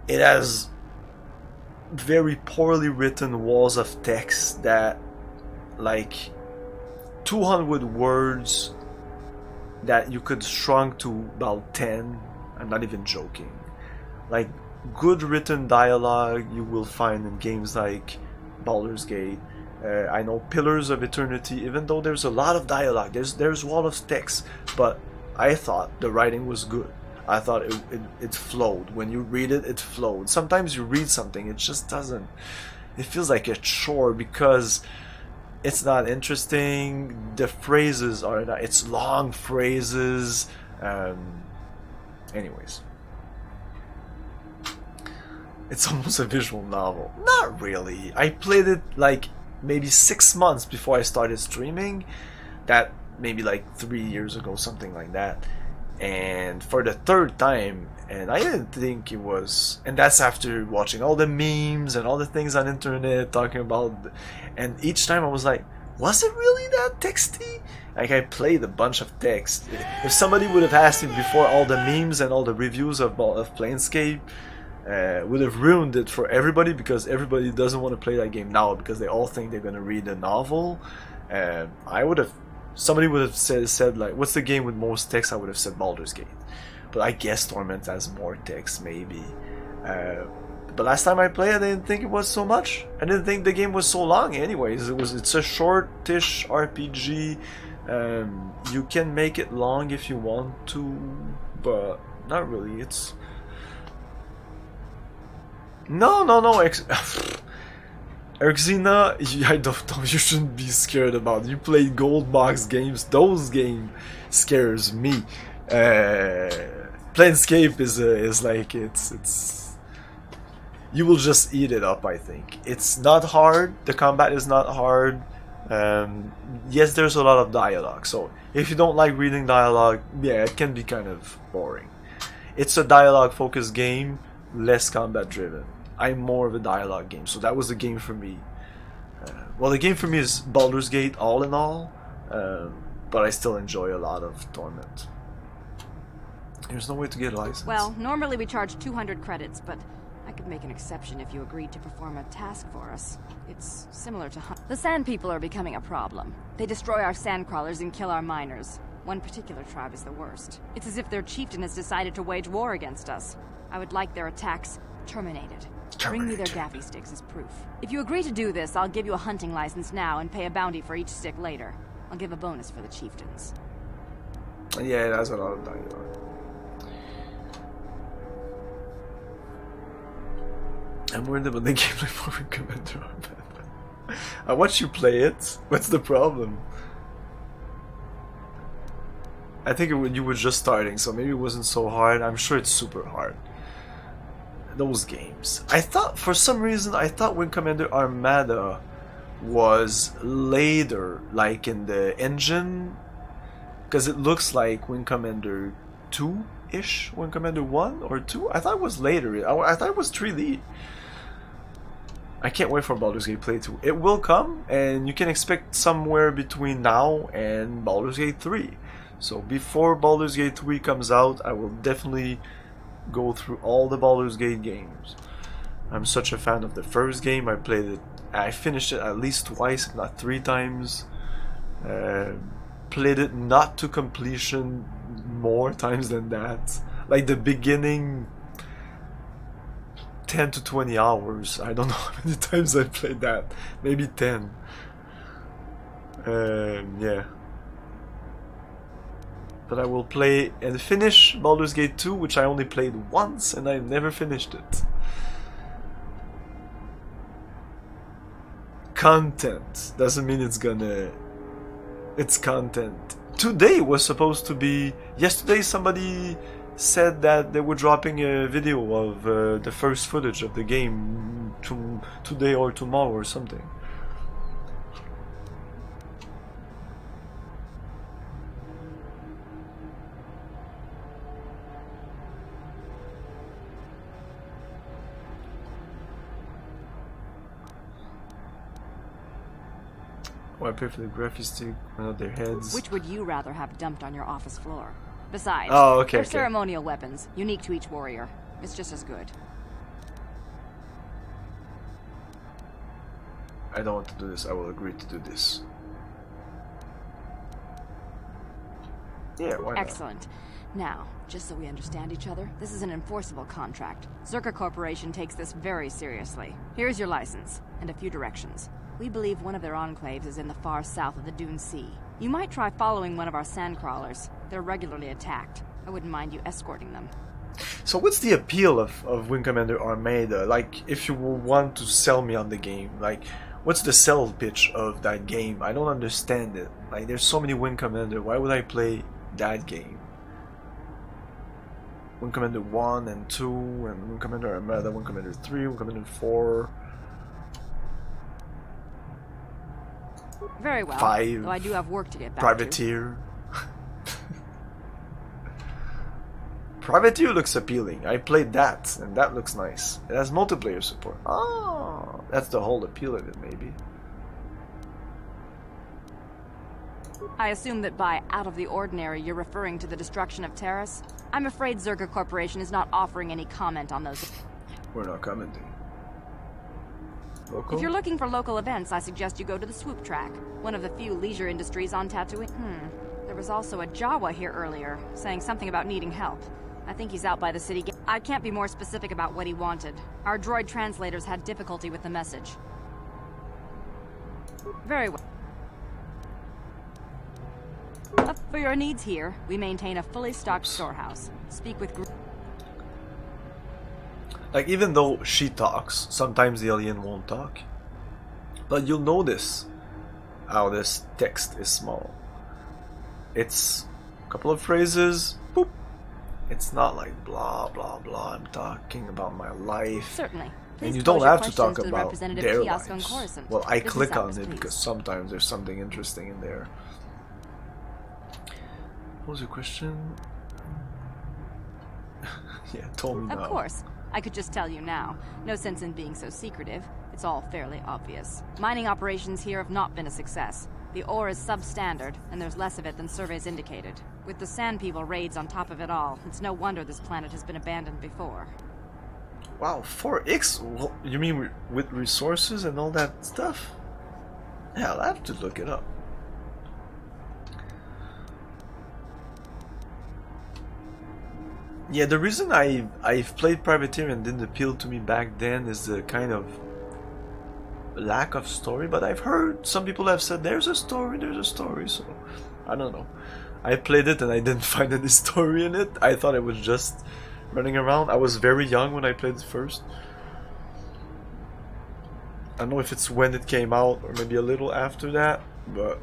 It has very poorly written walls of text that, like, 200 words that you could shrunk to about 10. I'm not even joking. Like, good written dialogue you will find in games like Baldur's Gate. I know Pillars of Eternity, even though there's a lot of dialogue, there's a lot of text, but I thought the writing was good. I thought it flowed. When you read it, it flowed. Sometimes you read something, it just doesn't. It feels like a chore because it's not interesting. The phrases are not, it's long phrases. Anyways, it's almost a visual novel. Not really. I played it like maybe 6 months before I started streaming. That maybe like 3 years ago, something like that. And for the third time, and I didn't think it was, and that's after watching all the memes and all the things on internet talking about, and each time I was like, was it really that texty? Like, I played a bunch of text. If somebody would have asked me before all the memes and all the reviews of Planescape, would have ruined it for everybody, because everybody doesn't want to play that game now because they all think they're gonna read a novel. Somebody would have said like, what's the game with most text? I would have said Baldur's Gate, but I guess Torment has more text maybe. But last time I played, I didn't think it was so much. I didn't think the game was so long. Anyways, it's a shortish RPG. You can make it long if you want to, but not really. It's no. Erxina, I don't know, you shouldn't be scared about. You played gold box games, those games scares me. Planescape is like, it's you will just eat it up, I think. It's not hard, the combat is not hard. Yes, there's a lot of dialogue, so if you don't like reading dialogue, yeah, it can be kind of boring. It's a dialogue focused game, less combat driven. I'm more of a dialogue game, so that was the game for me. Well, the game for me is Baldur's Gate all in all, but I still enjoy a lot of Torment. There's no way to get a license. Well, normally we charge 200 credits, but I could make an exception if you agreed to perform a task for us. It's similar to the Sand People are becoming a problem. They destroy our sand crawlers and kill our miners. One particular tribe is the worst. It's as if their chieftain has decided to wage war against us. I would like their attacks terminated. Bring me their gaffy sticks as proof. If you agree to do this, I'll give you a hunting license now and pay a bounty for each stick later. I'll give a bonus for the chieftains. Yeah, that's a lot of dialogue. I'm worried about the gameplay for Commander. I watch you play it. What's the problem? I think you were just starting, so maybe it wasn't so hard. I'm sure it's super hard. Those games. I thought, for some reason, Wing Commander Armada was later, like in the engine, because it looks like Wing Commander 2-ish, Wing Commander 1 or 2. I thought it was later. I thought it was 3D. I can't wait for Baldur's Gate Play 2. It will come, and you can expect somewhere between now and Baldur's Gate 3. So before Baldur's Gate 3 comes out, I will definitely go through all the Baldur's Gate games. I'm such a fan of the first game. I finished it at least twice, if not 3 times. Played it not to completion more times than that. Like the beginning 10 to 20 hours. I don't know how many times I played that. Maybe 10. Yeah. But I will play and finish Baldur's Gate 2, which I only played once and I never finished it. Content doesn't mean it's gonna... It's content. Today was supposed to be... Yesterday somebody said that they were dropping a video of the first footage of the game today or tomorrow or something. Oh, I pay for the graphic on their heads. Which would you rather have dumped on your office floor? Besides, oh, okay, they're ceremonial weapons, unique to each warrior. It's just as good. I don't want to do this. I will agree to do this. Yeah, why not? Excellent. Now, just so we understand each other, this is an enforceable contract. Zerka Corporation takes this very seriously. Here's your license, and a few directions. We believe one of their enclaves is in the far south of the Dune Sea. You might try following one of our sandcrawlers. They're regularly attacked. I wouldn't mind you escorting them. So what's the appeal of Wing Commander Armada? Like, if you want to sell me on the game, like, what's the sell pitch of that game? I don't understand it. Like, there's so many Wing Commander. Why would I play that game? Wing Commander 1 and 2, and Wing Commander Armada, Wing Commander 3, Wing Commander 4... Very well. 5. Though I do have work to get back Privateer. Privateer looks appealing. I played that, and that looks nice. It has multiplayer support. Oh, that's the whole appeal of it, maybe. I assume that by out of the ordinary, you're referring to the destruction of Terrace? I'm afraid Zerka Corporation is not offering any comment on those. We're not commenting. Local? If you're looking for local events, I suggest you go to the Swoop Track, one of the few leisure industries on Tatooine. There was also a Jawa here earlier, saying something about needing help. I think he's out by the city gate. I can't be more specific about what he wanted. Our droid translators had difficulty with the message. Very well. For your needs here, we maintain a fully stocked storehouse. Speak with... Like, even though she talks, sometimes the alien won't talk. But you'll notice how this text is small. It's a couple of phrases, boop. It's not like blah blah blah, I'm talking about my life. Certainly. And you don't have to talk about their lives. Well, I click on it because sometimes there's something interesting in there. What was your question? Yeah, told me now. Of course. I could just tell you now. No sense in being so secretive. It's all fairly obvious. Mining operations here have not been a success. The ore is substandard, and there's less of it than surveys indicated. With the Sand People raids on top of it all, it's no wonder this planet has been abandoned before. Wow, 4X? Well, you mean with resources and all that stuff? Yeah, I'll have to look it up. Yeah, the reason I've played Privateer and didn't appeal to me back then is the kind of lack of story, but I've heard some people have said there's a story, so I don't know. I played it and I didn't find any story in it. I thought it was just running around. I was very young when I played it first. I don't know if it's when it came out or maybe a little after that, but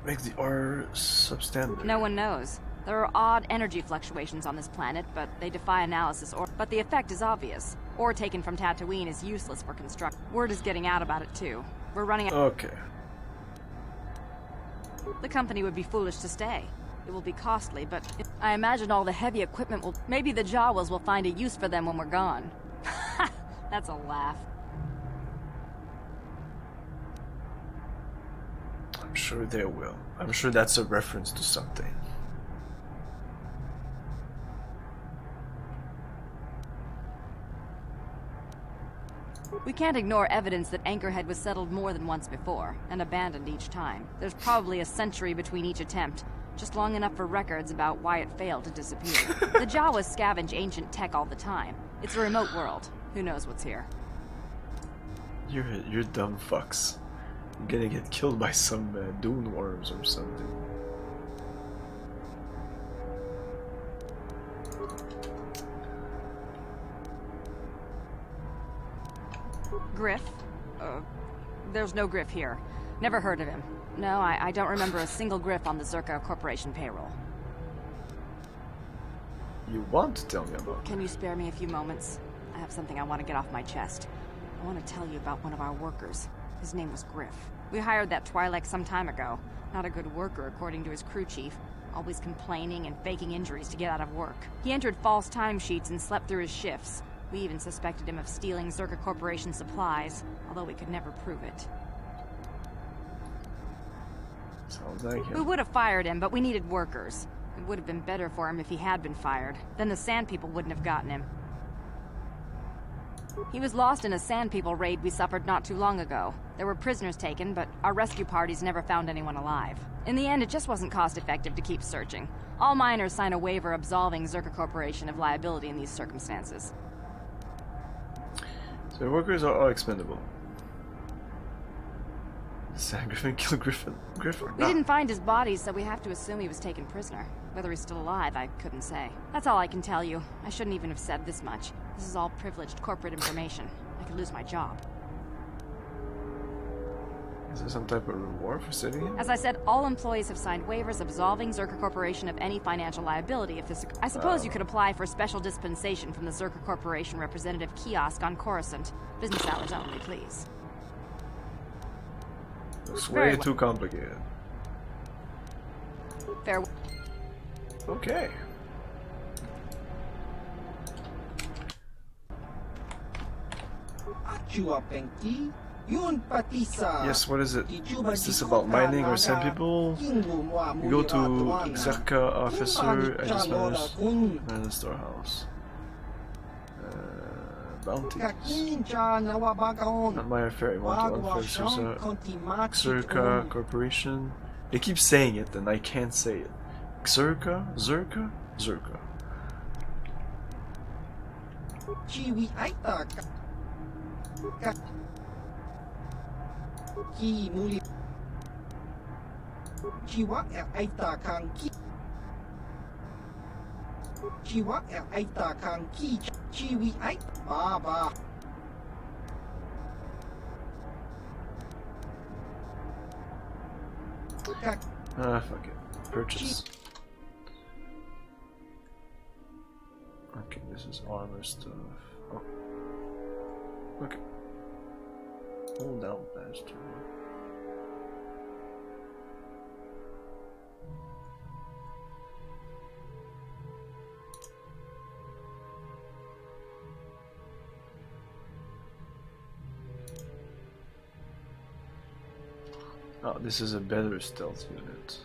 makes the ore substandard. No one knows. There are odd energy fluctuations on this planet, but they defy analysis. But the effect is obvious. Ore taken from Tatooine is useless for construction. Word is getting out about it too. We're running out. Okay. The company would be foolish to stay. It will be costly, but I imagine all the heavy equipment will... Maybe the Jawas will find a use for them when we're gone. That's a laugh. I'm sure they will. I'm sure that's a reference to something. We can't ignore evidence that Anchorhead was settled more than once before, and abandoned each time. There's probably a century between each attempt, just long enough for records about why it failed to disappear. The Jawas scavenge ancient tech all the time. It's a remote world. Who knows what's here? You're dumb fucks. You're gonna get killed by some dune worms or something. Griff? There's no Griff here. Never heard of him. No, I don't remember a single Griff on the Zerka Corporation payroll. You want to tell me about Can you spare me a few moments? I have something I want to get off my chest. I want to tell you about one of our workers. His name was Griff. We hired that Twi'lek some time ago. Not a good worker, according to his crew chief. Always complaining and faking injuries to get out of work. He entered false timesheets and slept through his shifts. We even suspected him of stealing Zerka Corporation supplies, although we could never prove it. Sounds like him. We would have fired him, but we needed workers. It would have been better for him if he had been fired. Then the Sand People wouldn't have gotten him. He was lost in a Sand People raid we suffered not too long ago. There were prisoners taken, but our rescue parties never found anyone alive. In the end, it just wasn't cost-effective to keep searching. All miners sign a waiver absolving Zerka Corporation of liability in these circumstances. So workers are all expendable. Sand Griffin killed Griffin. We didn't find his body, so we have to assume he was taken prisoner. Whether he's still alive, I couldn't say. That's all I can tell you. I shouldn't even have said this much. This is all privileged corporate information. I could lose my job. Is there some type of reward for saving him? As I said, all employees have signed waivers absolving Zerka Corporation of any financial liability if this... I suppose you could apply for special dispensation from the Zerka Corporation representative kiosk on Coruscant. Business hours only, please. It's way too complicated. Farewell. Okay. Yes, what is it? Is this about mining or Sand People? You go to Zerka officer, I just managed the storehouse. Bounties. Not my affair, you want to unfair Zerka Corporation. They keep saying it and I can't say it. Zerka. Ah, fuck it. Purchase. Okay, this is armor stuff. Oh. Okay. Hold down, bastard. Oh, this is a better stealth unit.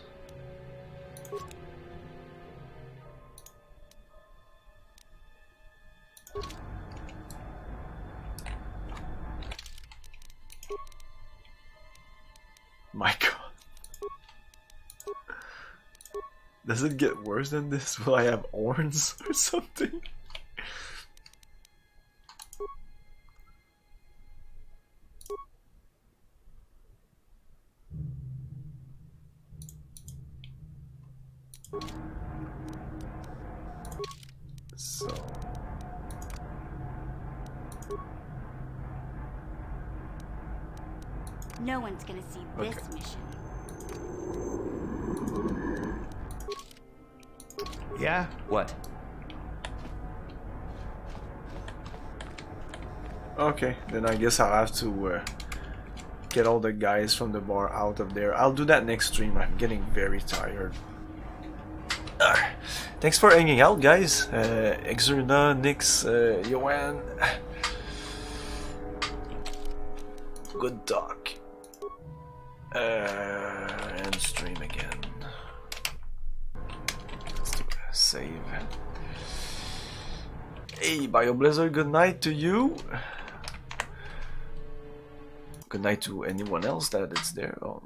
My god. Does it get worse than this? Will I have horns or something? So no one's gonna see this mission. Yeah? What? okay, then I guess I'll have to get all the guys from the bar out of there. I'll do that next stream. I'm getting very tired. Thanks for hanging out, guys. Exerna, Nix, Yoann. Good talk. And stream again. Let's do a save. Hey, BioBlizzard, good night to you. Good night to anyone else that is there. Oh,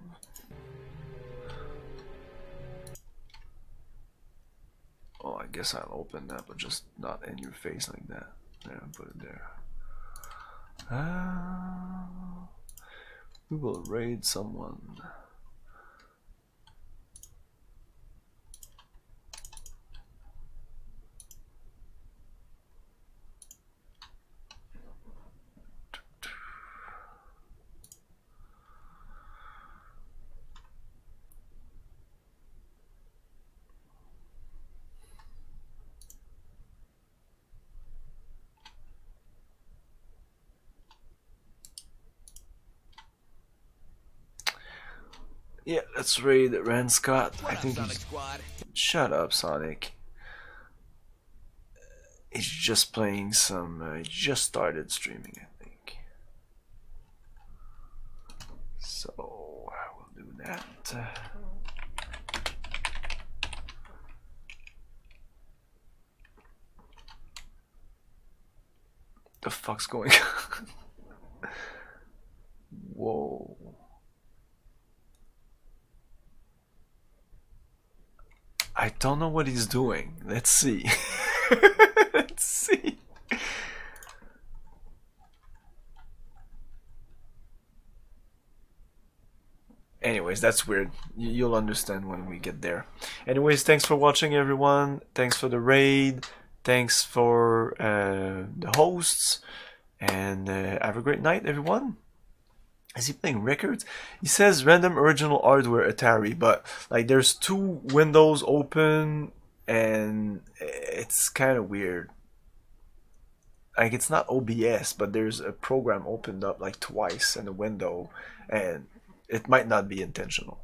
I guess I'll open that, but just not in your face like that. Yeah, put it there. We will raid someone. Yeah, let's raid Ran Scott. I think he's... Shut up, Sonic. He's just playing some. He just started streaming, I think. So we'll do that. The fuck's going on? Whoa. I don't know what he's doing. Let's see. Let's see. Anyways, that's weird. You'll understand when we get there. Anyways, thanks for watching, everyone. Thanks for the raid. Thanks for the hosts. And have a great night, everyone. Is he playing records? He says random original hardware Atari, but like there's two windows open and it's kind of weird. Like it's not OBS, but there's a program opened up like twice in a window, and it might not be intentional.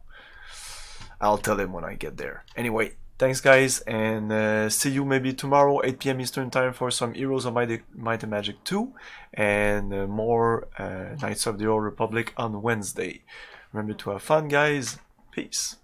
I'll tell him when I get there. Anyway, thanks guys, and see you maybe tomorrow 8 PM Eastern time for some Heroes of Might and Magic 2 and more Knights of the Old Republic on Wednesday. Remember to have fun, guys. Peace.